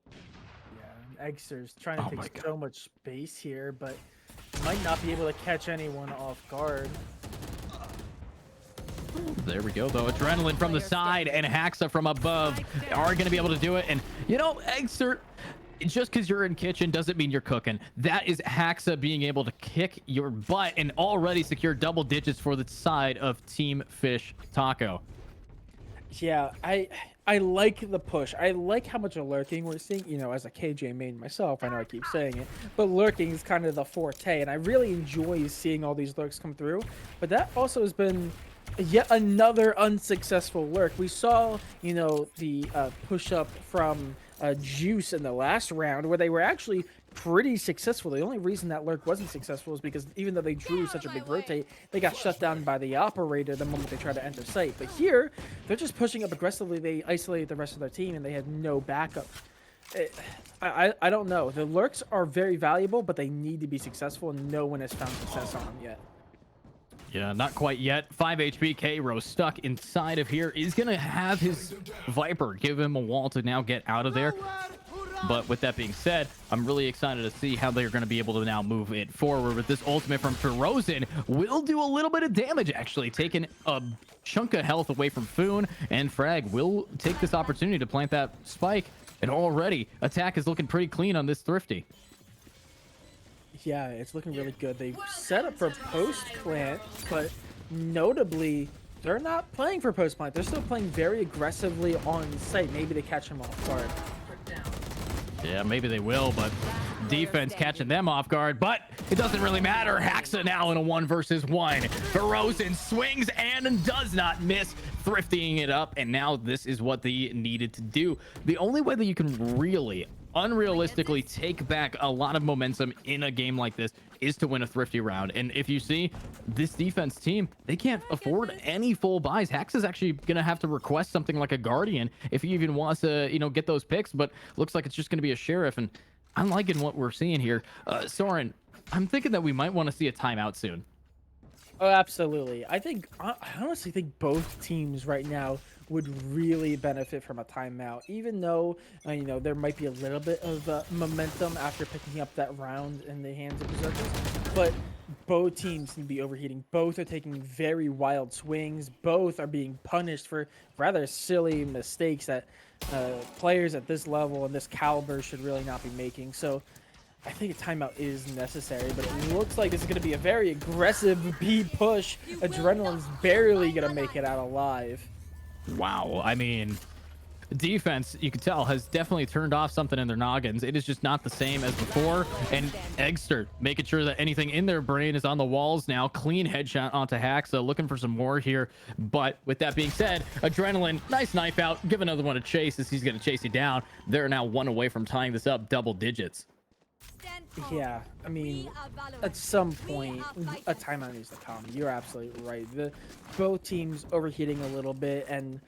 Yeah, Egster's trying to take so much space here, but might not be able to catch anyone off guard. There we go, though. Adrenaline from the side and Haxa from above are going to be able to do it. And, you know, Egster, just because you're in kitchen doesn't mean you're cooking. That is Haxa being able to kick your butt and already secure double digits for the side of Team Fish Taco. Yeah, I like the push. I like how much of lurking we're seeing. You know, as a KJ main myself, I know I keep saying it, but lurking is kind of the forte, and I really enjoy seeing all these lurks come through. But that also has been yet another unsuccessful lurk. We saw, you know, the push up from Juice in the last round, where they were actually pretty successful. The only reason that lurk wasn't successful is because even though they drew such a big rotate, they got shut down by the operator the moment they tried to enter site. But here, they're just pushing up aggressively. They isolated the rest of their team, and they had no backup. I don't know. The lurks are very valuable, but they need to be successful, and no one has found success on them yet. Yeah, not quite yet. 5 HP. K-Ro stuck inside of here is going to have his Viper give him a wall to now get out of there. But with that being said, I'm really excited to see how they're going to be able to now move it forward with this ultimate from Ferozen. Will do a little bit of damage, actually, taking a chunk of health away from Foon, and Frag will take this opportunity to plant that spike. And already, attack is looking pretty clean on this Thrifty. Yeah, it's looking really good. They've set up for post plant, but notably, they're not playing for post plant. They're still playing very aggressively on site. Maybe they catch him off guard. Yeah, maybe they will, but defense catching them off guard. But it doesn't really matter. Haxa now in a 1 versus 1. Ferozen swings and does not miss, thriftying it up. And now this is what they needed to do. The only way that you can really unrealistically take back a lot of momentum in a game like this is to win a thrifty round. And if you see this defense team, they can't afford any full buys. Hax is actually gonna have to request something like a Guardian if he even wants to, you know, get those picks, but looks like it's just gonna be a Sheriff. And I'm liking what we're seeing here. Soren, I'm thinking that we might want to see a timeout soon. Oh, absolutely. I honestly think both teams right now would really benefit from a timeout, even though, you know, there might be a little bit of momentum after picking up that round in the hands of Berserkers. But both teams seem to be overheating. Both are taking very wild swings. Both are being punished for rather silly mistakes that players at this level and this caliber should really not be making. So I think a timeout is necessary, but it looks like this is going to be a very aggressive B push. Adrenaline's barely going to make it out alive. Wow. I mean, defense, you can tell, has definitely turned off something in their noggins. It is just not the same as before. And Eggster making sure that anything in their brain is on the walls now. Clean headshot onto Haxa, looking for some more here. But with that being said, Adrenaline, nice knife out. Give another one a chase as he's going to chase you down. They're now 1 away from tying this up double digits. Yeah, I mean, at some point, a timeout needs to come. You're absolutely right. Both teams overheating a little bit, and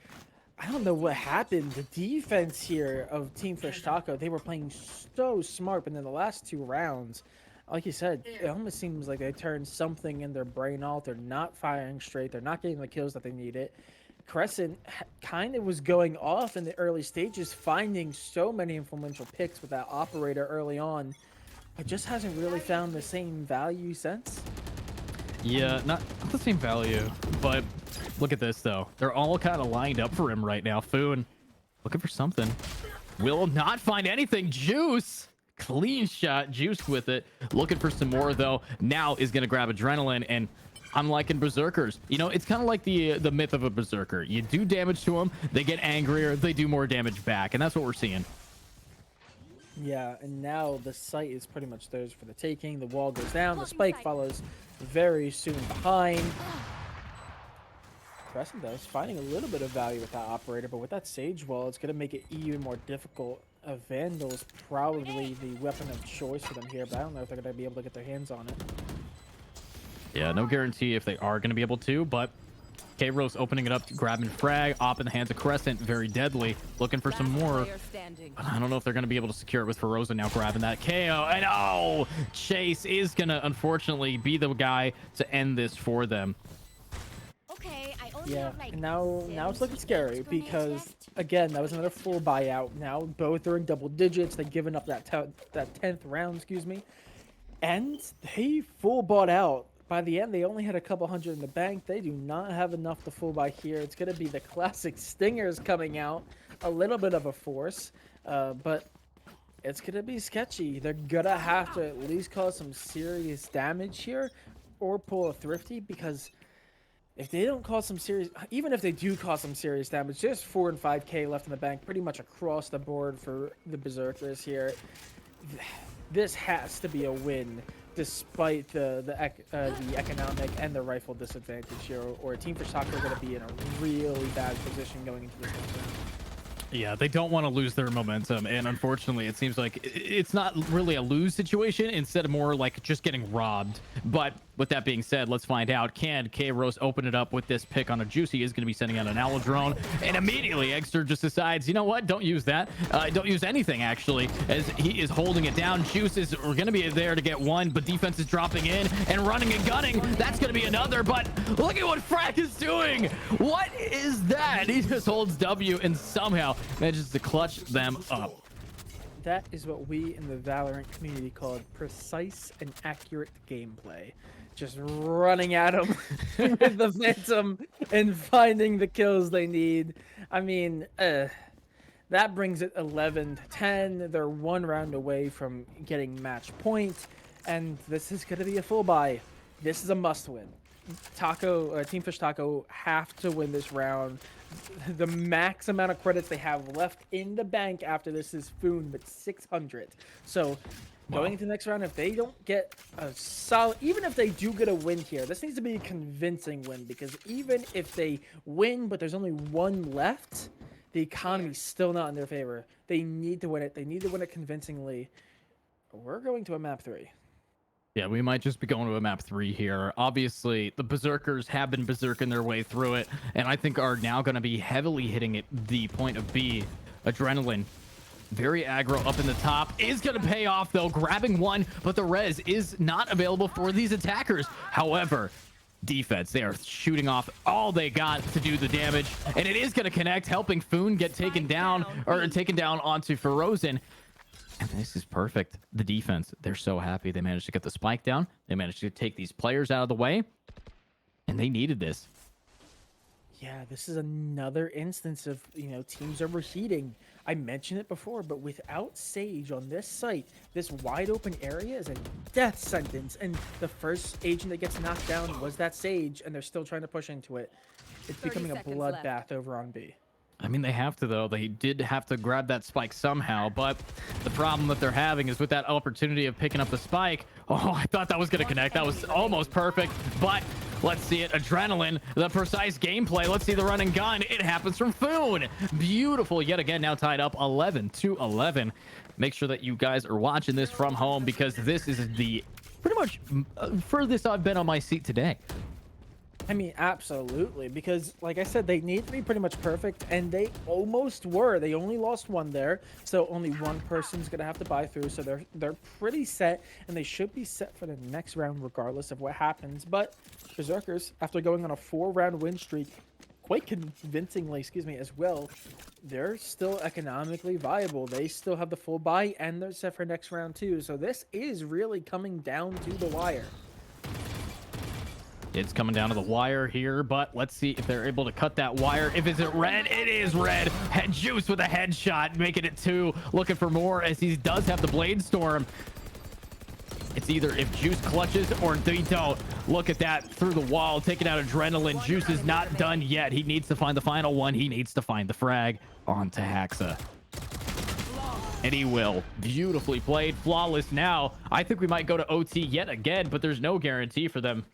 I don't know what happened. The defense here of Team Fish Taco, they were playing so smart, but in the last 2 rounds, like you said, it almost seems like they turned something in their brain off. They're not firing straight. They're not getting the kills that they needed. Crescent kind of was going off in the early stages, finding so many influential picks with that operator early on. It just hasn't really found the same value since. Yeah, not the same value, but look at this, though. They're all kind of lined up for him right now. Foon looking for something. Will not find anything. Juice. Clean shot. Juiced with it. Looking for some more, though. Now is going to grab Adrenaline, and I'm liking Berserkers. You know, it's kind of like the myth of a Berserker. You do damage to them, they get angrier, they do more damage back, and that's what we're seeing. Yeah, and now the site is pretty much theirs for the taking. The wall goes down. The spike follows very soon behind. Crescent does, finding a little bit of value with that operator, but with that Sage Wall, it's going to make it even more difficult. A Vandal is probably the weapon of choice for them here, but I don't know if they're going to be able to get their hands on it. Yeah, no guarantee if they are going to be able to, but K-Rose opening it up, grabbing frag, op in the hands of Crescent, very deadly, looking for some more. But I don't know if they're going to be able to secure it with Ferozen now grabbing that KO. And oh, Chase is going to unfortunately be the guy to end this for them. Okay, I only Yeah, have, like, and now it's looking scary because again, that was another full buyout. Now both are in double digits. They've given up that 10th round, excuse me, and they full bought out. By the end, they only had a couple hundred in the bank. They do not have enough to full buy here. It's going to be the classic Stingers coming out. A little bit of a force, but it's going to be sketchy. They're going to have to at least cause some serious damage here or pull a Thrifty, because if they don't cause some serious, even if they do cause some serious damage, there's 4 and 5K left in the bank pretty much across the board for the Berserkers here. This has to be a win, despite the economic and the rifle disadvantage here, or Team Fish Taco are going to be in a really bad position going into this one. Yeah, they don't want to lose their momentum, and unfortunately, it seems like it's not really a lose situation, instead of more like just getting robbed. But with that being said, let's find out. Can K-Rose open it up with this pick on a Juice? He is going to be sending out an Owl drone, and immediately Egster just decides, you know what? Don't use that. Don't use anything, actually, as he is holding it down. Juice is going to be there to get one, but defense is dropping in and running and gunning. That's going to be another, but look at what Frack is doing. What is that? He just holds W and somehow manages to clutch them up. That is what we in the Valorant community call precise and accurate gameplay. Just running at them with the Phantom and finding the kills they need. I mean, that brings it 11-10. They're one round away from getting match point, and this is going to be a full buy. This is a must win. Team Fish Taco have to win this round. The max amount of credits they have left in the bank after this is Foon, but 600. So going into the next round, if they don't get a solid, even if they do get a win here, this needs to be a convincing win, because even if they win, but there's only one left, the economy's still not in their favor. They need to win it. They need to win it convincingly. We're going to a map 3. Yeah, we might just be going to a map 3 here. Obviously, the Berserkers have been berserking their way through it, and I think are now going to be heavily hitting it the point of B. Adrenaline, very aggro up in the top, is going to pay off, though, grabbing one, but the res is not available for these attackers. However, defense, they are shooting off all they got to do the damage, and it is going to connect, helping Foon get taken down, or taken down onto Ferozen. And this is perfect. The defense, they're so happy they managed to get the spike down. They managed to take these players out of the way, and they needed this. Yeah, this is another instance of, teams overheating. I mentioned it before, but without Sage on this site, this wide open area is a death sentence. And the first agent that gets knocked down was that Sage, and they're still trying to push into it. It's becoming a bloodbath over on B. I mean, they have to, though. They did have to grab that spike somehow, but the problem that they're having is with that opportunity of picking up the spike. Oh, I thought that was going to connect. That was almost perfect, but let's see it. Adrenaline, the precise gameplay. Let's see the run and gun. It happens from Foon. Beautiful. Yet again, now tied up 11-11. Make sure that you guys are watching this from home, because this is the pretty much furthest I've been on my seat today. I mean, absolutely, because like I said, they need to be pretty much perfect, and they almost were. They only lost one there, so only one person's gonna have to buy through. So they're pretty set, and they should be set for the next round regardless of what happens. But Berserkers, after going on a 4-round win streak, quite convincingly, as well, they're still economically viable. They still have the full buy, and they're set for next round too. So this is really coming down to the wire. It's coming down to the wire here, but let's see if they're able to cut that wire. If it's red, it is red. Juice with a headshot, making it 2. Looking for more, as he does have the Blade Storm. It's either if Juice clutches or they don't. Look at that, through the wall, taking out Adrenaline. Juice is not done yet. He needs to find the final one. He needs to find the frag onto Haxa. And he will. Beautifully played. Flawless now. I think we might go to OT yet again, but there's no guarantee for them.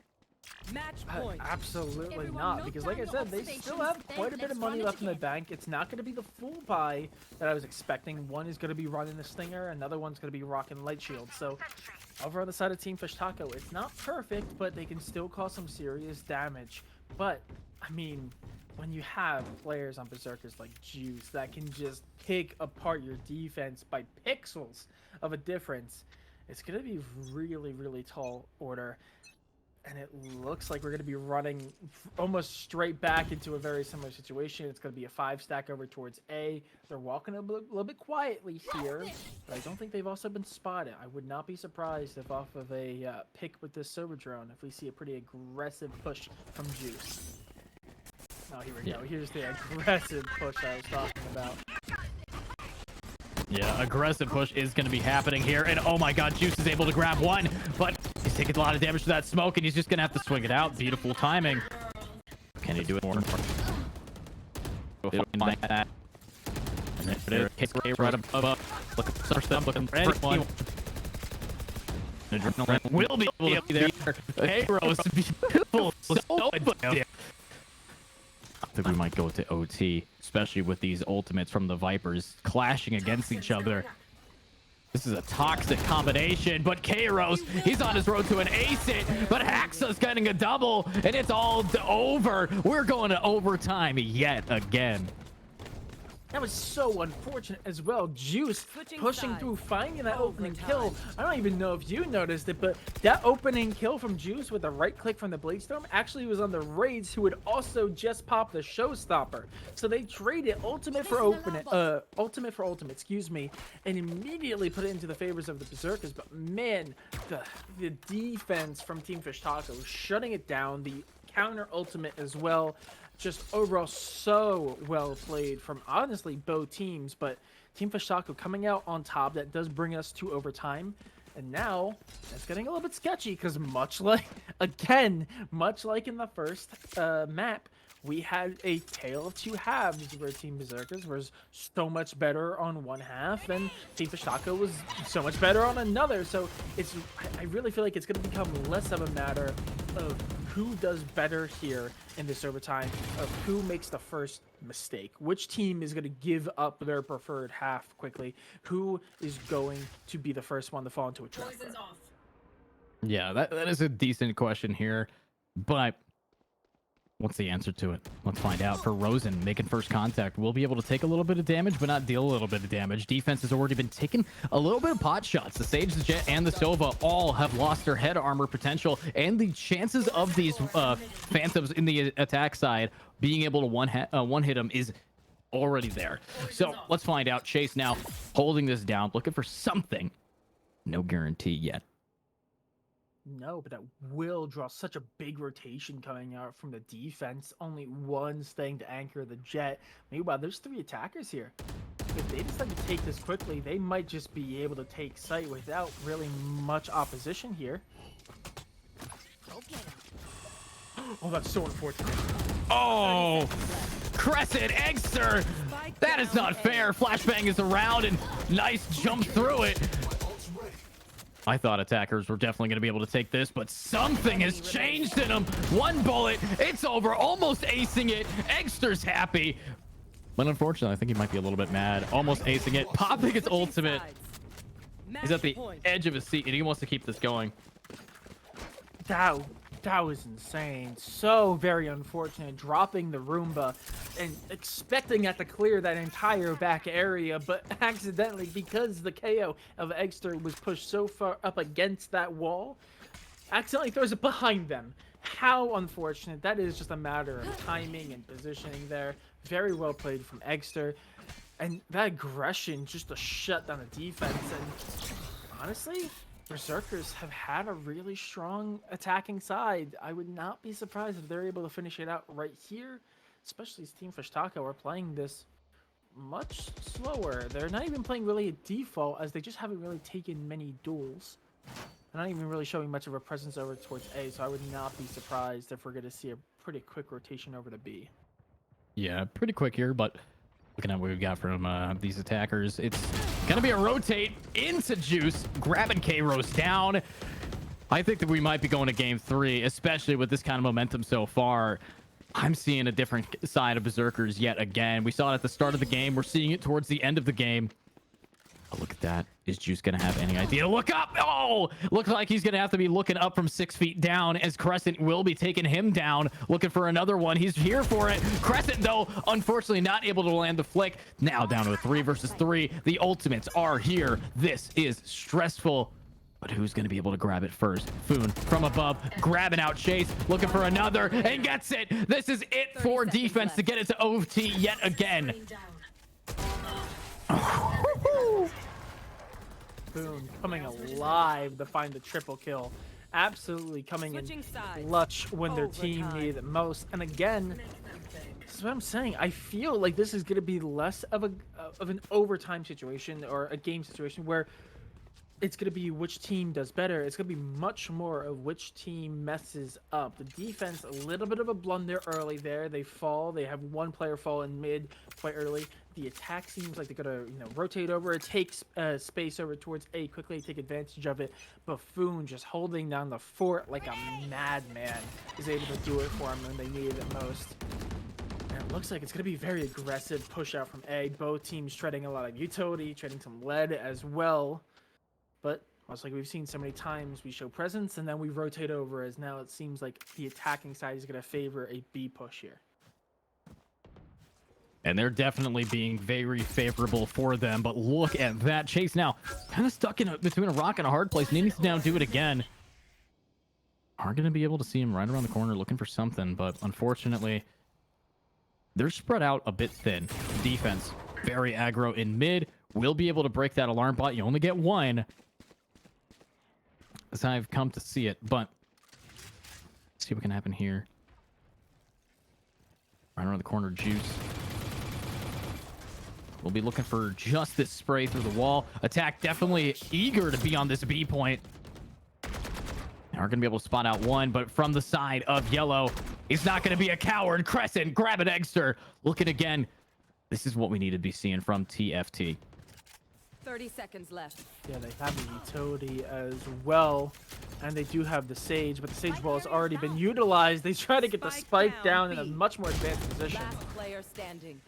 Match point. Absolutely not, because like I said, they still have quite a bit of money left in the bank. It's not going to be the full buy that I was expecting. One is going to be running the Stinger, another one's going to be rocking Light Shield. So over on the side of Team Fish Taco, it's not perfect, but they can still cause some serious damage. But I mean, when you have players on Berserkers like Juice that can just pick apart your defense by pixels of a difference, it's going to be really, really tall order. And it looks like we're going to be running almost straight back into a very similar situation. It's going to be a 5-stack over towards A. They're walking a little bit quietly here, but I don't think they've also been spotted. I would not be surprised if off of a pick with this Sober Drone, if we see a pretty aggressive push from Juice. Oh, here we go. Here's the aggressive push I was talking about. Yeah, aggressive push is going to be happening here. And oh my god, Juice is able to grab one, but he's taking a lot of damage to that smoke, and he's just going to have to swing it out. Beautiful timing. Can he do it more? Find that. And there it is. Right above. Looking for them, looking for anyone. Adrenaline will be able to be there. Hey, Rose, beautiful. So good. I think we might go to OT, especially with these ultimates from the Vipers clashing against each other. This is a toxic combination, but Kairos, he's on his road to an ace it, but Haxa's getting a double, and it's all over. We're going to overtime yet again. That was so unfortunate as well. Juice pushing through, finding that opening kill. I don't even know if you noticed it, but that opening kill from Juice with a right click from the Bladestorm actually was on the Raids, who would also just pop the Showstopper. So they traded ultimate for ultimate, excuse me, and immediately put it into the favors of the Berserkers. But man, the defense from Team Fish Taco shutting it down, the counter ultimate as well. Just overall so well played from honestly both teams, but Team Fish Taco coming out on top. That does bring us to overtime, and now it's getting a little bit sketchy because much like in the first map, we had a tale of two halves where Team Berserkers was so much better on one half and Team Fish Taco was so much better on another. So I really feel like it's going to become less of a matter of who does better here in this overtime, of who makes the first mistake, which team is going to give up their preferred half quickly, who is going to be the first one to fall into a trap. Yeah, that is a decent question here, but what's the answer to it? Let's find out. For Rosen, making first contact, we'll be able to take a little bit of damage, but not deal a little bit of damage. Defense has already been taking a little bit of pot shots. The Sage, the Jet, and the Sova all have lost their head armor potential, and the chances of these Phantoms in the attack side being able to one hit them is already there. So let's find out. Chase now holding this down, looking for something. No guarantee yet. No, but that will draw such a big rotation coming out from the defense. Only one staying to anchor the Jet. Meanwhile, there's 3 attackers here. If they decide to take this quickly, they might just be able to take site without really much opposition here. Oh, that's so unfortunate. Oh, Crescent, Eggster. That is not fair. Flashbang is around and nice jump through it. I thought attackers were definitely going to be able to take this, but something has changed in them. One bullet, it's over, almost acing it. Eggster's happy, but unfortunately, I think he might be a little bit mad. Almost acing it, popping his ultimate. He's at the edge of his seat, and he wants to keep this going. That was insane. So very unfortunate. Dropping the Roomba and expecting that to clear that entire back area, but accidentally, because the KO of Eggster was pushed so far up against that wall, accidentally throws it behind them. How unfortunate. That is just a matter of timing and positioning there. Very well played from Eggster. And that aggression just to shut down the defense. And honestly, Berserkers have had a really strong attacking side. I would not be surprised if they're able to finish it out right here, especially as Team Fish Taco are playing this much slower. They're not even playing really a default, as they just haven't really taken many duels. They're not even really showing much of a presence over towards A, so I would not be surprised if we're going to see a pretty quick rotation over to B. Yeah, pretty quick here, but looking at what we've got from these attackers, it's gonna be a rotate into Juice, grabbing Kairos down. I think that we might be going to game 3, especially with this kind of momentum so far. I'm seeing a different side of Berserkers yet again. We saw it at the start of the game. We're seeing it towards the end of the game. Oh, look at that. Is Juice gonna have any idea? Look up! Oh! Looks like he's gonna have to be looking up from 6 feet down, as Crescent will be taking him down, looking for another one. He's here for it. Crescent, though, unfortunately not able to land the flick. Now down to a 3 versus 3. The ultimates are here. This is stressful. But who's going to be able to grab it first? Foon from above, grabbing out Chase, looking for another, and gets it. This is it for defense to get it to OT yet again. Boom, coming alive to find the triple kill. Absolutely coming in clutch when their team needed it most. And again, this is what I'm saying. I feel like this is going to be less of an overtime situation or a game situation where it's going to be which team does better. It's going to be much more of which team messes up. The defense, a little bit of a blunder early there. They fall. They have one player fall in mid quite early. The attack seems like they're going to rotate over. It takes space over towards A quickly, take advantage of it. Buffoon just holding down the fort like a madman is able to do it for them when they needed it most. And Looks like it's going to be very aggressive push out from A. Both teams treading a lot of utility, treading some lead as well. But much like we've seen so many times, we show presence and then we rotate over, as now it seems like the attacking side is going to favor a B push here. And they're definitely being very favorable for them. But look at that. Chase now kind of stuck in between a rock and a hard place. Needs to now do it again. Are going to be able to see him right around the corner looking for something. But unfortunately, they're spread out a bit thin. Defense very aggro in mid. Will be able to break that alarm bot. You only get one, as I've come to see it. But let's see what can happen here. Right around the corner, Juice. We'll be looking for just this spray through the wall. Attack definitely eager to be on this B point. Are going to be able to spot out one, but from the side of yellow, he's not going to be a coward. Crescent, grab it, Egster. Looking again. This is what we need to be seeing from TFT. 30 seconds left. Yeah, they have the utility as well, and they do have the Sage, but the Sage ball has already been utilized. They try to get the spike down in a much more advanced position. Last player standing.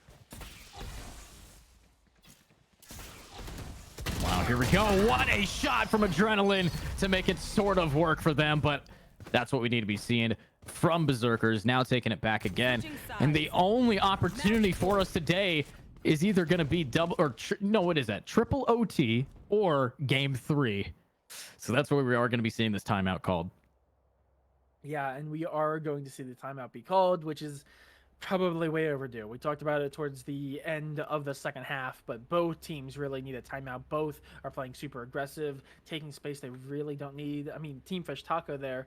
Wow, here we go. What a shot from Adrenaline to make it sort of work for them, but that's what we need to be seeing from Berserkers. Now taking it back again. And the only opportunity for us today is either going to be double or no, what is that? Triple OT or game 3. So that's what we are going to be seeing this timeout called. Yeah, and we are going to see the timeout be called, which is probably way overdue. We talked about it towards the end of the second half, but both teams really need a timeout. Both are playing super aggressive, taking space they really don't need. I mean, Team Fish Taco there,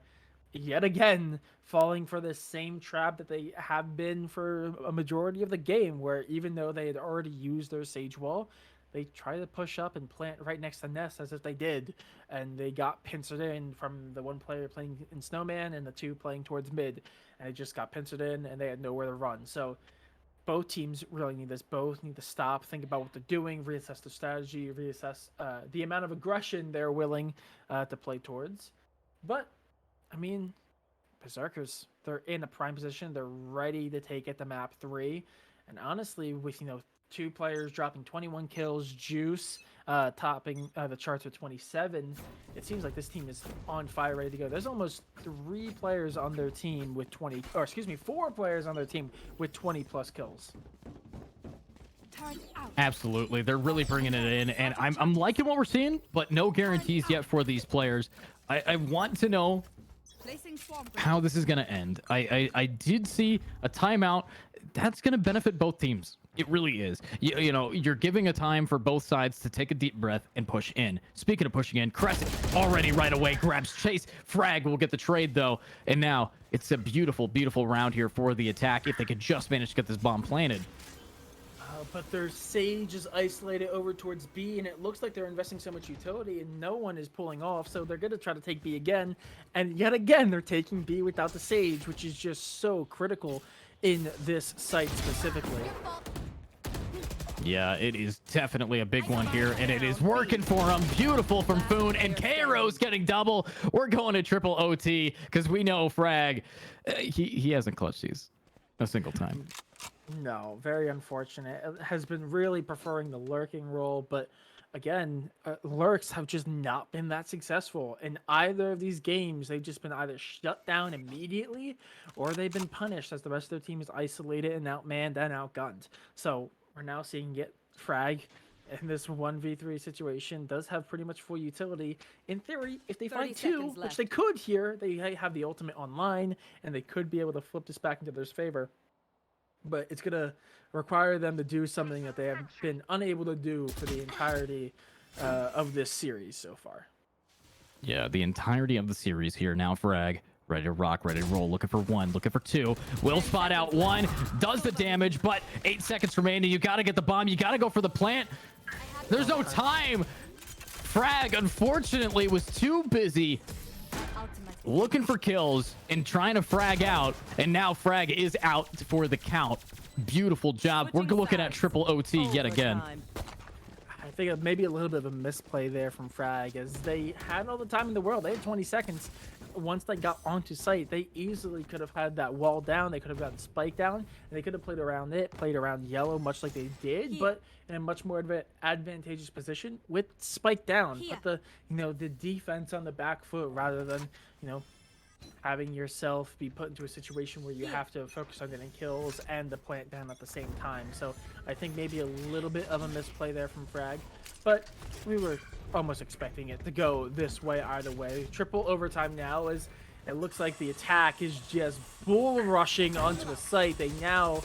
yet again, falling for the same trap that they have been for a majority of the game, where even though they had already used their Sage Wall, they try to push up and plant right next to Nest as if they did, and they got pincered in from the one player playing in Snowman and the two playing towards mid, and it just got pincered in and they had nowhere to run. So both teams really need this. Both need to stop, think about what they're doing, reassess their strategy, reassess the amount of aggression they're willing to play towards. But, I mean, Berserkers, they're in a prime position. They're ready to take it to map 3. And honestly, with, 2 players dropping 21 kills, Juice topping the charts with 27, it seems like this team is on fire, ready to go. There's almost 3 players on their team with 4 players on their team with 20 plus kills. Absolutely, they're really bringing it in, and I'm liking what we're seeing, but no guarantees yet for these players. I want to know how this is going to end. I did see a timeout that's going to benefit both teams. It really is. You're giving a time for both sides to take a deep breath and push in. Speaking of pushing in, Crescent already right away grabs Chase. Frag will get the trade though, and now it's a beautiful, beautiful round here for the attack if they could just manage to get this bomb planted. But their Sage is isolated over towards B, and it looks like they're investing so much utility, and no one is pulling off, so they're going to try to take B again. And yet again, they're taking B without the Sage, which is just so critical in this site specifically. Yeah, it is definitely a big one here, and it is working for him. Beautiful from Foon, and Kairo's getting double. We're going to triple OT, because we know Frag, he hasn't clutched these a single time. No, very unfortunate. Has been really preferring the lurking role, but again, lurks have just not been that successful in either of these games. They've just been either shut down immediately, or they've been punished as the rest of their team is isolated and outmanned and outgunned. So we're now seeing it. Frag in this 1v3 situation does have pretty much full utility. In theory, if they find 2, which they could here, they have the ultimate online, and they could be able to flip this back into their favor. But it's going to require them to do something that they have been unable to do for the entirety of this series so far. Yeah, the entirety of the series here. Now Frag, ready to rock, ready to roll. Looking for 1, looking for 2. Will spot out 1, does the damage, but 8 seconds remaining. You got to get the bomb. You got to go for the plant. There's no time. Frag, unfortunately, was too busy looking for kills and trying to frag out, and now Frag is out for the count. Beautiful job. We're looking at triple OT yet again. I think maybe a little bit of a misplay there from Frag, as they had all the time in the world. They had 20 seconds. once they got onto site, they easily could have had that wall down. They could have gotten spike down, and they could have played around it, played around yellow, much like they did, but in a much more advantageous position with spike down. Put the the defense on the back foot rather than having yourself be put into a situation where you have to focus on getting kills and the plant down at the same time. So I think maybe a little bit of a misplay there from Frag, but we were almost expecting it to go this way either way. Triple overtime now, as it looks like the attack is just bull rushing onto a site. They now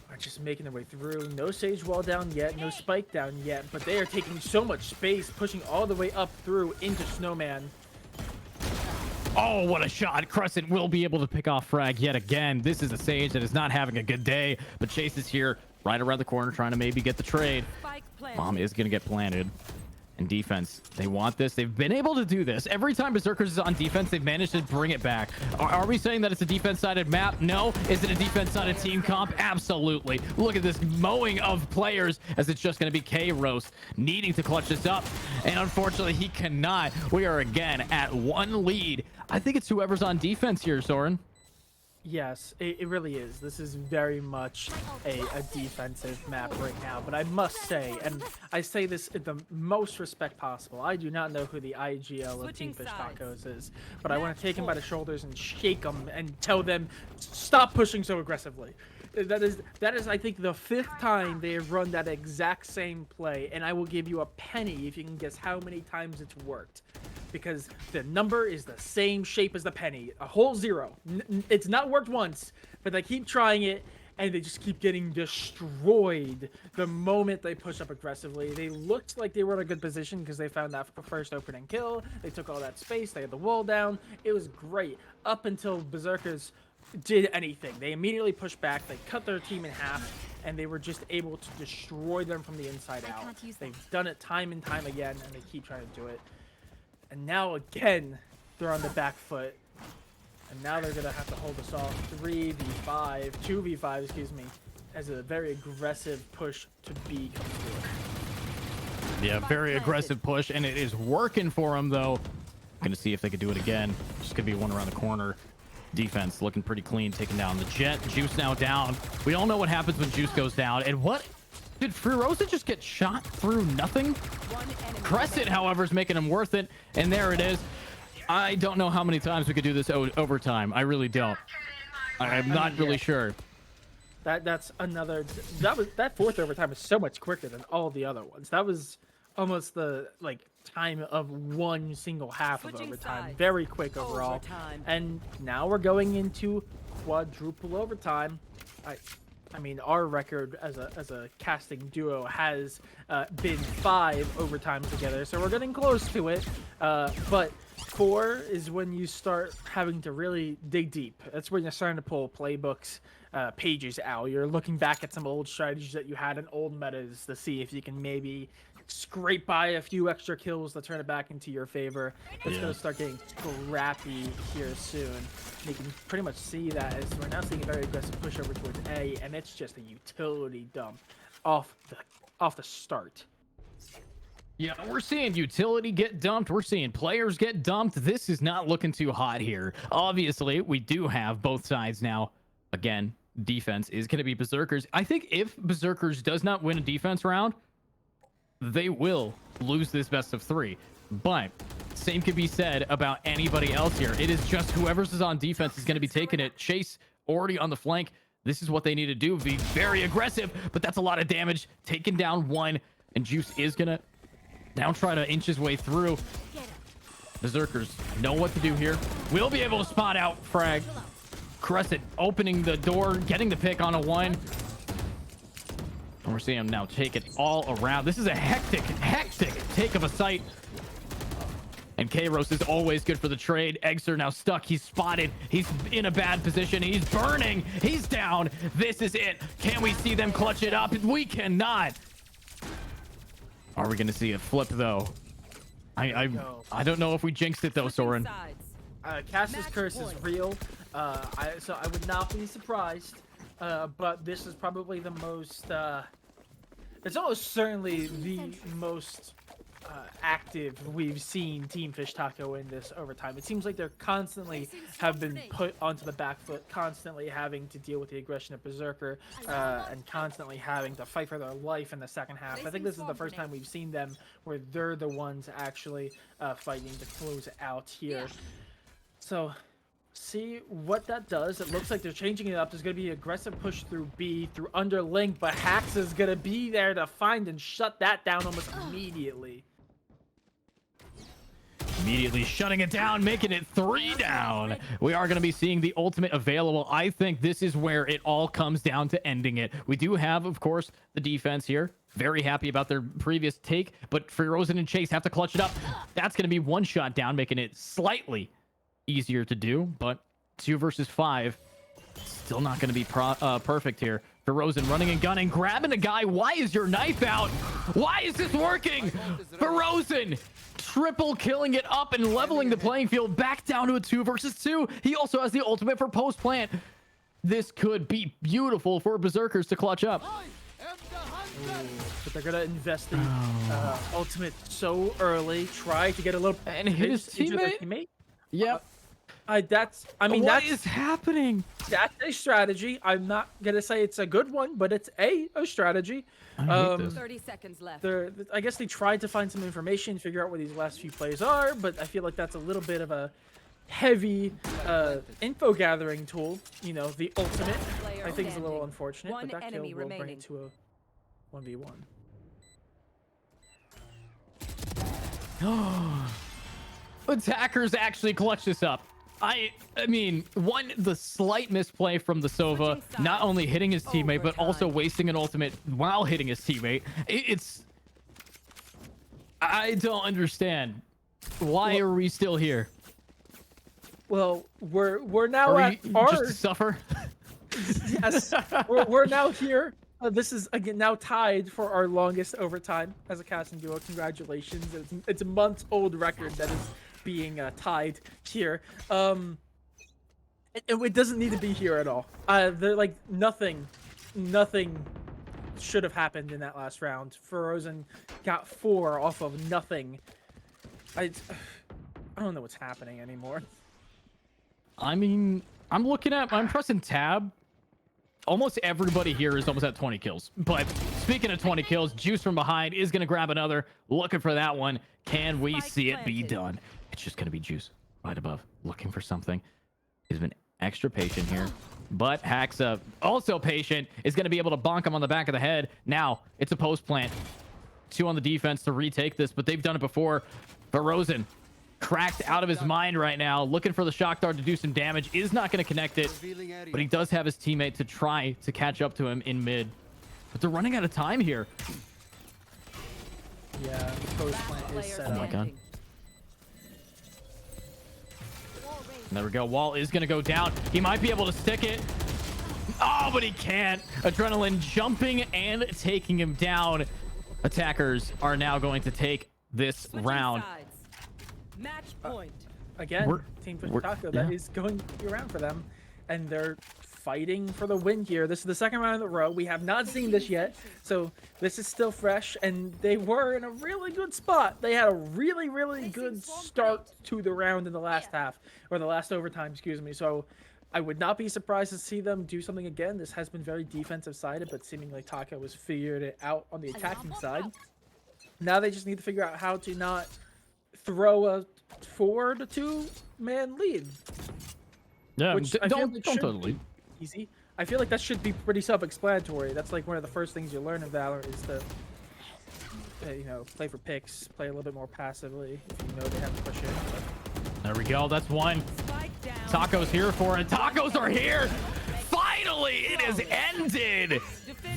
are just making their way through. No Sage wall down yet, no spike down yet, but they are taking so much space, pushing all the way up through into Snowman. Oh, what a shot. Crescent will be able to pick off Frag yet again. This is a Sage that is not having a good day, but Chase is here right around the corner trying to maybe get the trade. Bomb is going to get planted. And defense, they want this. They've been able to do this. Every time Berserkers is on defense, they've managed to bring it back. Are we saying that it's a defense-sided map? No. Is it a defense-sided team comp? Absolutely. Look at this mowing of players, as it's just going to be K-Roast needing to clutch this up. And unfortunately, he cannot. We are again at one lead. I think it's whoever's on defense here, Soren. Yes, it really is. This is very much a defensive map right now. But I must say, and I say this in the most respect possible, I do not know who the IGL of Teamfish Tacos is. But I want to take him by the shoulders and shake him and tell them, stop pushing so aggressively. That is, I think, the 5th time they have run that exact same play. And I will give you a penny if you can guess how many times it's worked. Because the number is the same shape as the penny, a whole 0. It's not worked once, but they keep trying it, and they just keep getting destroyed the moment they push up aggressively. They looked like they were in a good position because they found that first opening kill. They took all that space. They had the wall down. It was great up until Berserkers did anything. They immediately pushed back. They cut their team in half, and they were just able to destroy them from the inside out. They've done it time and time again, and they keep trying to do it. And now again, they're on the back foot. And now they're going to have to hold us off 2v5, excuse me, as a very aggressive push to B comes through. Yeah, very aggressive push, and it is working for them, though. Going to see if they can do it again. Just going to be one around the corner. Defense looking pretty clean, taking down the Jet. Juice now down. We all know what happens when Juice goes down. And what? Did Furosa just get shot through nothing? Crescent, however, is making him worth it. And there it is. I don't know how many times we could do this overtime. I really don't. I'm not really sure. That's another. That 4th overtime is so much quicker than all the other ones. That was almost the time of one single half of overtime. Very quick overall. And now we're going into quadruple overtime. I mean, our record as a casting duo has been 5 overtimes together, so we're getting close to it. But 4 is when you start having to really dig deep. That's when you're starting to pull playbooks, pages out. You're looking back at some old strategies that you had in old metas to see if you can maybe scrape by a few extra kills to turn it back into your favor. It's going to start getting scrappy here soon. You can pretty much see that as we're now seeing a very aggressive push over towards A, and it's just a utility dump off the start. Yeah, we're seeing utility get dumped. We're seeing players get dumped. This is not looking too hot here. Obviously, we do have both sides now. Again, defense is going to be Berserkers. I think if Berserkers does not win a defense round, they will lose this best of 3. But same can be said about anybody else here. It is just whoever's is on defense is going to be taking it. Chase already on the flank. This is what they need to do. Be very aggressive, but that's a lot of damage. Taking down 1, and Juice is going to now try to inch his way through. Berserkers know what to do here. We'll be able to spot out Frag. Crescent opening the door, getting the pick on a 1. And we're seeing him now take it all around. This is a hectic take of a site. And K-Roast is always good for the trade. Eggster now stuck. He's spotted. He's in a bad position. He's burning. He's down. This is it. Can we see them clutch it up? We cannot. Are we going to see a flip, though? I don't know if we jinxed it, though, Soren. Cass's curse is real. So I would not be surprised. But this is probably the most... it's almost certainly the most active we've seen Team Fish Taco in this overtime. It seems like they're constantly have been put onto the back foot, constantly having to deal with the aggression of Berserker, and constantly having to fight for their life in the second half. I think this is the first time we've seen them where they're the ones actually fighting to close it out here. So see what that does. It looks like they're changing it up. There's going to be aggressive push through B, through underlink, but Hax is going to be there to find and shut that down almost immediately. Immediately shutting it down, making it 3 down. We are going to be seeing the ultimate available. I think this is where it all comes down to ending it. We do have, of course, the defense here. Very happy about their previous take, but Ferozen and Chase have to clutch it up. That's going to be 1 shot down, making it slightly easier to do, but 2 versus 5 still not going to be perfect here. Ferozen running and gunning, grabbing a guy. Why is your knife out? Why is this working? Ferozen triple killing it up and leveling the playing field back down to a 2 versus 2. He also has the ultimate for post plant. This could be beautiful for Berserkers to clutch up. But they're gonna invest the ultimate so early, try to get a little and hit his teammate. Yep. What is happening? That's a strategy. I'm not gonna say it's a good one, but it's a strategy. I hate this. 30 seconds left. I guess they tried to find some information, figure out where these last few plays are, but I feel like that's a little bit of a heavy info gathering tool. You know, the ultimate. I think is a little unfortunate, but that kill will bring it to a 1v1. Attackers actually clutch this up. I mean, the slight misplay from the Sova, not only hitting his teammate, but also wasting an ultimate while hitting his teammate. I don't understand. Why are we still here? Well, we're now Are at we our just to suffer? yes, we're now here. This is again now tied for our longest overtime as a casting duo. Congratulations! It's a month-old record that is being tied here. It doesn't need to be here at all. They're like nothing should have happened in that last round. Ferozen got 4 off of nothing. I don't know what's happening anymore. I mean, I'm pressing tab. Almost everybody here is almost at 20 kills. But speaking of 20 kills, Juice from behind is going to grab another. Looking for that one. Can we see it be done? It's just going to be Juice right above. Looking for something. He's been extra patient here. But Haxa, also patient, is going to be able to bonk him on the back of the head. Now, it's a post plant. 2 on the defense to retake this, but they've done it before. Ferozen cracked out of his mind right now, looking for the shock dart to do some damage. Is not going to connect it, but he does have his teammate to try to catch up to him in mid. But they're running out of time here. Yeah, the post plant is set Oh my up. god. There we go. Wall is going to go down. He might be able to stick it. Oh, but he can't. Adrenaline jumping and taking him down. Attackers are now going to take this round. Match point. Again, Team Fish Taco, that is going to be around for them. And they're fighting for the win here. This is the second round in a row. We have not seen this yet. So this is still fresh. And they were in a really good spot. They had a really, really good start to the round in the last half. Or the last overtime, excuse me. So I would not be surprised to see them do something again. This has been very defensive-sided, but seemingly Taco has figured it out on the attacking side. Now they just need to figure out how to not throw a 4-2 man lead. Yeah, Which I feel don't like should totally. be easy. I feel like that should be pretty self-explanatory. That's like one of the first things you learn in Valorant is to, you know, play for picks, play a little bit more passively if you know they have to push in. There we go. That's one. Taco's here for it. Tacos are here. Finally, it has ended.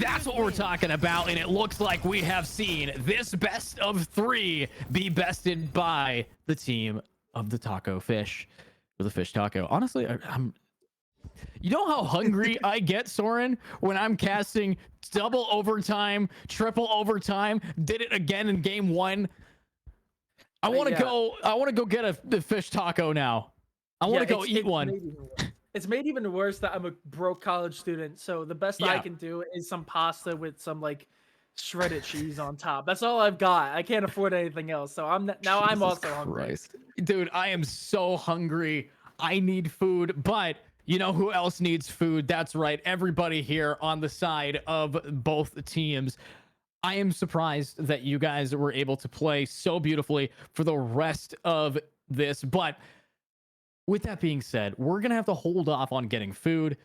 That's what we're talking about. And it looks like we have seen this best of 3 be bested by the team of the Taco Fish. Or the Fish Taco. Honestly, I'm... You know how hungry I get, Soren, when I'm casting double overtime, triple overtime, did it again in game 1. I want to go. I want to go get a fish taco now. I want to go eat one. It's made even worse that I'm a broke college student. So the best I can do is some pasta with some like shredded cheese on top. That's all I've got. I can't afford anything else. So now I'm Jesus also hungry. Christ. Dude, I am so hungry. I need food, but you know who else needs food? That's right. Everybody here on the side of both teams. I am surprised that you guys were able to play so beautifully for the rest of this. But with that being said, we're going to have to hold off on getting food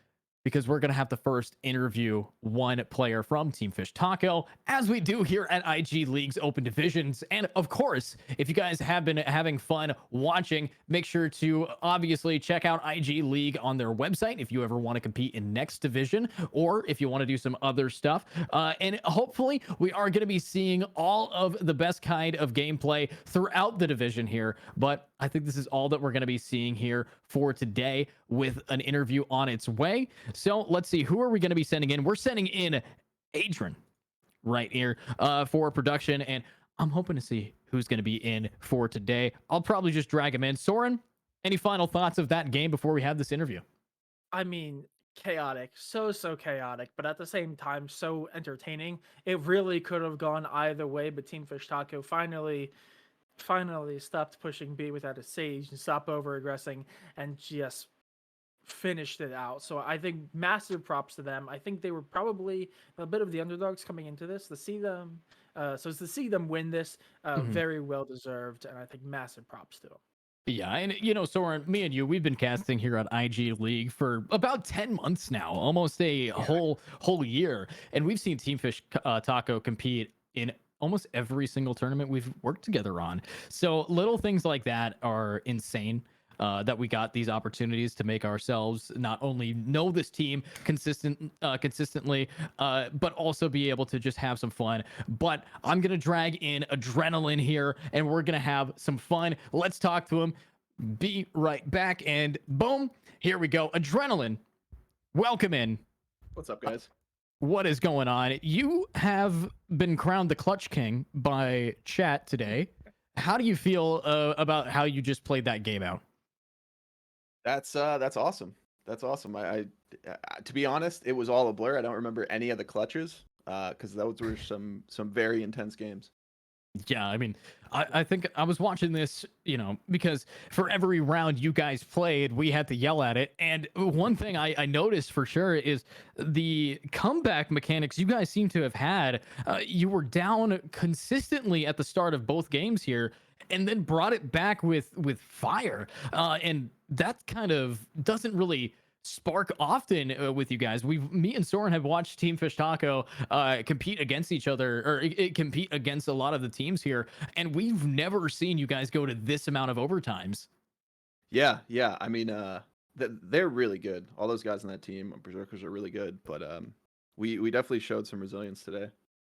because we're going to have to first interview one player from Team Fish Taco, as we do here at IGLeague's Open Divisions. And of course, if you guys have been having fun watching, make sure to obviously check out IGLeague on their website if you ever want to compete in next division, or if you want to do some other stuff. And hopefully we are going to be seeing all of the best kind of gameplay throughout the division here. But I think this is all that we're going to be seeing here for today, with an interview on its way. So let's see, who are we going to be sending in? We're sending in Adrian right here for production, and I'm hoping to see who's going to be in for today. I'll probably just drag him in. Soren, any final thoughts of that game before we have this interview? I mean, chaotic, so chaotic, but at the same time, so entertaining. It really could have gone either way, but Team Fish Taco finally stopped pushing B without a sage and stopped over aggressing and just finished it out. So I think massive props to them. I think they were probably a bit of the underdogs coming into this. To see them win this, very well deserved, and I think massive props to them. Yeah, and you know, Soren, me and you, we've been casting here at IGLeague for about 10 months now, almost a whole year, and we've seen Team Fish Taco compete in almost every single tournament we've worked together on. So little things like that are insane. That we got these opportunities to make ourselves not only know this team consistently, but also be able to just have some fun. But I'm gonna drag in Adrenaline here, and we're gonna have some fun. Let's talk to him. Be right back, and boom, here we go. Adrenaline, welcome in. What's up, guys? What is going on? You have been crowned the Clutch King by chat today. How do you feel about how you just played that game out? That's awesome. That's awesome. I to be honest, it was all a blur. I don't remember any of the clutches because those were some very intense games. Yeah, I mean, I think I was watching this, you know, because for every round you guys played, we had to yell at it. And one thing I noticed for sure is the comeback mechanics you guys seem to have had. You were down consistently at the start of both games here, and then brought it back with fire. And that kind of doesn't really spark often with you guys. Me and Soren have watched Team Fish Taco compete against each other, or compete against a lot of the teams here, and we've never seen you guys go to this amount of overtimes. Yeah. I mean, they're really good. All those guys on that team, Berserkers, are really good. But we definitely showed some resilience today.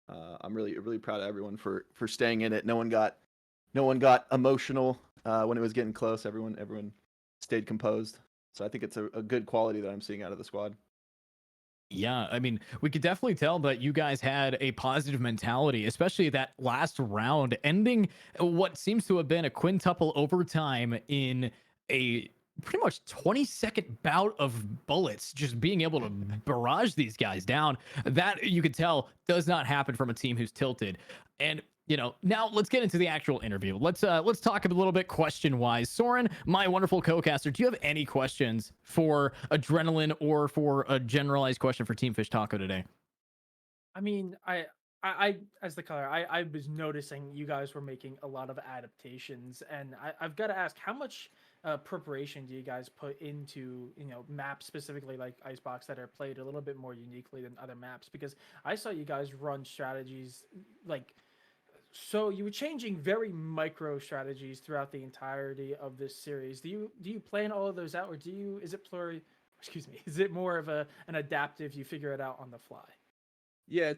I'm really proud of everyone for staying in it. No one got emotional when it was getting close. Everyone stayed composed. So I think it's a good quality that I'm seeing out of the squad. Yeah, I mean, we could definitely tell that you guys had a positive mentality, especially that last round, ending what seems to have been a quintuple overtime in a pretty much 20-second bout of bullets, just being able to barrage these guys down. That, you could tell, does not happen from a team who's tilted. And you know, now let's get into the actual interview. Let's talk a little bit question-wise. Soren, my wonderful co-caster, do you have any questions for Adrenaline or for a generalized question for Team Fish Taco today? I mean, I as the color, I was noticing you guys were making a lot of adaptations, and I've got to ask, how much preparation do you guys put into, you know, maps specifically like Icebox that are played a little bit more uniquely than other maps? Because I saw you guys run strategies like, so you were changing very micro strategies throughout the entirety of this series. Do you plan all of those out, or is it more of an adaptive, you figure it out on the fly? Yeah,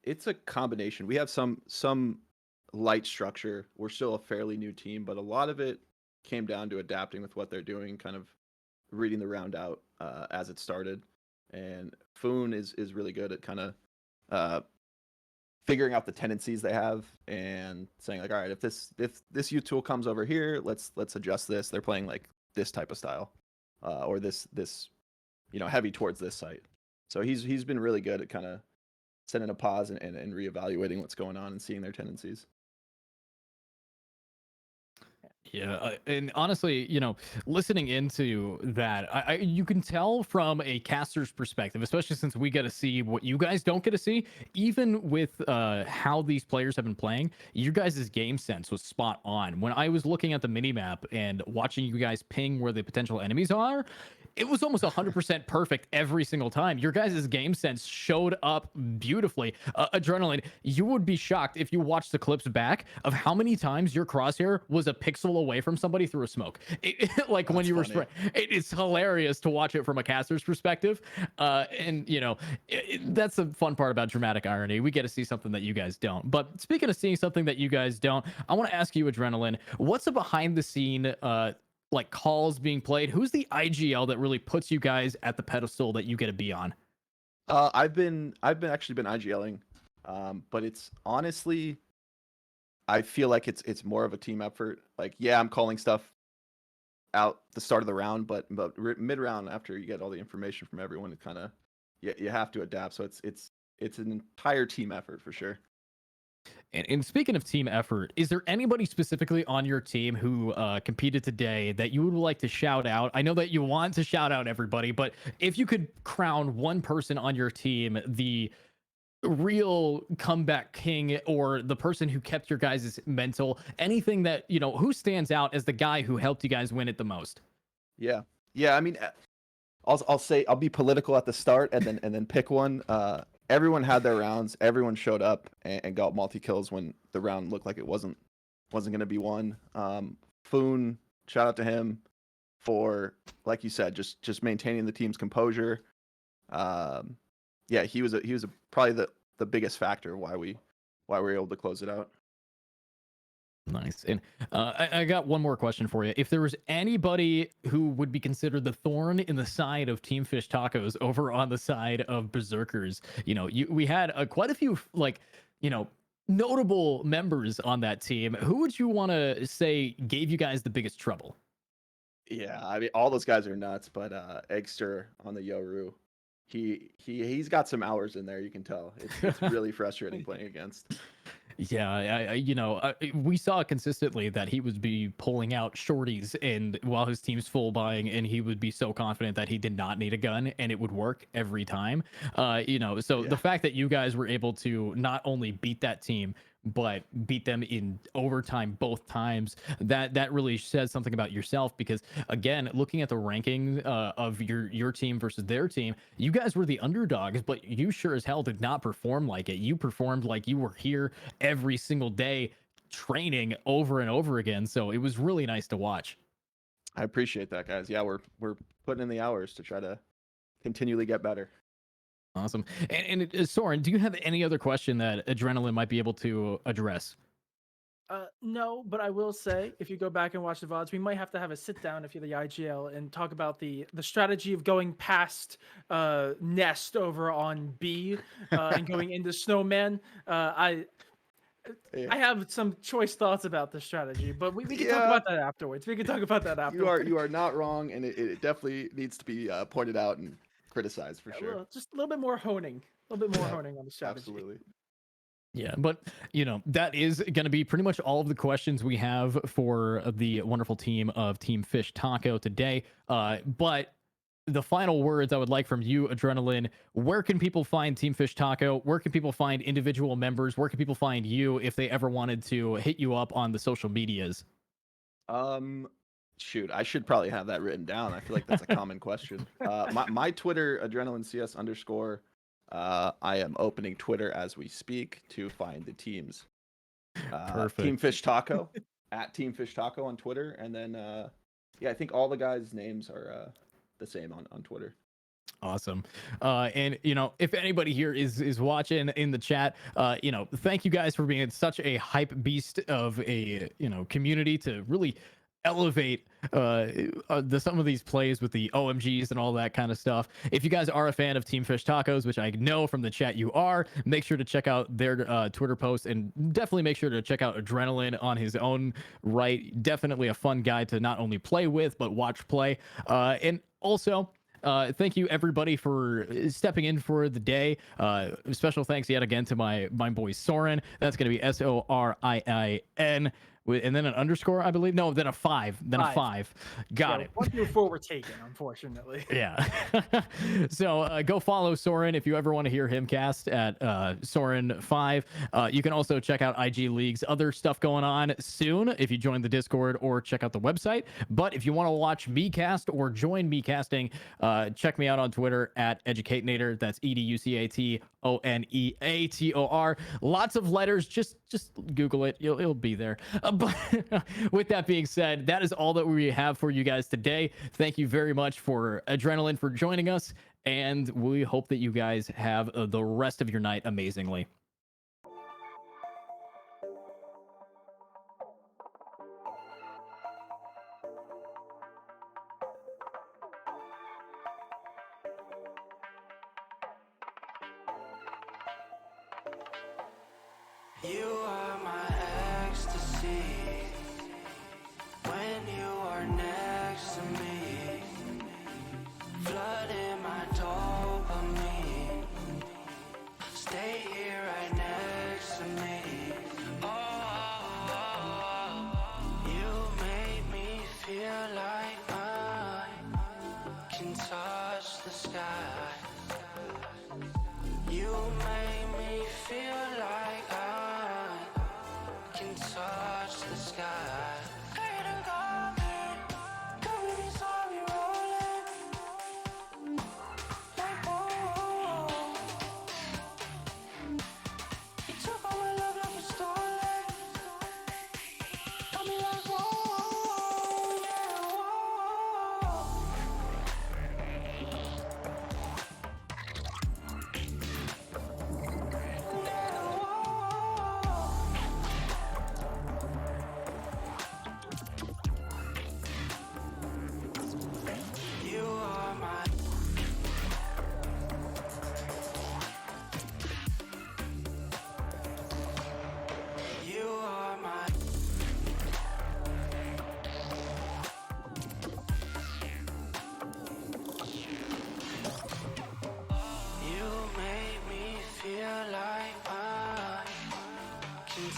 it's a combination. We have some light structure. We're still a fairly new team, but a lot of it came down to adapting with what they're doing, kind of reading the round out as it started. And Foon is really good at kind of figuring out the tendencies they have and saying like, all right, if this U tool comes over here, let's adjust this. They're playing like this type of style, or this heavy towards this site. So he's been really good at kind of sending a pause and reevaluating what's going on and seeing their tendencies. Yeah, and honestly, listening into that, you can tell from a caster's perspective, especially since we get to see what you guys don't get to see. Even with how these players have been playing, your guys' game sense was spot on. When I was looking at the minimap and watching you guys ping where the potential enemies are, it was almost 100% perfect every single time. Your guys' game sense showed up beautifully. Adrenaline, you would be shocked if you watched the clips back of how many times your crosshair was a pixel away from somebody through a smoke. Like when you were spraying. It's hilarious to watch it from a caster's perspective. And that's the fun part about dramatic irony. We get to see something that you guys don't. But speaking of seeing something that you guys don't, I want to ask you, Adrenaline, what's a behind the scene like calls being played? Who's the IGL that really puts you guys at the pedestal that you get to be on? I've been IGLing, but it's honestly, I feel like it's more of a team effort. Like, yeah, I'm calling stuff out the start of the round, but mid round, after you get all the information from everyone, it kind of you have to adapt. So it's an entire team effort for sure. And speaking of team effort, is there anybody specifically on your team who competed today that you would like to shout out? I know that you want to shout out everybody, but if you could crown one person on your team the real comeback king, or the person who kept your guys' mental, anything that, who stands out as the guy who helped you guys win it the most? Yeah. I mean, I'll say I'll be political at the start and then pick one. Everyone had their rounds. Everyone showed up and got multi kills when the round looked like it wasn't going to be won. Foon, shout out to him for, like you said, just maintaining the team's composure. Yeah, he was probably the biggest factor why we were able to close it out. Nice. And I got one more question for you. If there was anybody who would be considered the thorn in the side of Team Fish Tacos over on the side of Berserkers, we had quite a few notable members on that team. Who would you want to say gave you guys the biggest trouble? Yeah, I mean, all those guys are nuts, but Eggster on the Yoru, he's got some hours in there. You can tell it's really frustrating playing against. Yeah, we saw consistently that he would be pulling out shorties, and while his team's full buying, and he would be so confident that he did not need a gun, and it would work every time. The fact that you guys were able to not only beat that team, but beat them in overtime both times, that really says something about yourself. Because again, looking at the ranking of your team versus their team, you guys were the underdogs, but you sure as hell did not perform like it. You performed like you were here every single day training over and over again. So it was really nice to watch. I appreciate that, guys. Yeah, we're putting in the hours to try to continually get better. Awesome. And Soren, do you have any other question that Adrenaline might be able to address? No, but I will say, if you go back and watch the VODs, we might have to have a sit down if you're the IGL and talk about the strategy of going past Nest over on B and going into Snowman. I have some choice thoughts about the strategy, but we can talk about that afterwards. You are not wrong, and it definitely needs to be pointed out and criticized for sure. Just a little bit more honing. On the strategy. Absolutely. Yeah, but that is going to be pretty much all of the questions we have for the wonderful team of Team Fish Taco today. But the final words I would like from you, Adrenaline: where can people find Team Fish Taco? Where can people find individual members? Where can people find you if they ever wanted to hit you up on the social medias? Shoot, I should probably have that written down. I feel like that's a common question. My Twitter, AdrenalineCS_. I am opening Twitter as we speak to find the teams. Perfect. Team Fish Taco at Team Fish Taco on Twitter, and then I think all the guys' names are the same on Twitter. Awesome. And if anybody here is watching in the chat, thank you guys for being such a hype beast of a community to really elevate some of these plays with the OMGs and all that kind of stuff. If you guys are a fan of Team Fish Tacos, which I know from the chat you are, make sure to check out their Twitter posts, and definitely make sure to check out Adrenaline on his own right. Definitely a fun guy to not only play with but watch play. And also, Thank you everybody for stepping in for the day. Special thanks yet again to my boy Soren. That's going to be SORIIN. And then an underscore, I believe. No, then a 5. Then a 5. Got it. 1 through 4 were taken, unfortunately. Yeah. So go follow Soren if you ever want to hear him cast at Soren5. You can also check out IGLeague's other stuff going on soon if you join the Discord or check out the website. But if you want to watch me cast or join me casting, check me out on Twitter at Educatinator. That's EDUCATONEATOR. Lots of letters. Just Google it. It'll be there. But with that being said, that is all that we have for you guys today. Thank you very much for Adrenaline for joining us, and we hope that you guys have the rest of your night amazingly. You are my ecstasy when you are next to me, flooding my dopamine. Stay here right next to me. Oh, you make me feel like I can touch the sky. You make me feel like I can touch the sky.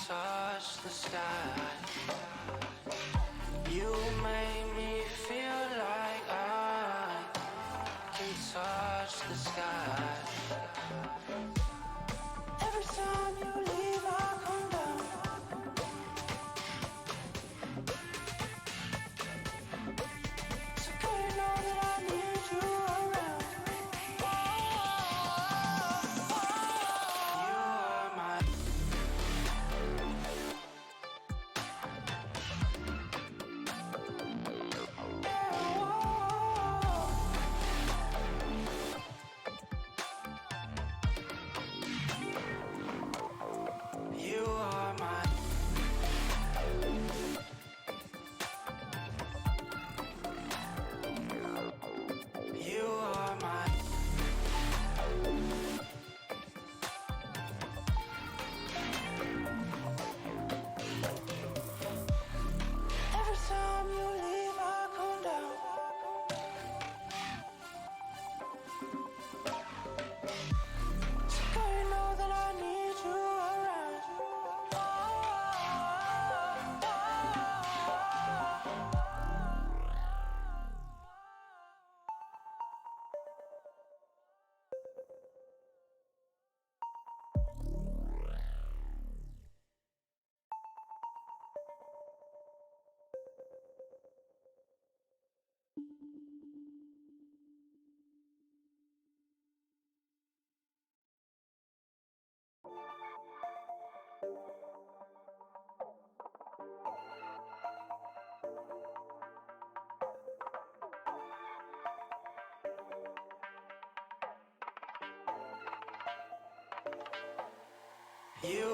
Touch the sky. You make me feel like I can touch the sky. Every time you leave, I come down. So good to know that I need you around. You are my You